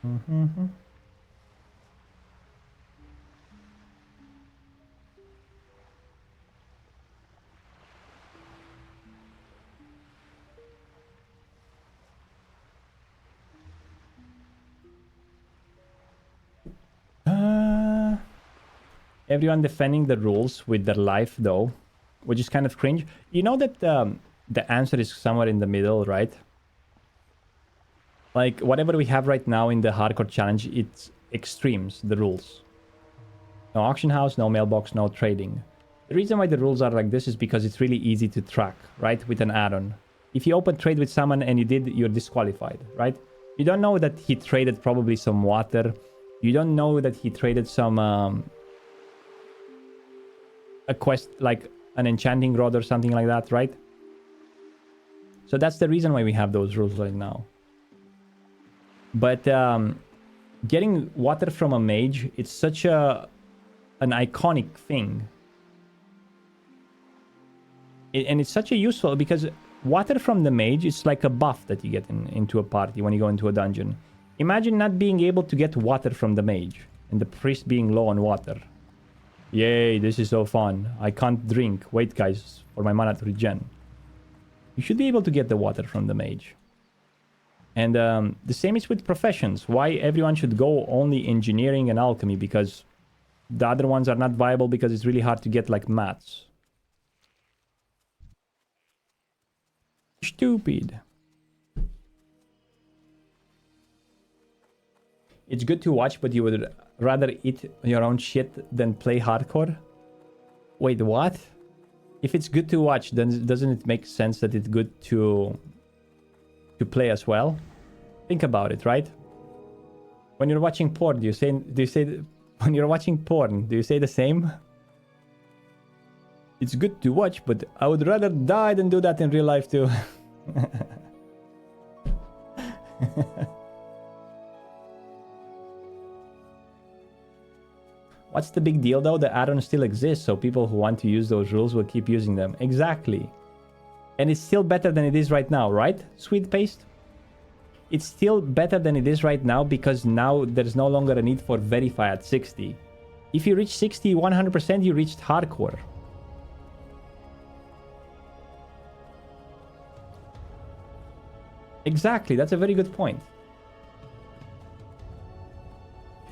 Mm-hmm. Everyone defending the rules with their life, though, which is kind of cringe. You know that the answer is somewhere in the middle, right? Like, whatever we have right now in the hardcore challenge, it's extremes, the rules. No auction house, no mailbox, no trading. The reason why the rules are like this is because it's really easy to track, right? With an add-on. If you open trade with someone and you did, you're disqualified, right? You don't know that he traded probably some water. You don't know that he traded some... a quest like an enchanting rod or something like that, right? So that's the reason why we have those rules right now. But getting water from a mage, it's such an iconic thing. And it's such a useful, because water from the mage is like a buff that you get into a party when you go into a dungeon. Imagine not being able to get water from the mage and the priest being low on water. Yay, this is so fun. I can't drink. Wait, guys, for my mana to regen. You should be able to get the water from the mage. And the same is with professions. Why everyone should go only engineering and alchemy, because the other ones are not viable because it's really hard to get like maths. Stupid. It's good to watch, but you would rather eat your own shit than play hardcore? Wait, what? If it's good to watch, then doesn't it make sense that it's good to play as well? Think about it, right? When you're watching porn, do you say when you're watching porn, do you say the same? It's good to watch, but I would rather die than do that in real life too. What's the big deal though? The add-on still exists, so people who want to use those rules will keep using them. Exactly. And it's still better than it is right now, right? Sweet paste? It's still better than it is right now because now there's no longer a need for verify at 60. If you reach 60, 100% you reached hardcore. Exactly, that's a very good point.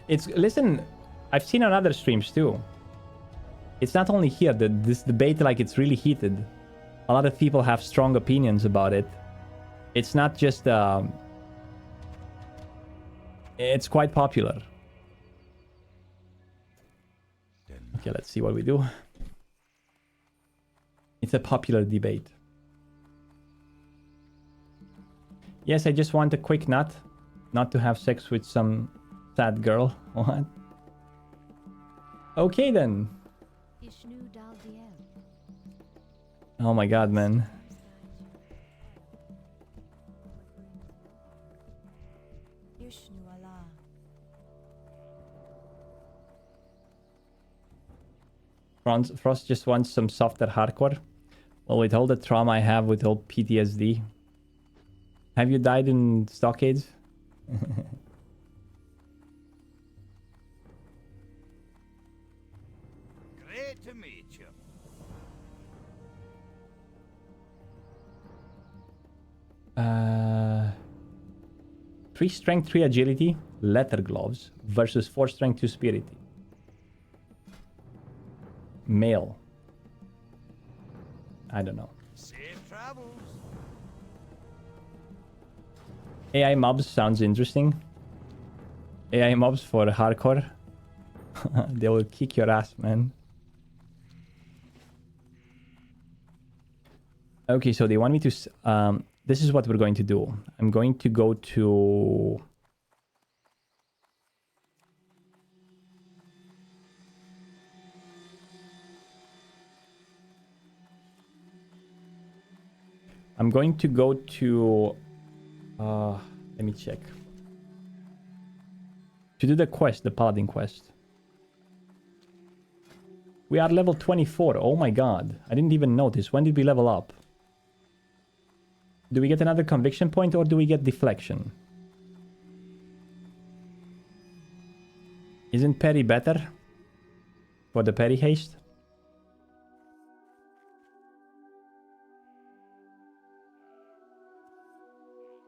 Listen, I've seen on other streams too. It's not only here that this debate, like, it's really heated. A lot of people have strong opinions about it. It's not just it's quite popular. Okay, let's see what we do. It's a popular debate. Yes, I just want a quick nut. Not to have sex with some sad girl. What? Okay then. Oh my god, man. Frost just wants some softer hardcore. Well, with all the trauma I have with all PTSD. Have you died in stockades? Great to meet you. 3 strength, 3 agility, leather gloves versus 4 strength, 2 spirit. Male. I don't know. Safe travels. AI mobs sounds interesting. AI mobs for hardcore. They will kick your ass, man. Okay, so they want me to... this is what we're going to do. I'm going to go to... let me check. To do the quest, the Paladin quest. We are level 24. Oh my god. I didn't even notice. When did we level up? Do we get another conviction point or do we get deflection? Isn't parry better? For the parry haste?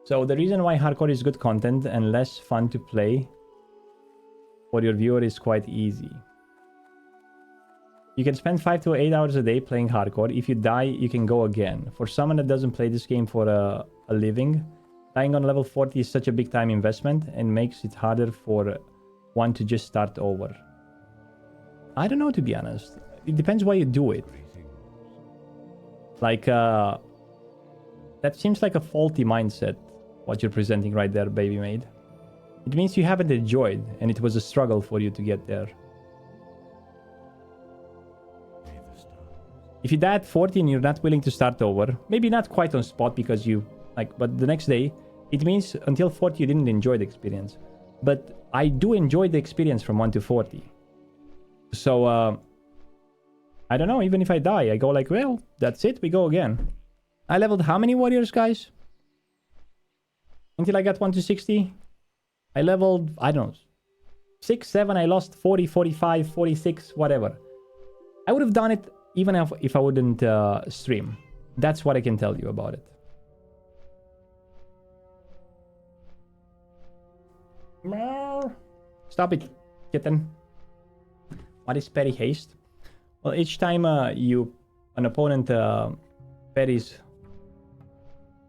So the reason why hardcore is good content and less fun to play for your viewer is quite easy. You can spend 5 to 8 hours a day playing hardcore. If you die, you can go again. For someone that doesn't play this game for a living, dying on level 40 is such a big time investment and makes it harder for one to just start over. I don't know, to be honest. It depends why you do it. Like, that seems like a faulty mindset, what you're presenting right there, baby maid. It means you haven't enjoyed, and it was a struggle for you to get there. If you die at 40 and you're not willing to start over, maybe not quite on spot because you, like, but the next day, it means until 40 you didn't enjoy the experience. But I do enjoy the experience from 1 to 40. So, I don't know, even if I die, I go like, well, that's it, we go again. I leveled how many warriors, guys? Until I got 1 to 60? I leveled, I don't know, 6, 7, I lost 40, 45, 46, whatever. I would have done it even if I wouldn't stream. That's what I can tell you about it. Stop it, kitten. What is parry haste? Well, each time an opponent parries...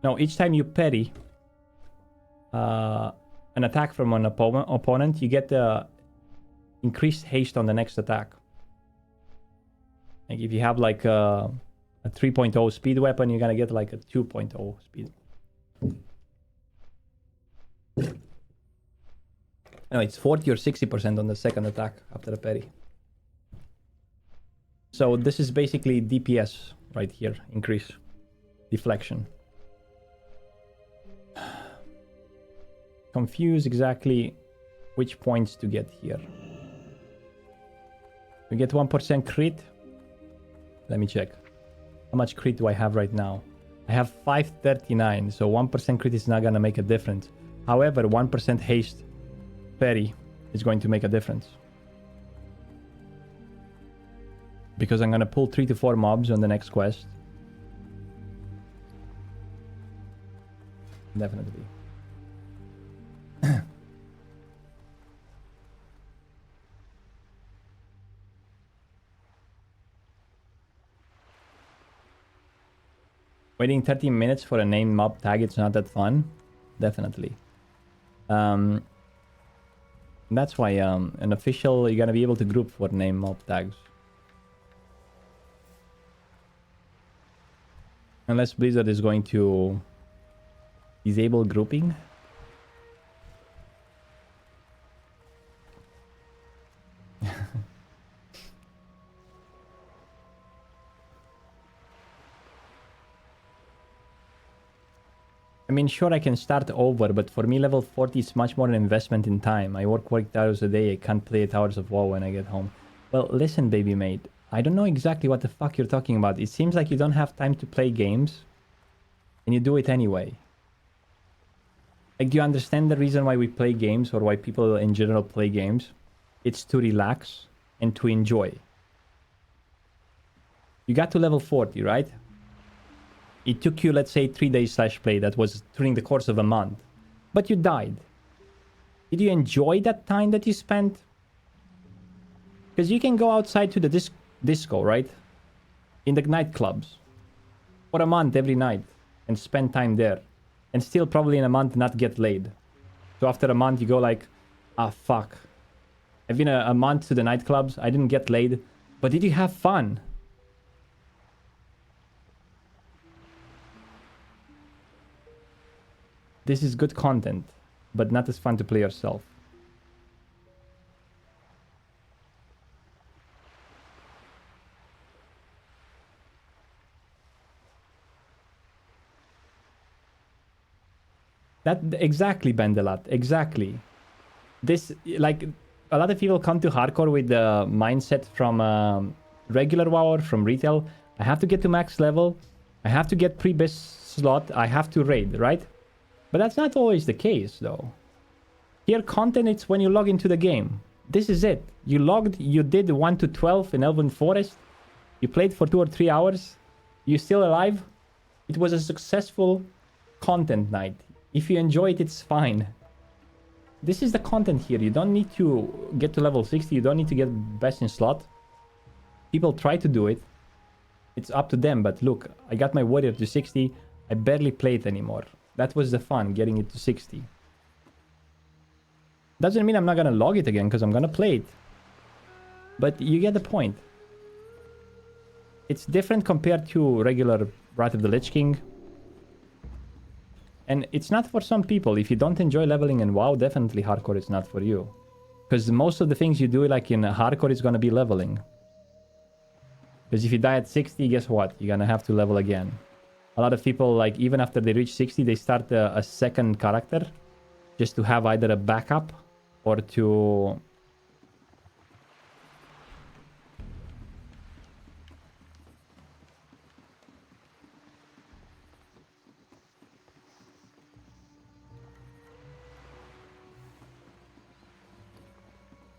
No, each time you parry an attack from an opponent, you get increased haste on the next attack. Like if you have like a 3.0 speed weapon, you're gonna get like a 2.0 speed. No, it's 40 or 60% on the second attack after a parry. So this is basically DPS right here, increase deflection. Confuse exactly which points to get here. We get 1% crit. Let me check. How much crit do I have right now? I have 539, so 1% crit is not gonna make a difference. However, 1% haste parry is going to make a difference. Because I'm gonna pull 3 to 4 mobs on the next quest. Definitely. Waiting 30 minutes for a named mob tag, it's not that fun. Definitely. That's why an official, you're gonna be able to group for named mob tags. Unless Blizzard is going to disable grouping. I mean, sure, I can start over, but for me, level 40 is much more an investment in time. I work 8 hours a day. I can't play 8 hours of WoW when I get home. Well, listen, baby mate. I don't know exactly what the fuck you're talking about. It seems like you don't have time to play games, and you do it anyway. Like, do you understand the reason why we play games, or why people in general play games? It's to relax and to enjoy. You got to level 40, right? It took you, let's say, 3 days /play. That was during the course of a month. But you died. Did you enjoy that time that you spent? Because you can go outside to the disco, right? In the nightclubs. For a month every night. And spend time there. And still probably in a month not get laid. So after a month you go like, ah, fuck. I've been a month to the nightclubs. I didn't get laid. But did you have fun? This is good content, but not as fun to play yourself. That exactly, Bendelat, exactly. This, like, a lot of people come to hardcore with the mindset from regular WoW or from retail. I have to get to max level. I have to get pre-best slot. I have to raid, right? But that's not always the case, though. Here, content, it's when you log into the game. This is it. You logged, you did 1 to 12 in Elven Forest. You played for 2 or 3 hours. You're still alive. It was a successful content night. If you enjoy it, it's fine. This is the content here. You don't need to get to level 60. You don't need to get best in slot. People try to do it. It's up to them. But look, I got my warrior to 60. I barely play it anymore. That was the fun, getting it to 60. Doesn't mean I'm not gonna log it again, because I'm gonna play it. But you get the point. It's different compared to regular Wrath of the Lich King. And it's not for some people. If you don't enjoy leveling in WoW, definitely hardcore is not for you. Because most of the things you do like in hardcore is gonna be leveling. Because if you die at 60, guess what? You're gonna have to level again. A lot of people, like, even after they reach 60, they start a second character. Just to have either a backup or to...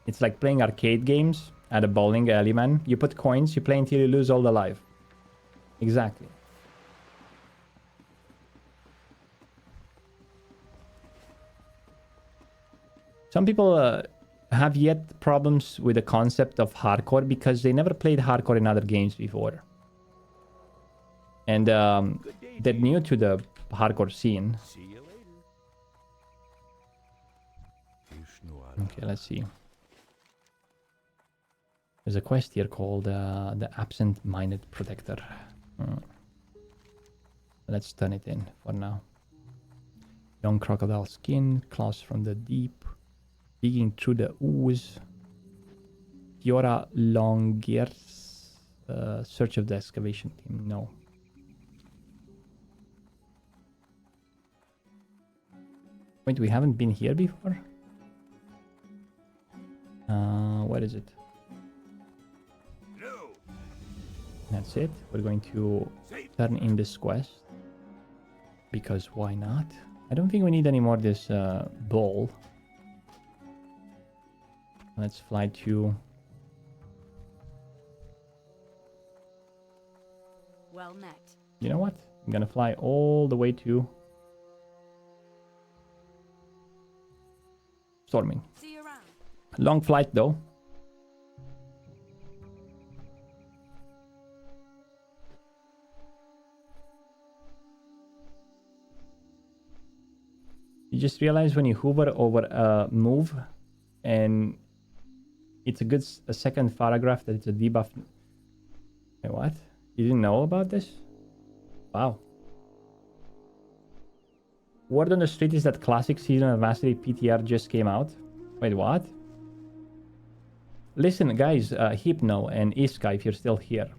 It's like playing arcade games at a bowling alley, man. You put coins, you play until you lose all the life. Exactly. Some people have yet problems with the concept of hardcore because they never played hardcore in other games before. And they're new to the hardcore scene. See you later. Okay, let's see. There's a quest here called the Absent-Minded Protector. Let's turn it in for now. Young crocodile skin, claws from the deep, digging through the ooze. Fiora Longears, search of the excavation team. No. Wait, we haven't been here before? What is it? No. That's it. We're going to turn in this quest. Because why not? I don't think we need any more this ball. Let's fly to... Well met. You know what? I'm gonna fly all the way to... Storming. See you around. Long flight though. You just realize when you hover over a move and it's a second paragraph that it's a debuff. Wait, what? You didn't know about this? Wow. Word on the street is that Classic Season of Mastery PTR just came out. Wait, what? Listen, guys, Hypno and Iska, if you're still here.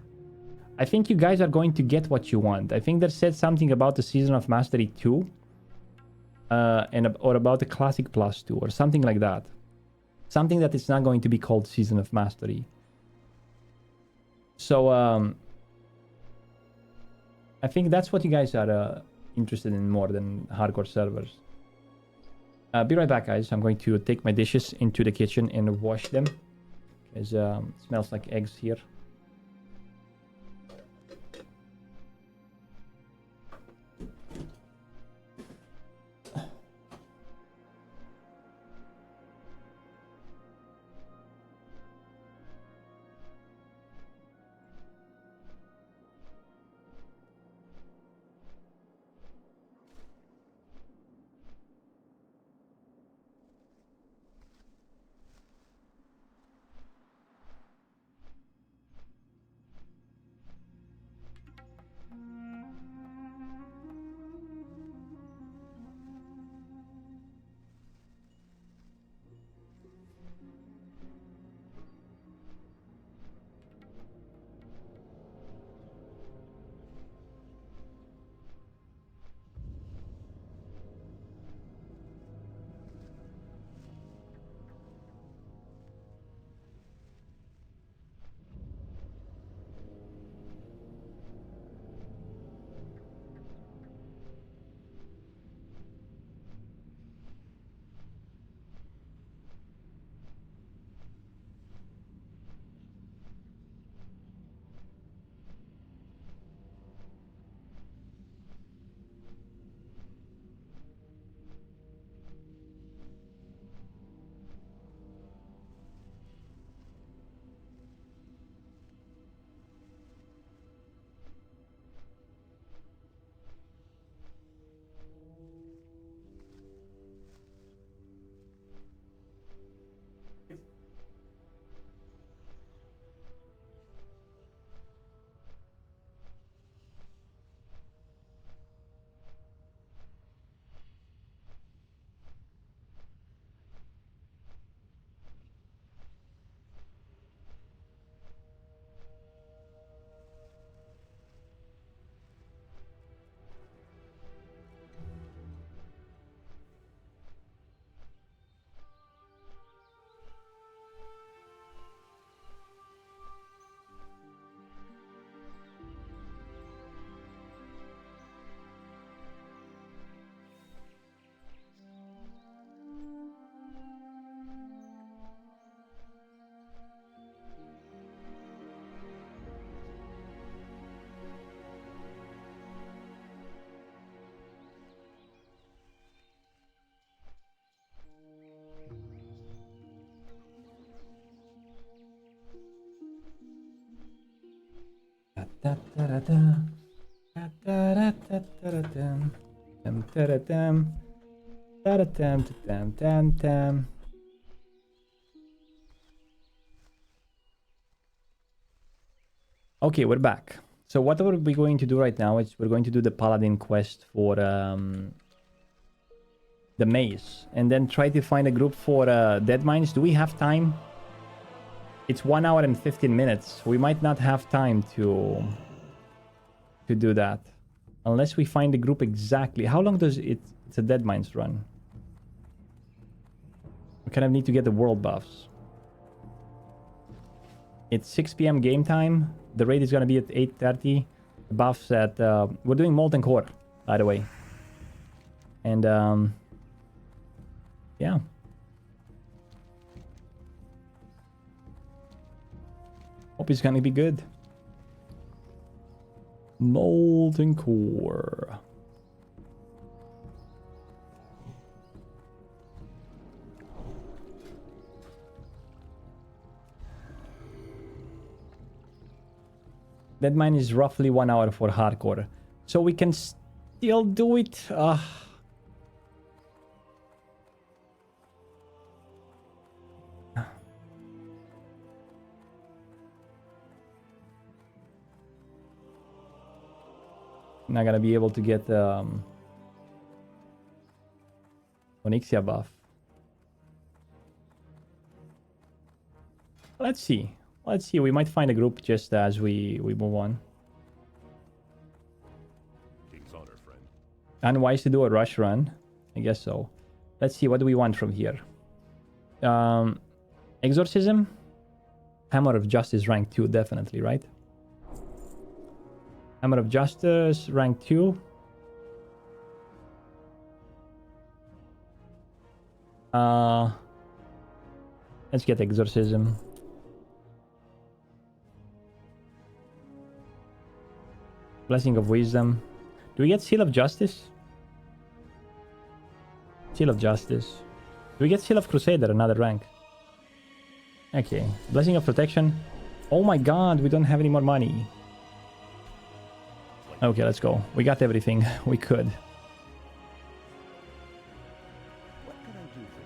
I think you guys are going to get what you want. I think they said something about the Season of Mastery 2. Or about the Classic Plus 2 or something like that. Something that is not going to be called Season of Mastery. So, I think that's what you guys are interested in more than hardcore servers. Be right back, guys. I'm going to take my dishes into the kitchen and wash them. Because it smells like eggs here. Okay, we're back. So what are we going to do right now is we're going to do the Paladin quest for the maze. And then try to find a group for dead mines. Do we have time? It's 1 hour and 15 minutes. We might not have time to do that. Unless we find the group exactly. How long does it's a dead mines run? We kind of need to get the world buffs. It's 6 p.m. game time. The raid is going to be at 8:30. The buffs at... we're doing Molten Core, by the way. And, yeah. Hope it's going to be good. Molten Core. Deadmine is roughly 1 hour for hardcore. So we can still do it. Not gonna be able to get Onyxia buff. Let's see. Let's see. We might find a group just as we move on. King's honor, friend. Unwise to do a rush run. I guess so. Let's see. What do we want from here? Exorcism. Hammer of Justice rank 2, definitely, right? Hammer of Justice rank 2. Let's get Exorcism. Blessing of Wisdom. Do we get Seal of Justice? Seal of Justice. Do we get Seal of Crusader, another rank? Okay. Blessing of Protection. Oh my god, we don't have any more money. Okay, let's go. We got everything we could. What can I do for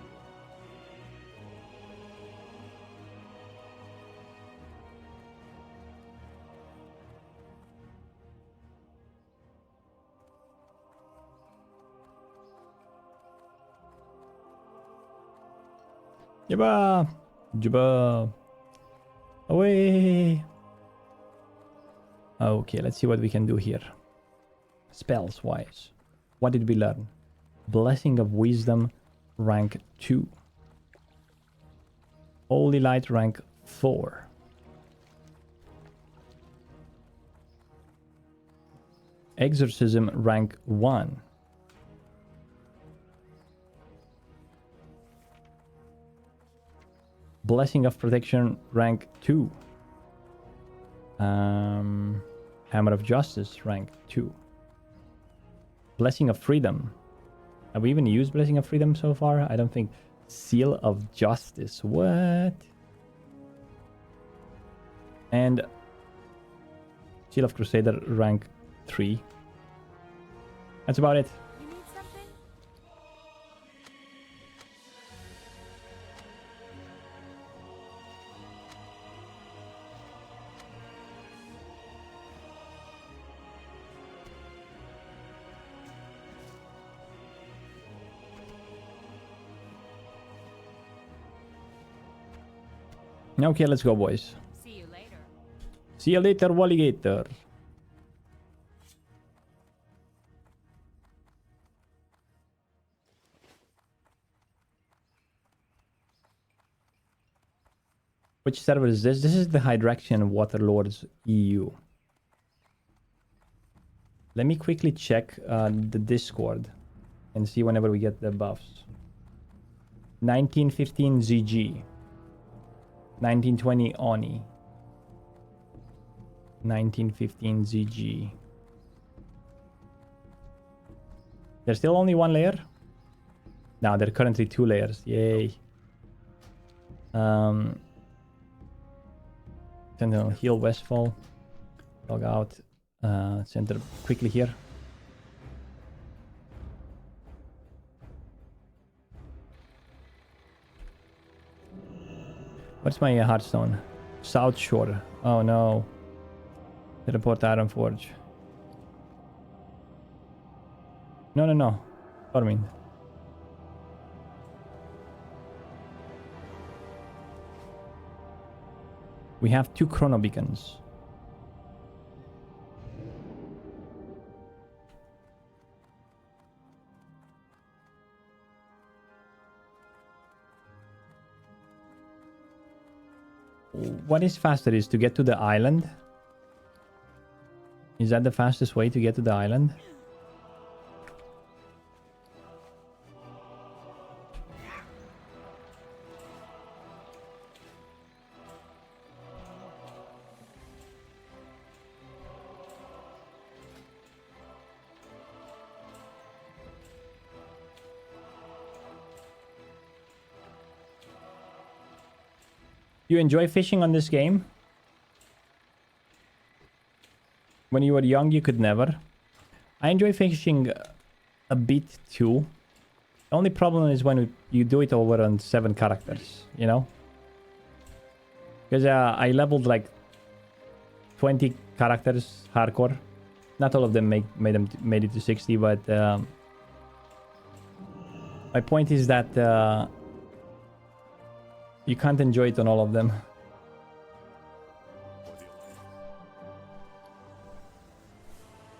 you? Jibba! Jibba! Away! Okay, let's see what we can do here. Spells wise. What did we learn? Blessing of Wisdom, rank 2. Holy Light, rank 4. Exorcism, rank 1. Blessing of Protection, rank 2. Hammer of Justice, rank 2. Blessing of Freedom. Have we even used Blessing of Freedom so far? I don't think. Seal of Justice. What? And Seal of Crusader, rank 3. That's about it. You need something? Okay, let's go, boys. See you later. See you later, Walligator. Which server is this? This is the Hydraxian Waterlords EU. Let me quickly check the Discord and see whenever we get the buffs. 1915 ZG. 1920 Oni. 1915 ZG. There's still only one layer? No, there are currently 2 layers. Yay. Sentinel Heal Westfall. Log out. Let's enter quickly here. What's my Hearthstone? South Shore. Oh no. Teleport Ironforge. No. Farming. We have 2 chrono beacons. What is faster is to get to the island. Is that the fastest way to get to the island? You enjoy fishing on this game? When you were young, you could never. I enjoy fishing a bit too. The only problem is when you do it over on 7 characters, you know? Because I leveled like 20 characters hardcore. Not all of them made it to 60, but my point is that you can't enjoy it on all of them.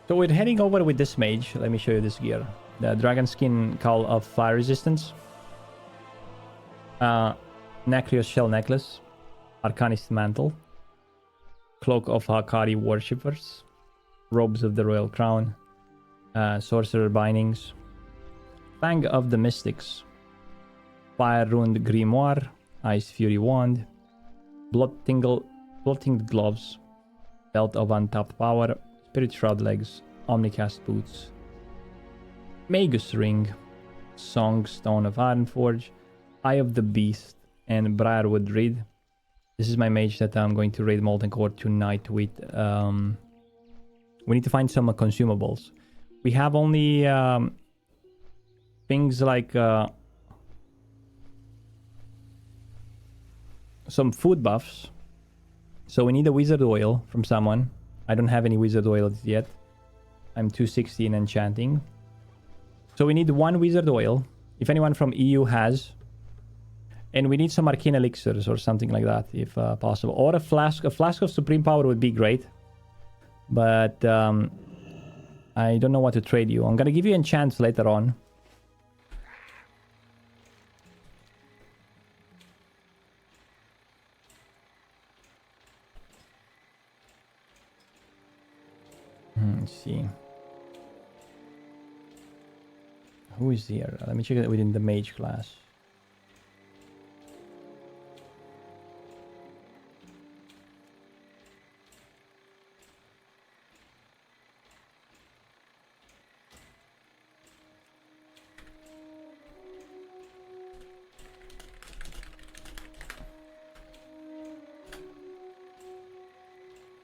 So we're heading over with this mage. Let me show you this gear. The Dragon Skin Cowl of Fire Resistance. Nacreous Shell Necklace. Arcanist Mantle. Cloak of Hakari Worshippers. Robes of the Royal Crown. Sorcerer Bindings. Fang of the Mystics. Fire Runed Grimoire. Ice Fury Wand. Blood-Tinged Gloves. Belt of Untapped Power. Spirit Shroud Legs. Omnicast Boots. Magus Ring. Song Stone of Ironforge. Eye of the Beast. And Briarwood Reed. This is my mage that I'm going to raid Molten Core tonight with. We need to find some consumables. We have only things like some food buffs. So we need a wizard oil from someone. I don't have any wizard oil yet. I'm 260 in enchanting. So we need 1 wizard oil. If anyone from EU has. And we need some arcane elixirs or something like that, if possible. Or a flask. A flask of supreme power would be great. But I don't know what to trade you. I'm gonna give you enchants later on. Let's see. Who is here? Let me check it within the mage class.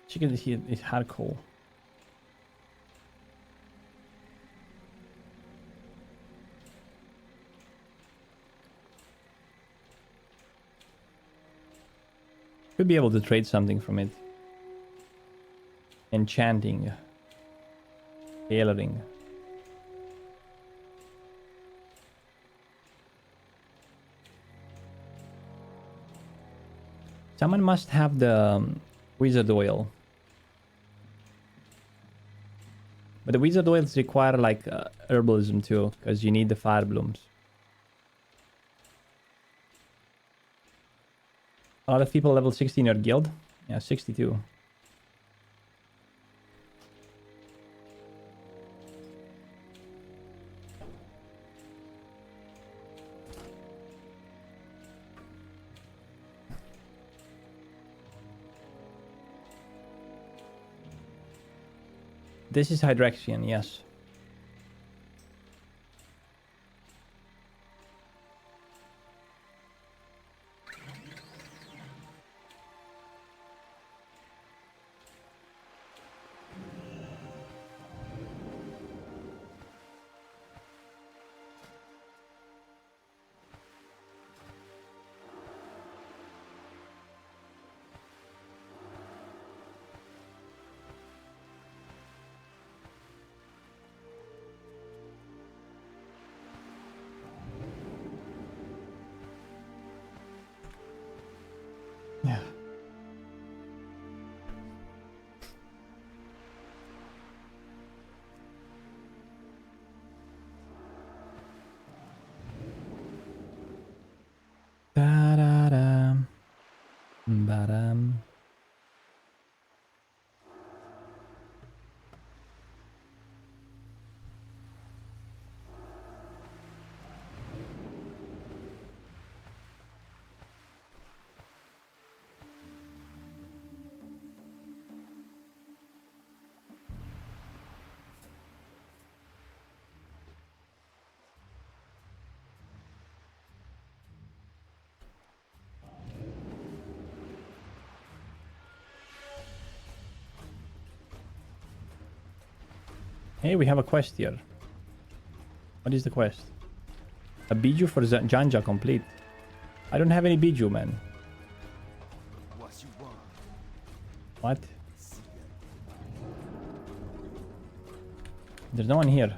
Check it here. It's hardcore. Could be able to trade something from it. Enchanting. Tailoring. Someone must have the wizard oil. But the wizard oils require like herbalism too, because you need the fire blooms. A lot of people level 60 in your guild. Yeah, 62. This is Hydrexian, yes. Hey, we have a quest here. What is the quest? A Biju for Janja complete. I don't have any Biju, man. What you want? What? There's no one here.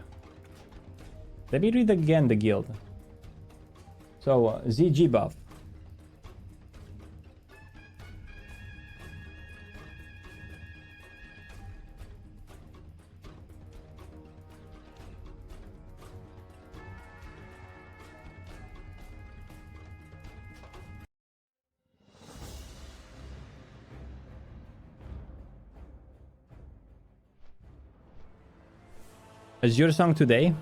Let me read again the guild. So, ZG buff. Azure Song today?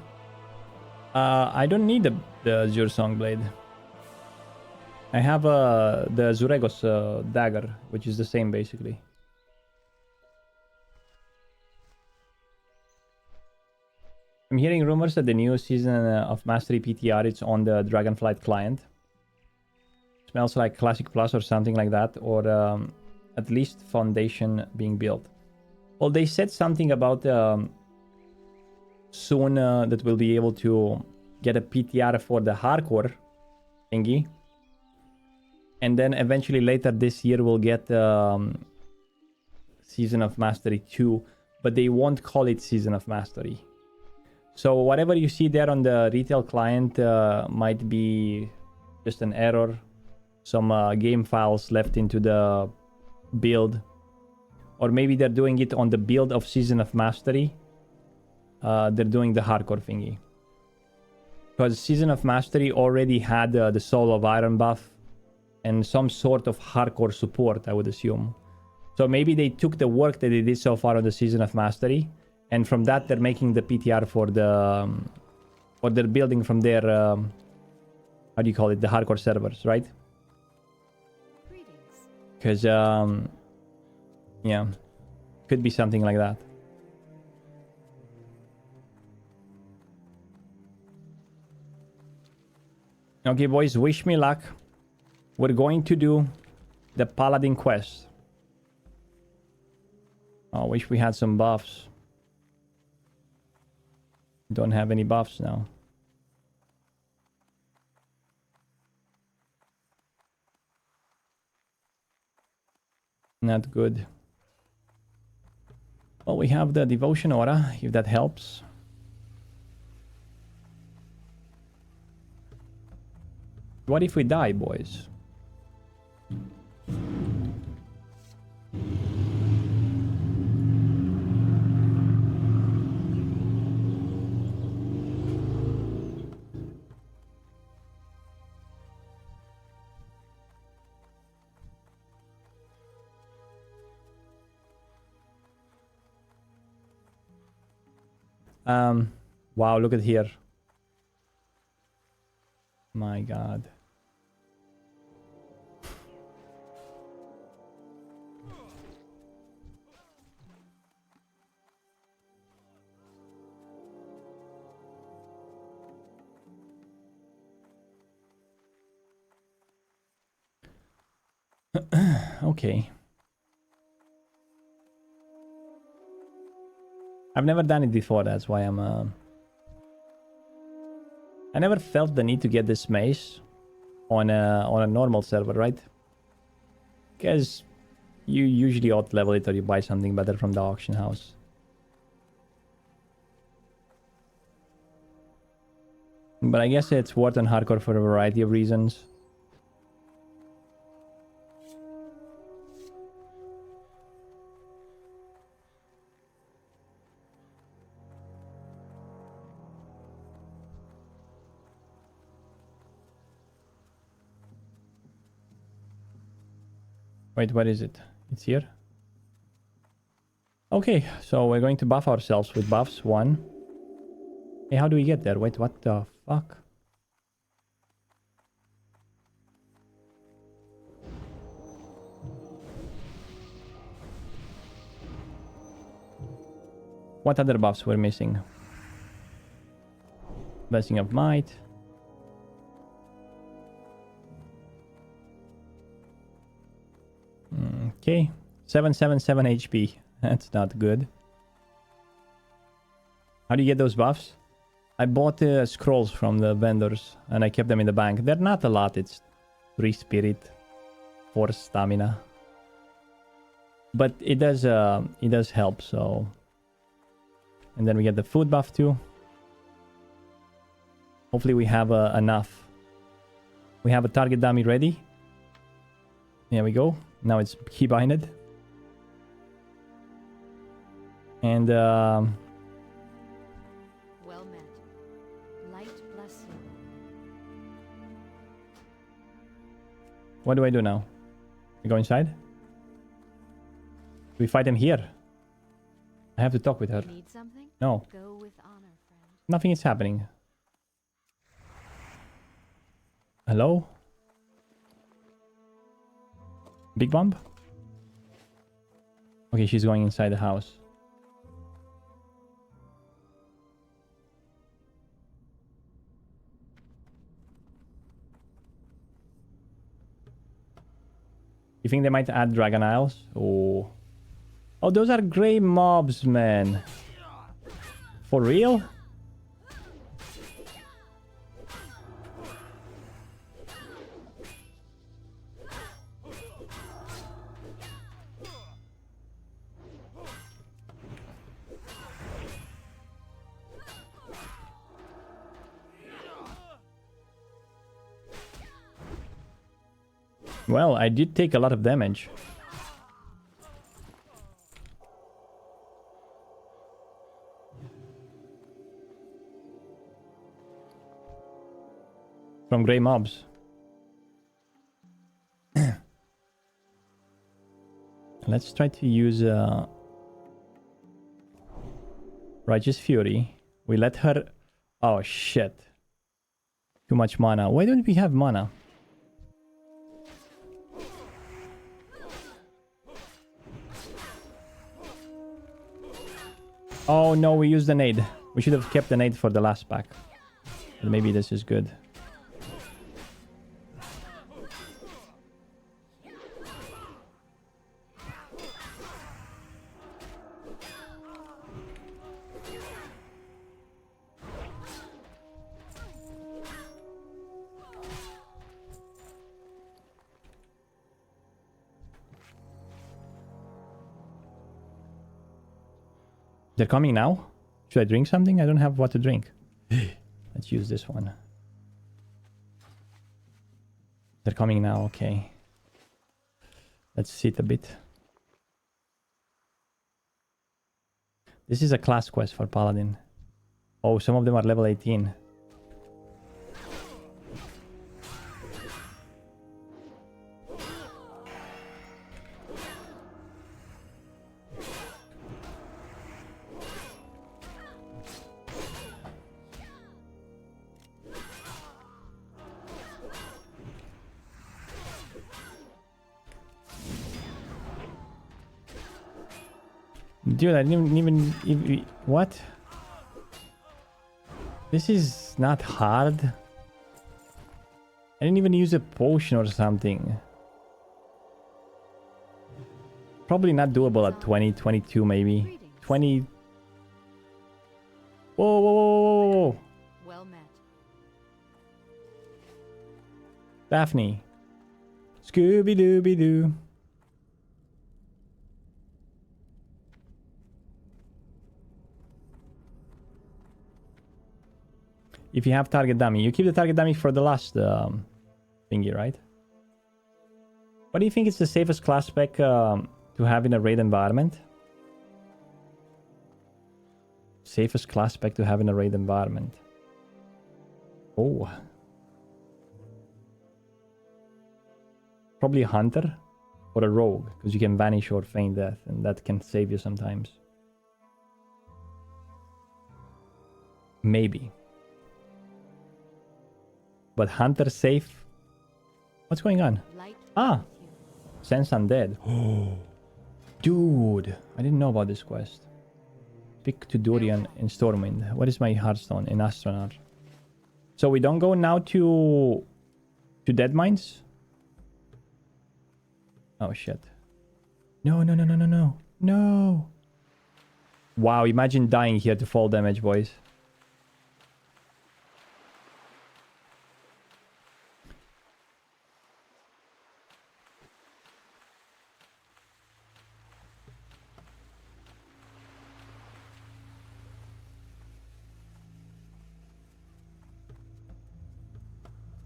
I don't need the Azure Song blade. I have the Zuregos dagger, which is the same basically. I'm hearing rumors that the new season of Mastery PTR is on the Dragonflight client. Smells like Classic Plus or something like that, or at least Foundation being built. Well, they said something about soon that we'll be able to get a PTR for the hardcore thingy. And then eventually later this year we'll get Season of Mastery 2. But they won't call it Season of Mastery. So whatever you see there on the retail client might be just an error. Some game files left into the build. Or maybe they're doing it on the build of Season of Mastery. They're doing the hardcore thingy. Because Season of Mastery already had the Soul of Iron buff. And some sort of hardcore support, I would assume. So maybe they took the work that they did so far on the Season of Mastery. And from that, they're making the PTR for the... or they're building from their... how do you call it? The hardcore servers, right? Because, yeah. Could be something like that. Okay, boys, wish me luck. We're going to do the Paladin quest. Oh, wish we had some buffs. Don't have any buffs now. Not good. Well, we have the Devotion Aura, if that helps. What if we die, boys? Wow, look at here. My God. Okay. I've never done it before, that's why I'm I never felt the need to get this mace on a normal server, right? Because you usually out-level it or you buy something better from the auction house. But I guess it's worth on hardcore for a variety of reasons. Wait, what is it? It's here? Okay, so we're going to buff ourselves with buffs. 1. Hey, how do we get there? Wait, what the fuck? What other buffs we're missing? Blessing of Might. Okay, 777 HP. That's not good. How do you get those buffs? I bought scrolls from the vendors and I kept them in the bank. They're not a lot. It's 3 spirit, 4 stamina. But it does help, so... And then we get the food buff too. Hopefully we have enough. We have a target dummy ready. There we go. Now it's keybinded. And Well met. Light bless you. what do I do now? We go inside? We fight him here. I have to talk with her. Need something? No, Go with honor, friend. nothing is happening. Hello? Big bomb? Okay, she's going inside the house. You think they might add Dragon Isles? Oh. Oh, those are gray mobs, man. For real? Well, I did take a lot of damage. From grey mobs. Let's try to use Righteous Fury. We let her... Oh, shit. Too much mana. Why don't we have mana? Oh no, we used the nade. We should have kept the nade for the last pack. But maybe this is good. They're coming now? Should I drink something? I don't have what to drink. Let's use this one. They're coming now, okay. Let's sit a bit. This is a class quest for Paladin. Oh, some of them are level 18. Dude, I didn't even... What? This is not hard. I didn't even use a potion or something. Probably not doable at 20, 22 maybe. 20... Whoa, whoa, whoa, whoa, whoa. Well met. Daphne. Scooby-Dooby-Doo. If you have target dummy, you keep the target dummy for the last thingy, right? What do you think is the safest class spec to have in a raid environment? Safest class spec to have in a raid environment. Oh. Probably a hunter or a rogue, because you can vanish or feign death, and that can save you sometimes. Maybe. But hunter safe. What's going on? Ah, sense undead. Oh, dude, I didn't know about this quest. Speak to Dorian in Stormwind. What is my Hearthstone in Astronaut? So we don't go now to Dead Mines. Oh shit! No, no, no, no, no, no, no! Wow, imagine dying here to fall damage, boys.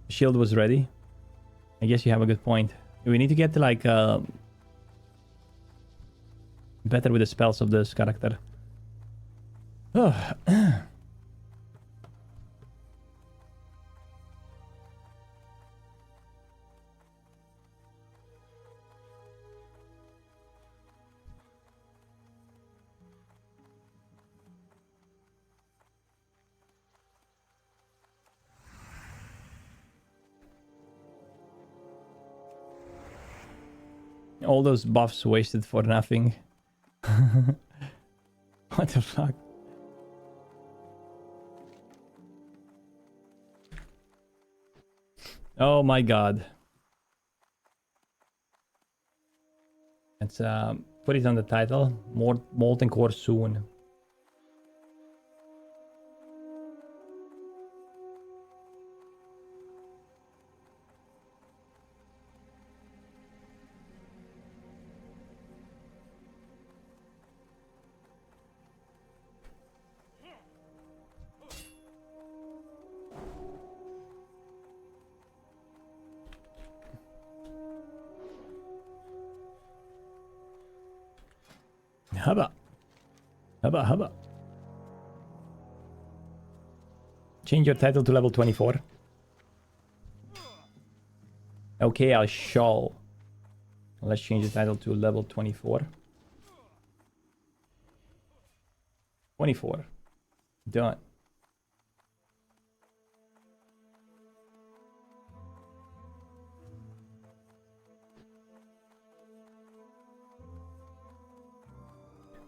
Shield was ready. I guess you have a good point. We need to get like better with the spells of this character. Oh. All those buffs wasted for nothing. What the fuck? Oh my god. Let's put it on the title. Molten Core soon. Hubba. Hubba, hubba. Change your title to level 24. Okay, I shall. Let's change the title to level 24. 24. Done.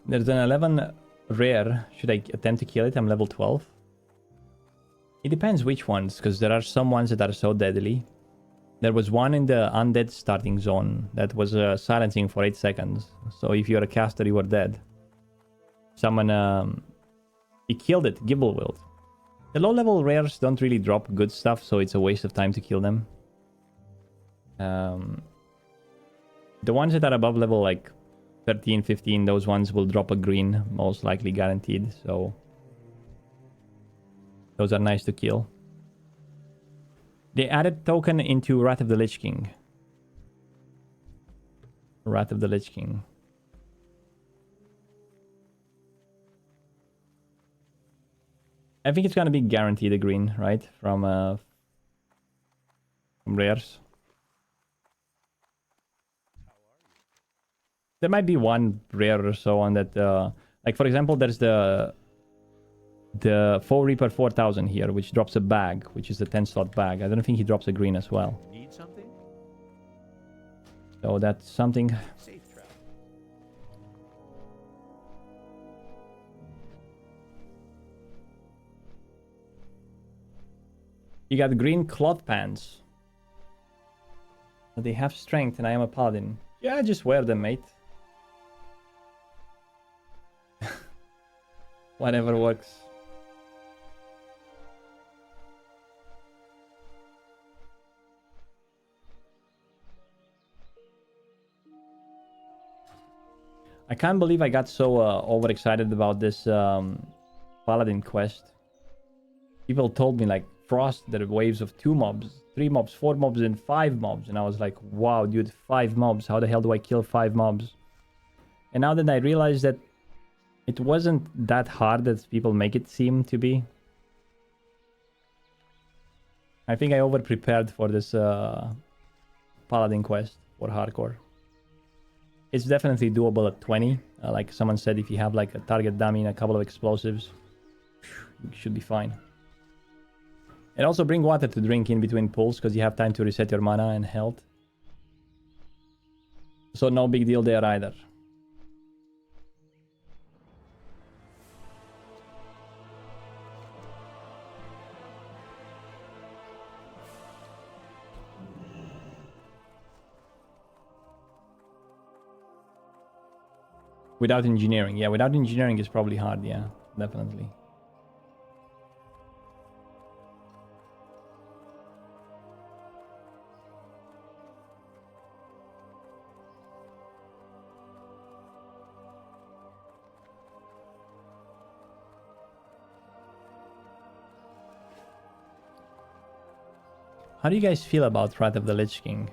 There's an 11 rare. Should I attempt to kill it? I'm level 12. It depends which ones, because there are some ones that are so deadly. There was one in the undead starting zone that was silencing for 8 seconds. So if you're a caster, you were dead. Someone, he killed it, Gibblewild. The low level rares don't really drop good stuff, so it's a waste of time to kill them. The ones that are above level like 13, 15, those ones will drop a green, most likely guaranteed, so those are nice to kill. They added token into Wrath of the Lich King. Wrath of the Lich King. I think it's gonna be guaranteed a green, right? From rares. There might be one rare or so on that, like for example, there's the Foe Reaper 4000 here, which drops a bag, which is a 10-slot bag. I don't think he drops a green as well. Need something? So that's something. Safe travel. You got green cloth pants. They have strength, and I am a paladin. Yeah, just wear them, mate. Whatever works. I can't believe I got so overexcited about this Paladin quest. People told me like, Frost, there are waves of 2 mobs, 3 mobs, 4 mobs, and 5 mobs. And I was like, wow, dude, 5 mobs. How the hell do I kill 5 mobs? And now that I realize that it wasn't that hard as people make it seem to be. I think I over-prepared for this Paladin quest for hardcore. It's definitely doable at 20. Like someone said, if you have like a target dummy and a couple of explosives, you should be fine. And also bring water to drink in between pulls, because you have time to reset your mana and health. So no big deal there either. Without engineering. Yeah, without engineering is probably hard. Yeah, definitely. How do you guys feel about Wrath of the Lich King?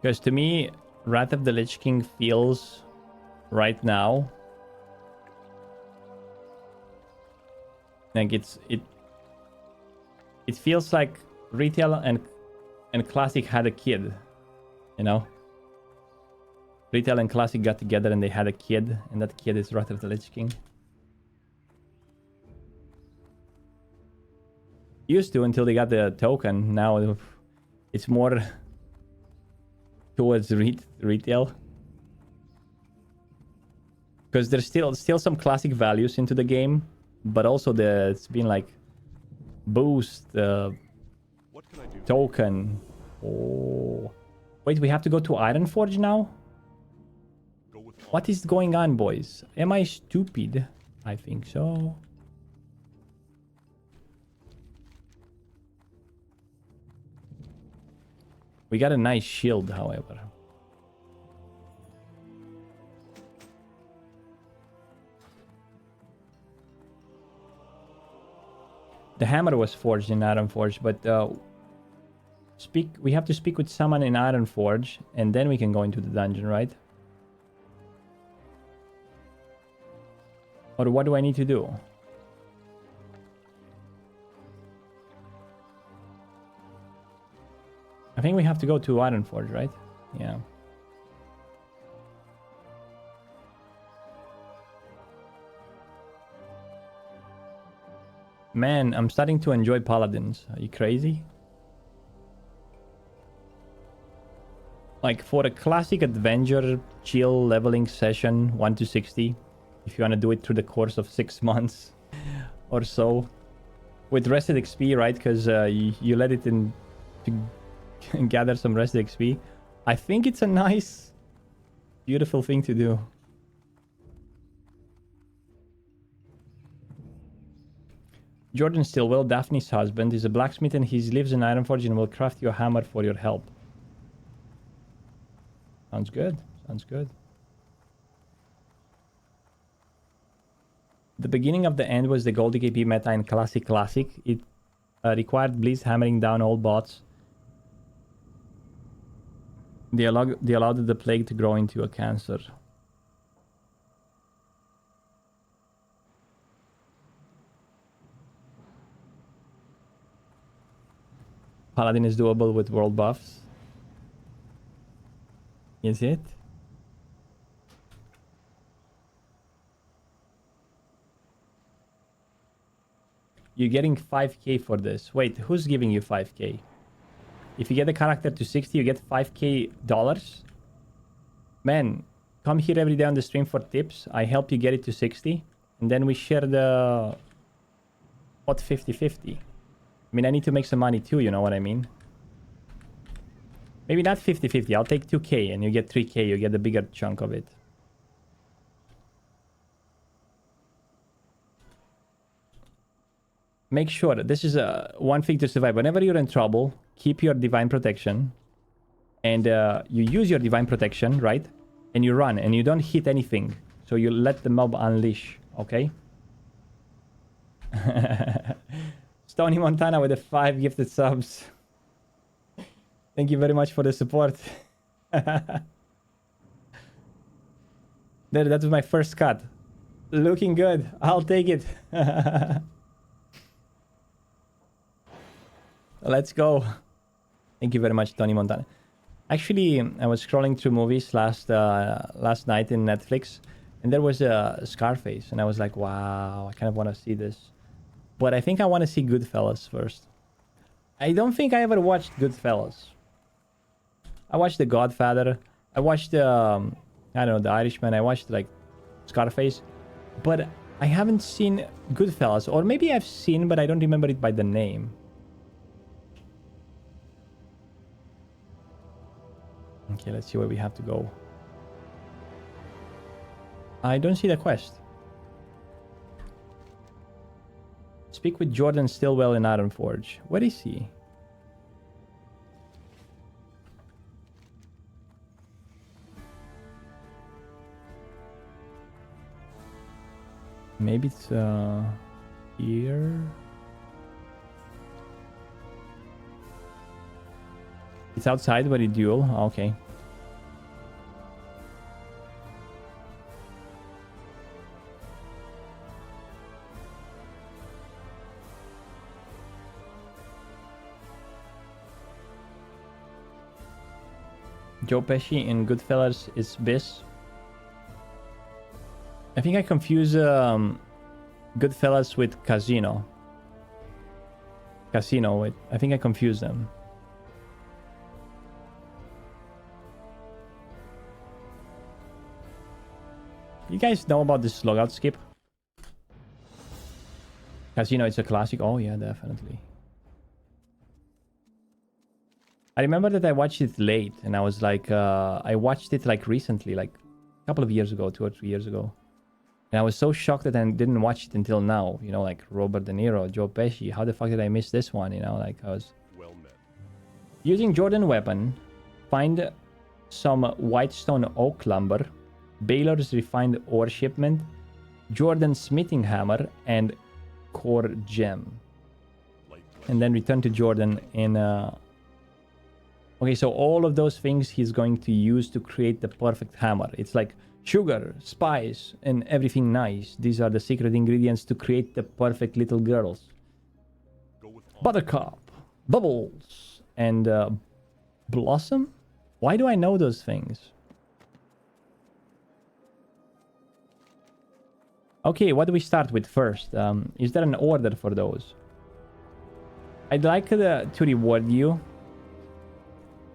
Because to me, Wrath of the Lich King feels right now like it feels like retail and classic had a kid, you know? Retail and classic got together and they had a kid, and that kid is Wrath of the Lich King. Used to until they got the token. Now it's more towards retail, because there's still some classic values into the game, but also it's been like boost What can I do? token. Oh wait, we have to go to Ironforge now. Go with What is going on, boys? Am I stupid? I think so. We got a nice shield, however. The hammer was forged in Ironforge, but we have to speak with someone in Ironforge, and then we can go into the dungeon, right? Or what do I need to do? I think we have to go to Ironforge, right? Yeah. Man, I'm starting to enjoy Paladins. Are you crazy? Like, for a classic adventure chill leveling session, 1 to 60, if you want to do it through the course of 6 months or so, with rested XP, right? Because you let it in to gather some rested XP. I think it's a nice, beautiful thing to do. Jordan Stillwell, Daphne's husband, is a blacksmith and he lives in Ironforge and will craft you a hammer for your help. Sounds good. Sounds good. The beginning of the end was the gold KP meta in Classic. It required Blizz hammering down all bots. They allowed the plague to grow into a cancer. Paladin is doable with world buffs. Is it? You're getting 5k for this. Wait, who's giving you 5k? If you get the character to 60, you get $5k. Man, come here every day on the stream for tips. I help you get it to 60. And then we share the... What 50-50? I mean, I need to make some money too, you know what I mean? Maybe not 50-50. I'll take 2k and you get 3k. You get the bigger chunk of it. Make sure, this is one thing to survive. Whenever you're in trouble, keep your divine protection. And you use your divine protection, right? And you run and you don't hit anything. So you let the mob unleash, okay? Stony Montana with the 5 gifted subs. Thank you very much for the support. There, that was my first cut. Looking good. I'll take it. Let's go. Thank you very much, Tony Montana. Actually, I was scrolling through movies last night in Netflix, and there was a Scarface, and I was like, wow, I kind of want to see this. But I think I want to see Goodfellas first. I don't think I ever watched Goodfellas. I watched The Godfather. I watched, I don't know, The Irishman. I watched, like, Scarface. But I haven't seen Goodfellas. Or maybe I've seen, but I don't remember it by the name. Okay, let's see where we have to go. I don't see the quest. Speak with Jordan Stillwell in Ironforge. Where is he? Maybe it's here. It's outside where you duel. Okay. Joe Pesci in Goodfellas is Biss. I think I confuse Goodfellas with Casino. I think I confuse them. You guys know about this logout skip? Casino, it's a classic. Oh yeah, definitely. I remember that I watched it late, and I was like, I watched it like recently, like a couple of years ago, 2 or 3 years ago. And I was so shocked that I didn't watch it until now. You know, like Robert De Niro, Joe Pesci. How the fuck did I miss this one? You know, like I was... Well met. Using Jordan weapon, find some Whitestone oak lumber, Baylor's refined ore shipment, Jordan smithing hammer, and core gem. And then return to Jordan in... Okay, so all of those things he's going to use to create the perfect hammer. It's like sugar, spice, and everything nice. These are the secret ingredients to create the perfect little girls. Buttercup, Bubbles, and Blossom? Why do I know those things? Okay, what do we start with first? Is there an order for those? I'd like to reward you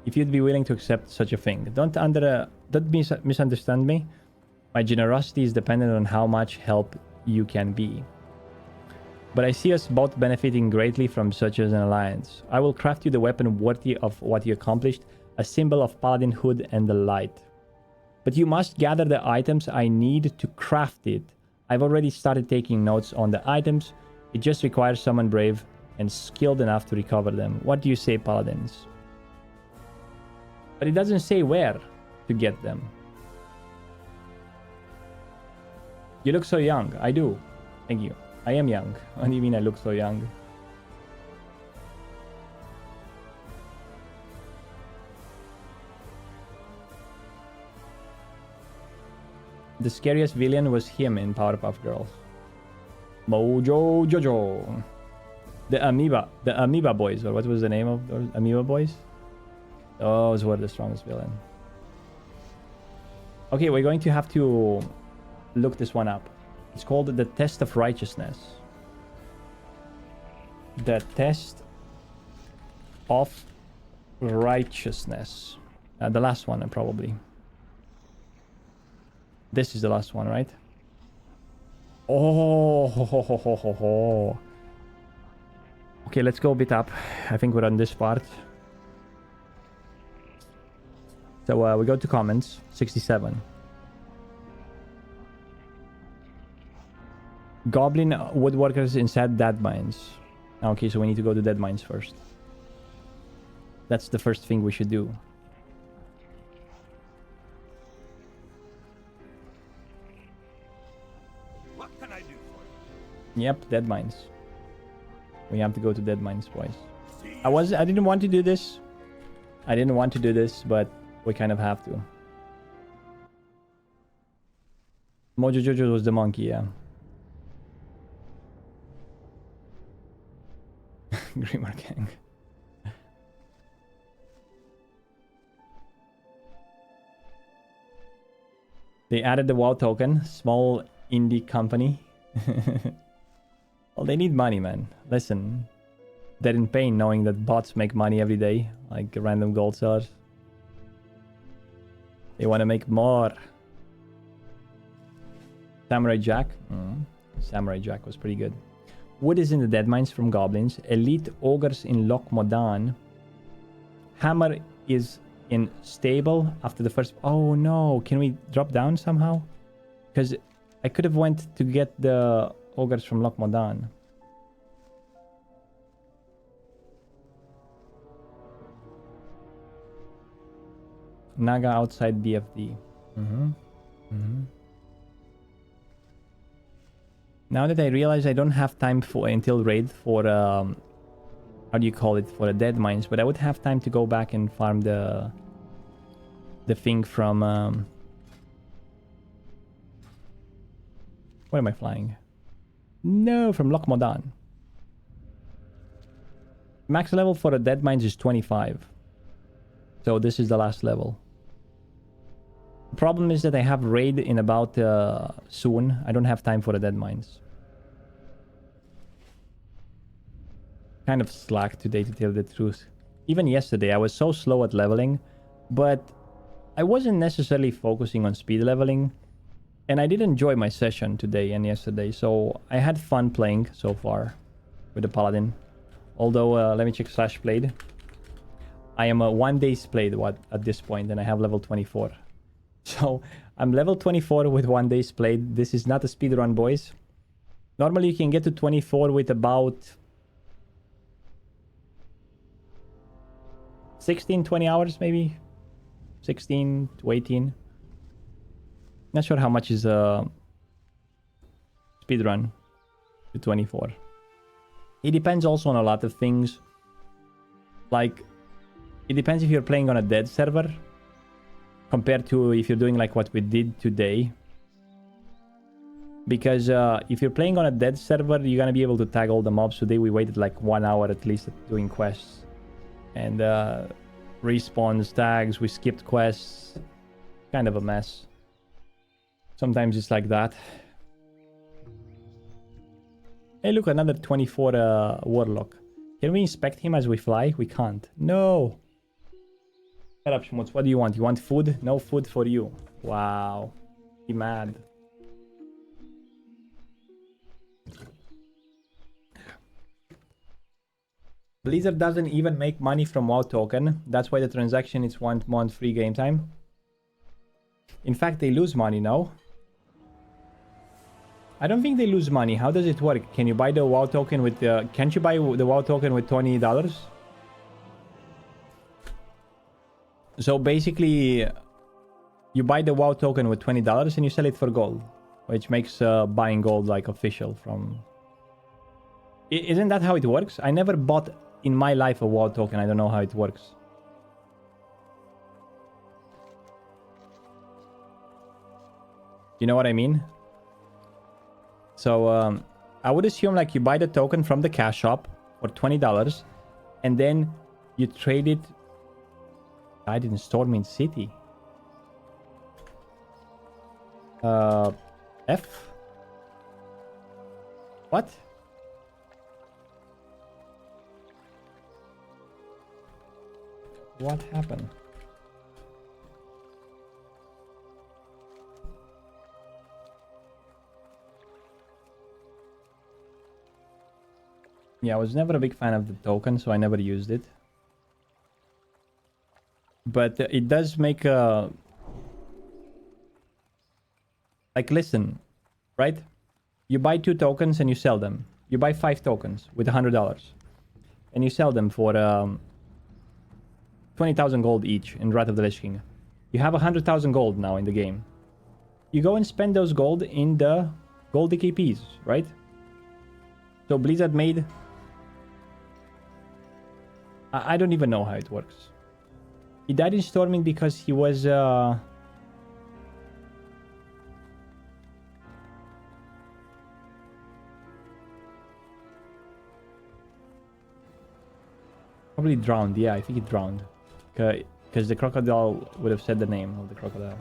if you'd be willing to accept such a thing. Don't misunderstand me. My generosity is dependent on how much help you can be. But I see us both benefiting greatly from such as an alliance. I will craft you the weapon worthy of what you accomplished, a symbol of paladinhood and the light. But you must gather the items I need to craft it. I've already started taking notes on the items. It just requires someone brave and skilled enough to recover them. What do you say, paladins? But it doesn't say where to get them. You look so young. I do. Thank you. I am young. What do you mean I look so young? The scariest villain was him in Powerpuff Girls. Mojo Jojo. The Amoeba Boys, or what was the name of those Amoeba Boys? Those were the strongest villain. Okay, we're going to have to look this one up. It's called the Test of Righteousness. The Test of Righteousness. The last one, probably. This is the last one, right? Oh, ho, ho, ho, ho, ho, ho. Okay, let's go a bit up. I think we're on this part. So we go to comments, 67. Goblin woodworkers inside dead mines. Okay, so we need to go to dead mines first. That's the first thing we should do. What can I do for you? Yep, dead mines. We have to go to dead mines, boys. I didn't want to do this. I didn't want to do this, but we kind of have to. Mojo Jojo was the monkey, yeah. Grimmer Gang. They added the WoW token. Small indie company. Well, they need money, man. Listen. They're in pain knowing that bots make money every day. Like random gold sellers. They want to make more. Samurai Jack. Samurai Jack was pretty good. Wood is in the dead mines from goblins. Elite ogres in Loch Modan. Hammer is in stable after the first... Oh no, can we drop down somehow? Because I could have went to get the ogres from Lokmodan. Naga outside BFD. Now that I realize I don't have time for until raid for how do you call it, for the dead mines, but I would have time to go back and farm the thing from where am I flying? No, from Lokmodan. Max level for the dead mines is 25. So this is the last level. The problem is that I have raid in about soon. I don't have time for the dead mines. Kind of slack today, to tell the truth. Even yesterday I was so slow at leveling, but I wasn't necessarily focusing on speed leveling, and I did enjoy my session today and yesterday, so I had fun playing so far with the Paladin. Although let me check slash played. I am 1 day's played at this point, and I have level 24. So I'm level 24 with 1 day's played. This is not a speed run, boys. Normally you can get to 24 with about 16-20 hours, maybe 16 to 18. Not sure how much is a speed run to 24. It depends also on a lot of things. Like, it depends if you're playing on a dead server compared to if you're doing like what we did today. Because if you're playing on a dead server, you're gonna be able to tag all the mobs. Today we waited like 1 hour at least doing quests. And respawns, tags, we skipped quests. Kind of a mess. Sometimes it's like that. Hey, look, another 24 Warlock. Can we inspect him as we fly? We can't. No! Shut up, Schmutz. What do you want? You want food? No food for you. Wow. Be mad. Blizzard doesn't even make money from WoW token. That's why the transaction is 1 month free game time. In fact, they lose money now. I don't think they lose money. How does it work? Can you buy the WoW token with the... Can't you buy the WoW token with $20? So basically, you buy the WoW token with $20 and you sell it for gold. Which makes buying gold like official from... Isn't that how it works? I never bought in my life a WoW token. I don't know how it works. You know what I mean? So I would assume like you buy the token from the cash shop for $20 and then you trade it. I didn't Storming City. F? What? What happened? Yeah, I was never a big fan of the token, so I never used it. But it does make a... Like, listen, right? You buy 2 tokens and you sell them. You buy 5 tokens with $100. And you sell them for 20,000 gold each in Wrath of the Lich King. You have 100,000 gold now in the game. You go and spend those gold in the gold DKPs, right? So Blizzard made... I don't even know how it works. He died in Storming because he was... Probably drowned. Yeah, I think he drowned. Because the crocodile would have said the name of the crocodile.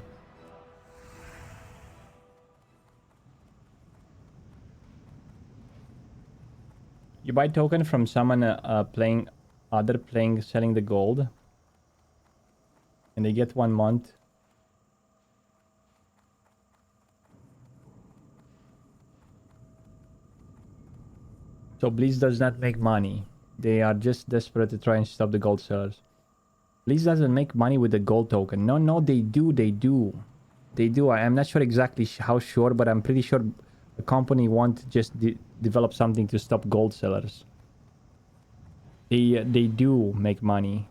You buy token from someone selling the gold. And they get 1 month. So Blizz does not make money. They are just desperate to try and stop the gold sellers. Blizz doesn't make money with the gold token. No, they do. They do. I'm not sure exactly how sure, but I'm pretty sure the company won't just develop something to stop gold sellers. They do make money.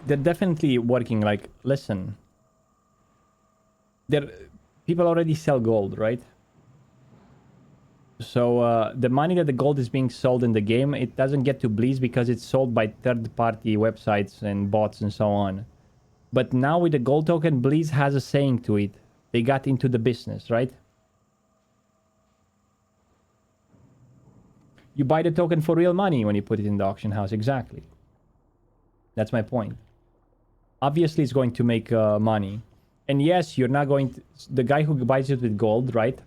They're definitely working. Like, listen, people already sell gold, right? So the money that the gold is being sold in the game, it doesn't get to Bleeze because it's sold by third-party websites and bots and so on. But now with the gold token, Bleeze has a saying to it. They got into the business, right? You buy the token for real money when you put it in the auction house. Exactly. That's my point. Obviously, it's going to make money. And yes, you're not going to... The guy who buys it with gold, right?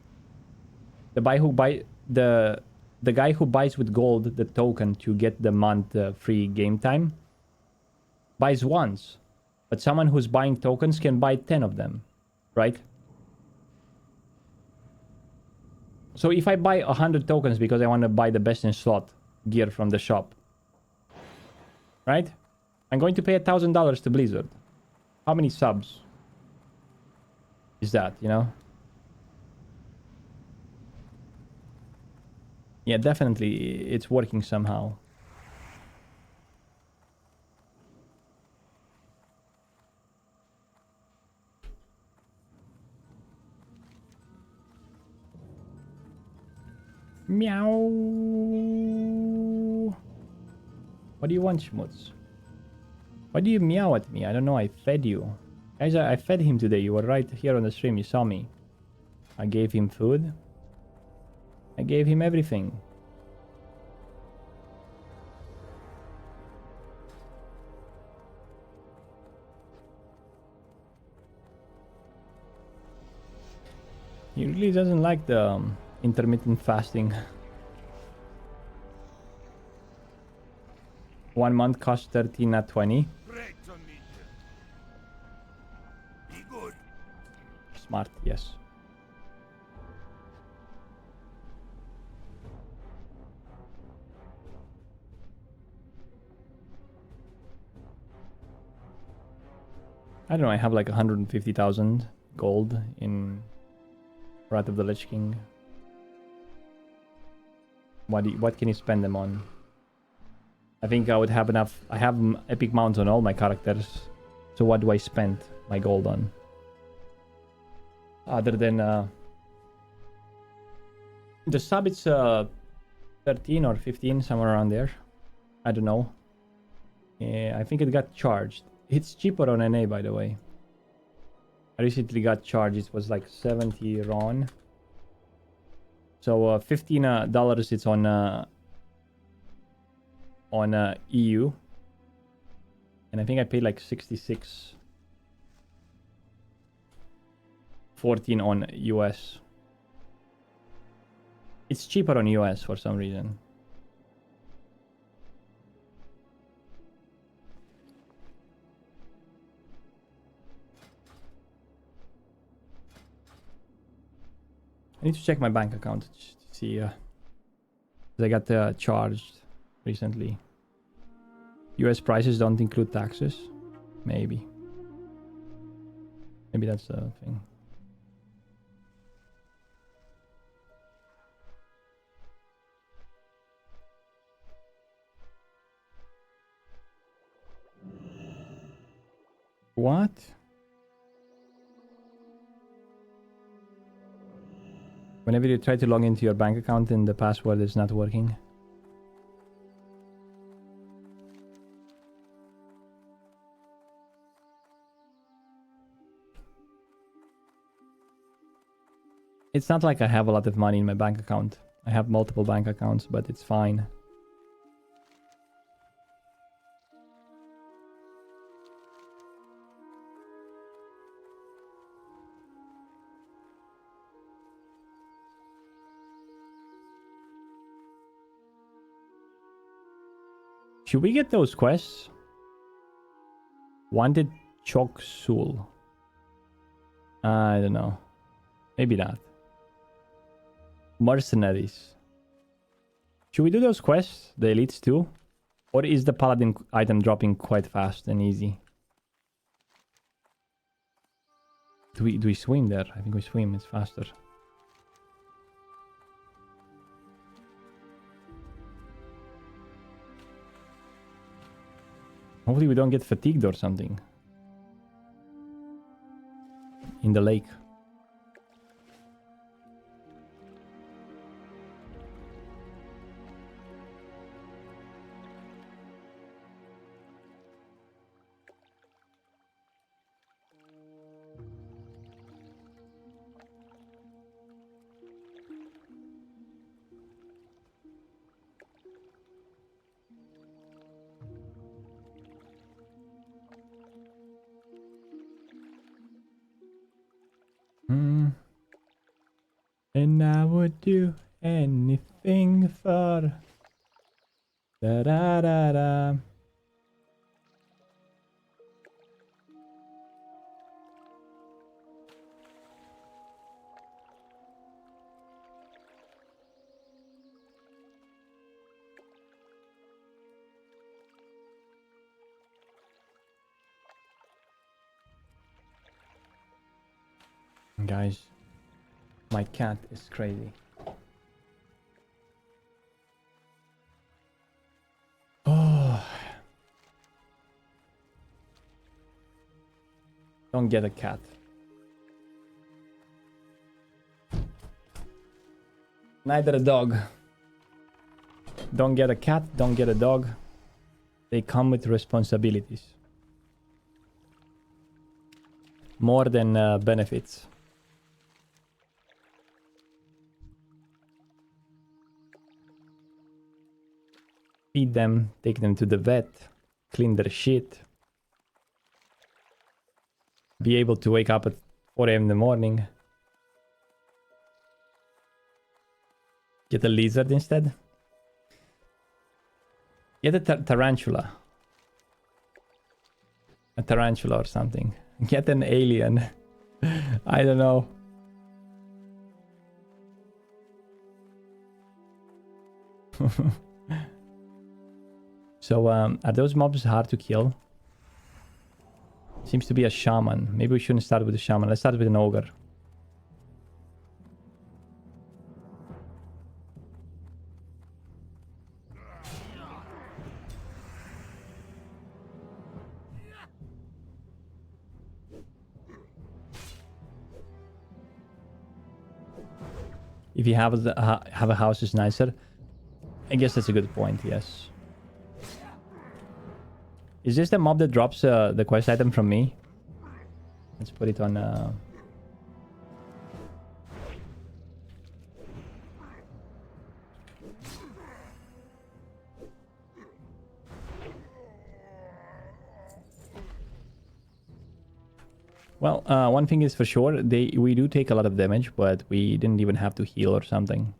The guy who buys with gold the token to get the month free game time buys once. But someone who's buying tokens can buy 10 of them, right? So if I buy 100 tokens because I want to buy the best in slot gear from the shop, right? I'm going to pay $1,000 to Blizzard. How many subs is that, you know? Yeah, definitely it's working somehow. Meow. What do you want, Schmutz? Why do you meow at me? I don't know, I fed you. Guys, I fed him today. You were right here on the stream. You saw me. I gave him food. I gave him everything. He really doesn't like the intermittent fasting. 1 month costs 13, not 20. Great to meet you. Be good. Smart, yes. I don't know, I have like 150,000 gold in Wrath of the Lich King. What can you spend them on? I think I would have enough. I have epic mounts on all my characters. So what do I spend my gold on? Other than the sub, it's 13 or 15, somewhere around there. I don't know. Yeah, I think it got charged. It's cheaper on NA, by the way. I recently got charged. It was like 70 RON. So $15 it's on EU. And I think I paid like 66. 14 on US. It's cheaper on US for some reason. I need to check my bank account to see. I got charged recently. US prices don't include taxes. Maybe. Maybe that's the thing. What? Whenever you try to log into your bank account and the password is not working. It's not like I have a lot of money in my bank account. I have multiple bank accounts, but it's fine. Should we get those quests? Wanted Chok Sul. I don't know. Maybe not. Mercenaries. Should we do those quests, the elites too? Or is the paladin item dropping quite fast and easy? Do we swim there? I think we swim, it's faster. Hopefully we don't get fatigued or something. In the lake. And I would do anything for da da da da. Guys, my cat is crazy. Oh. Don't get a cat. Neither a dog. Don't get a cat, don't get a dog. They come with responsibilities. More than benefits. Feed them, take them to the vet, clean their shit. Be able to wake up at 4 a.m. in the morning. Get a lizard instead. Get a tarantula. A tarantula or something. Get an alien. I don't know. So, are those mobs hard to kill? Seems to be a shaman. Maybe we shouldn't start with a shaman. Let's start with an ogre. If you have a house is nicer. I guess that's a good point, yes. Is this the mob that drops the quest item from me? Let's put it on... Well, one thing is for sure, we do take a lot of damage, but we didn't even have to heal or something.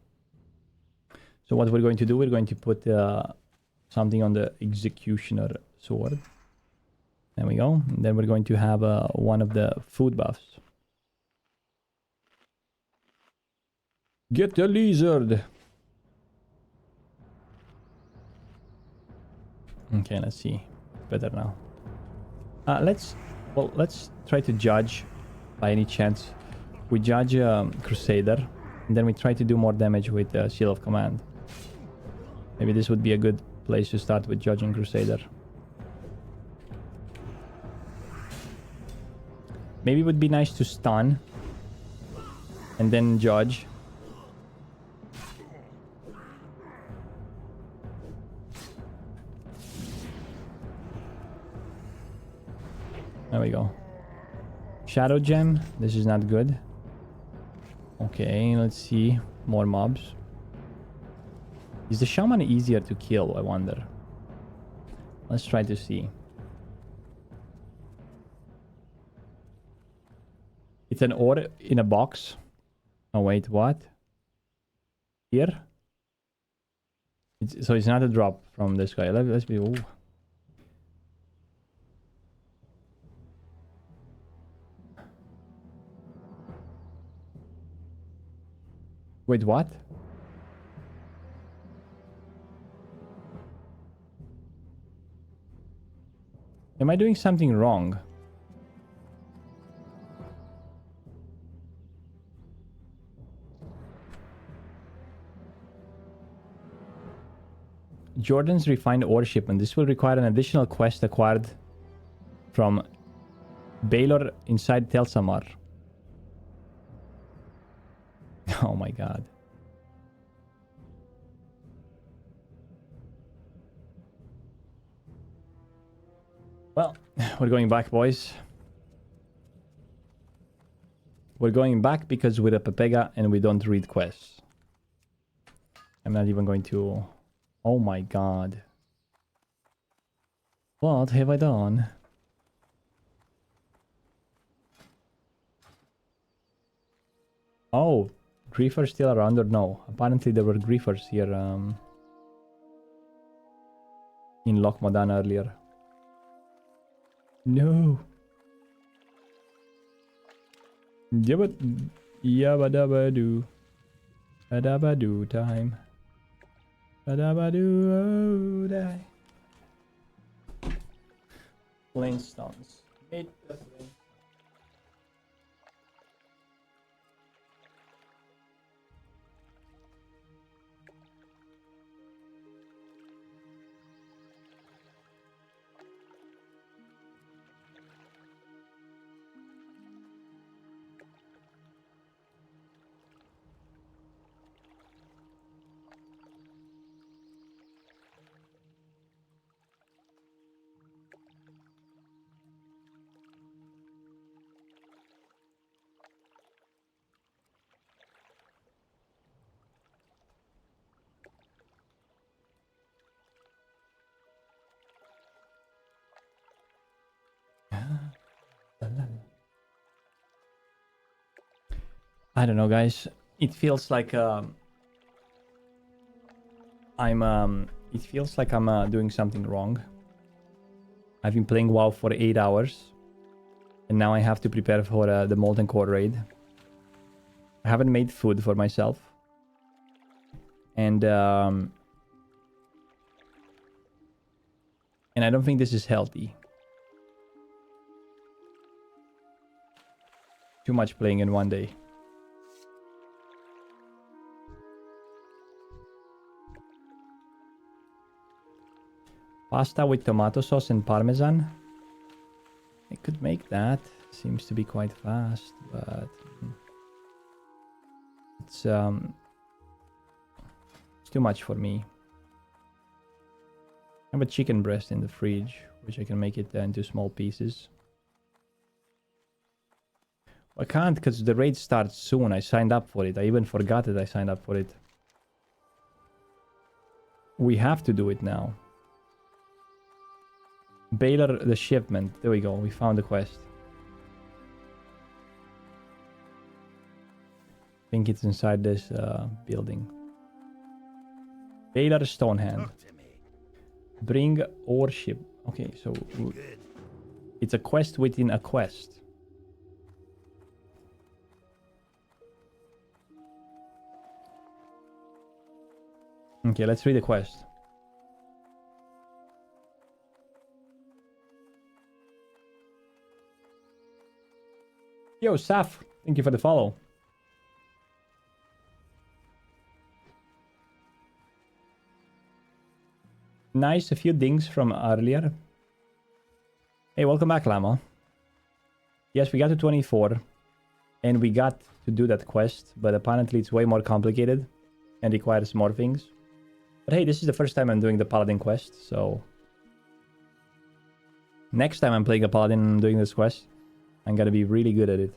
So what we're going to do, we're going to put something on the executioner sword. There we go. And then we're going to have one of the food buffs. Get the lizard! Okay, let's see. Better now. Let's try to judge by any chance. We judge Crusader, and then we try to do more damage with Seal of Command. Maybe this would be a good place to start with judging Crusader. Maybe it would be nice to stun and then judge. There we go. Shadow Gem. This is not good. Okay, let's see. More mobs. Is the shaman easier to kill, I wonder? Let's try to see. It's an ore in a box. Oh wait, what? Here? So it's not a drop from this guy. Let's be... Ooh. Wait, what? Am I doing something wrong? Jordan's refined ore shipment. This will require an additional quest acquired from Baylor inside Telsamar. Oh my god. Well, we're going back, boys. We're going back because we're a Pepega and we don't read quests. I'm not even going to... Oh my god. What have I done? Oh, griefers still around or no? Apparently there were griefers here in Loch Modan earlier. No. Yabba dabba doo. Dabba doo time. Dabba doo die. Flintstones. Meet the Flintstones. I don't know, guys. It feels like I'm doing something wrong. I've been playing WoW for 8 hours, and now I have to prepare for the Molten Core raid. I haven't made food for myself, and I don't think this is healthy. Too much playing in one day. Pasta with tomato sauce and parmesan. I could make that. Seems to be quite fast, but it's too much for me. I have a chicken breast in the fridge, which I can make it into small pieces. I can't because the raid starts soon. I signed up for it. I even forgot that I signed up for it. We have to do it now. Baylor the shipment. There we go. We found the quest. I think it's inside this building. Baylor Stonehand. Bring ore ship. Okay, so it's a quest within a quest. Okay, let's read the quest. Yo, Saf, thank you for the follow. Nice, a few dings from earlier. Hey, welcome back, Llama. Yes, we got to 24, and we got to do that quest, but apparently it's way more complicated and requires more things. But hey, this is the first time I'm doing the Paladin quest, so... Next time I'm playing a Paladin and doing this quest, I'm gonna be really good at it.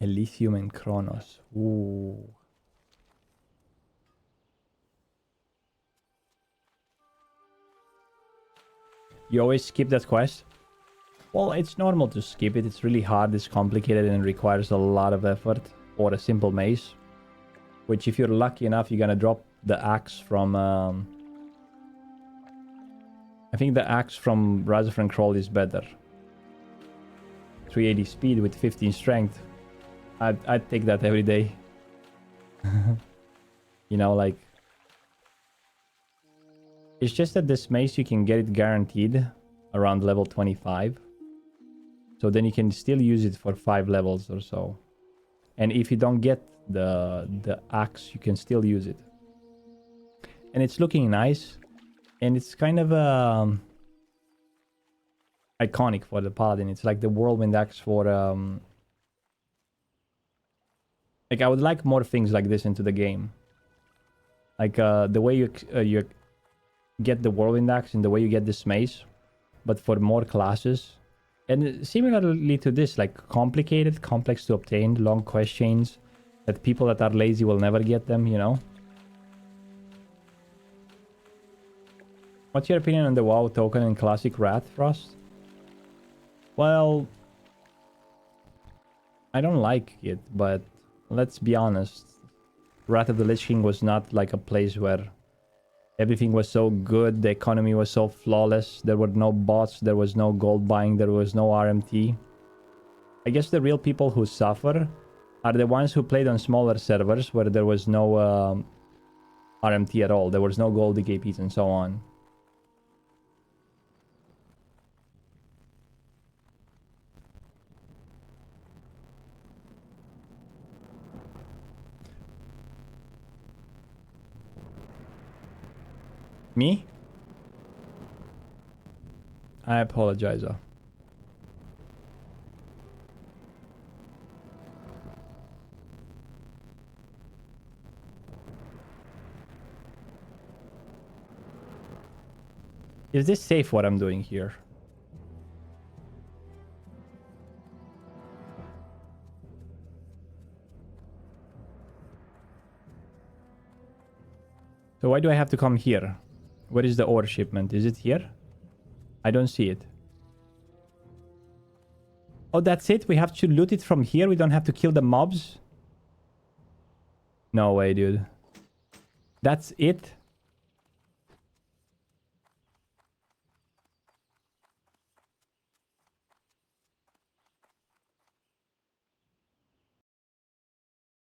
Elysium and Kronos. Ooh. You always skip that quest? Well, it's normal to skip it. It's really hard, it's complicated, and it requires a lot of effort. Or a simple mace. Which, if you're lucky enough, you're gonna drop the axe from... I think the axe from Razafran Kroll is better. 380 speed with 15 strength, I'd take that every day. You know, like, it's just that this mace you can get it guaranteed around level 25. So then you can still use it for 5 levels or so. And if you don't get the axe, you can still use it. And it's looking nice. And it's kind of iconic for the Paladin. It's like the whirlwind axe for... like, I would like more things like this into the game. Like the way you get the whirlwind axe and the way you get this mace. But for more classes. And similarly to this, like complicated, complex to obtain, long quest chains. That people that are lazy will never get them, you know? What's your opinion on the WoW token in Classic Wrath, Frost? Well, I don't like it, but let's be honest. Wrath of the Lich King was not like a place where everything was so good, the economy was so flawless, there were no bots, there was no gold buying, there was no RMT. I guess the real people who suffer are the ones who played on smaller servers where there was no RMT at all, there was no gold DKPs and so on. Me? I apologize. Is this safe what I'm doing here? So why do I have to come here? Where is the ore shipment? Is it here? I don't see it. Oh, that's it? We have to loot it from here? We don't have to kill the mobs? No way, dude. That's it?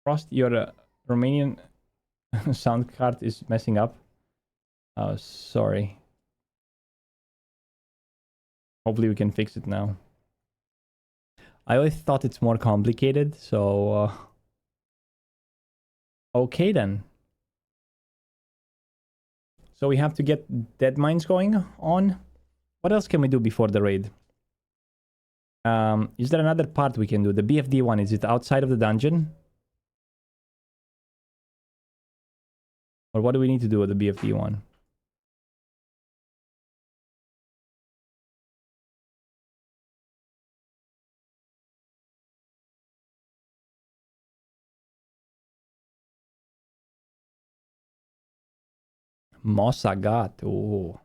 Frost, your Romanian sound card is messing up. Oh, sorry. Hopefully we can fix it now. I always thought it's more complicated, so... okay then. So we have to get dead mines going on. What else can we do before the raid? Is there another part we can do? The BFD one, is it outside of the dungeon? Or what do we need to do with the BFD one? Mosagat. Oh.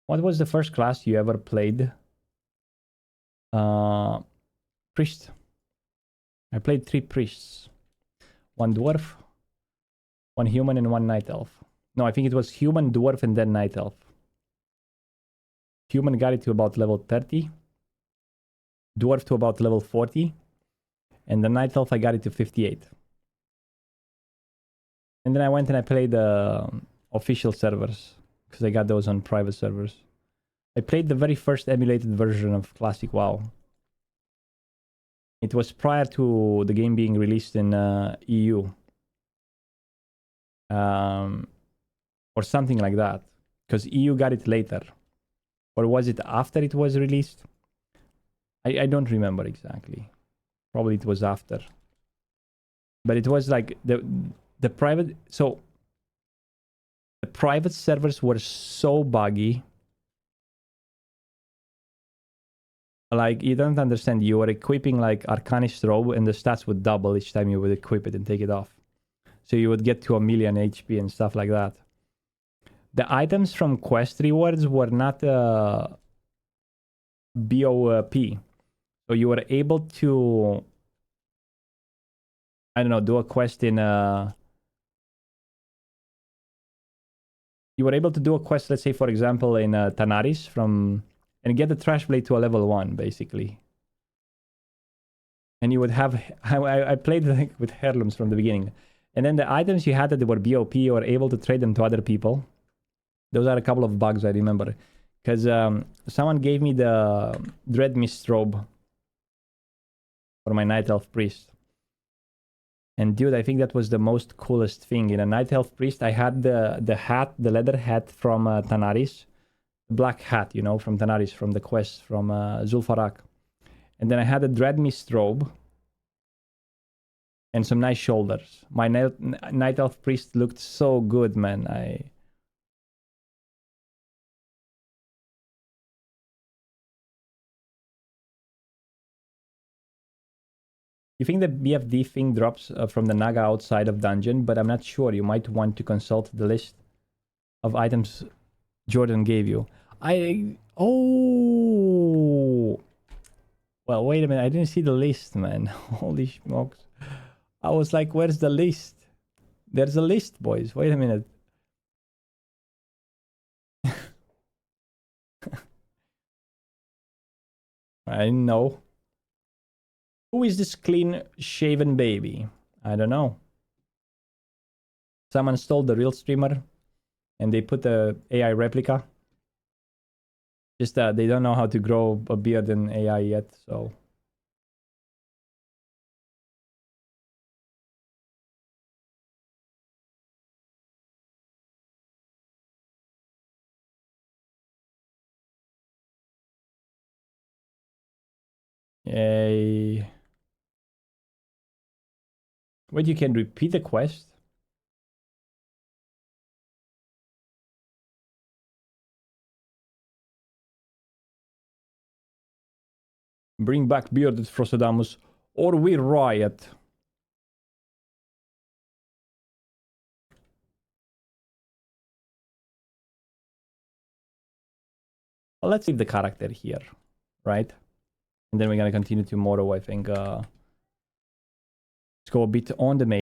What was the first class you ever played? Priest. I played 3 priests. 1 dwarf, 1 human, and 1 night elf. No, I think it was human, dwarf, and then night elf. Human got it to about level 30. Dwarf to about level 40. And the night elf I got it to 58. And then I went and I played the official servers, because I got those on private servers. I played the very first emulated version of Classic WoW. It was prior to the game being released in EU. Or something like that. Because EU got it later. Or was it after it was released? I don't remember exactly. Probably it was after. But it was like the private... So, the private servers were so buggy. Like, you don't understand. You were equipping like Arcanist robe and the stats would double each time you would equip it and take it off. So you would get to 1,000,000 HP and stuff like that. The items from quest rewards were not BOP. So you were able to... I don't know, do a quest in... You were able to do a quest, let's say, for example, in Tanaris from and get the trash blade to a level 1, basically. And you would have... I played with heirlooms from the beginning. And then the items you had that were BOP, you were able to trade them to other people. Those are a couple of bugs I remember. Because someone gave me the Dread Mist robe for my Night Elf Priest. And dude, I think that was the most coolest thing. In a Night Elf Priest, I had the hat, the leather hat from Tanaris. The black hat, you know, from Tanaris, from the quest, from Zul'Farrak. And then I had a Dread Mist robe. And some nice shoulders. My Night Elf Priest looked so good, man. You think the BFD thing drops from the Naga outside of dungeon, but I'm not sure. You might want to consult the list of items Jordan gave you. Oh! Well, wait a minute. I didn't see the list, man. Holy smokes. I was like, where's the list? There's a list, boys. Wait a minute. I didn't know. Who is this clean shaven baby? I don't know. Someone stole the real streamer and they put the AI replica. Just they don't know how to grow a beard in AI yet, so. Yay. Wait, you can repeat the quest? Bring back bearded Frostadamus, or we riot. Well, let's leave the character here, right? And then we're gonna continue tomorrow, I think. Let's go a bit on the main.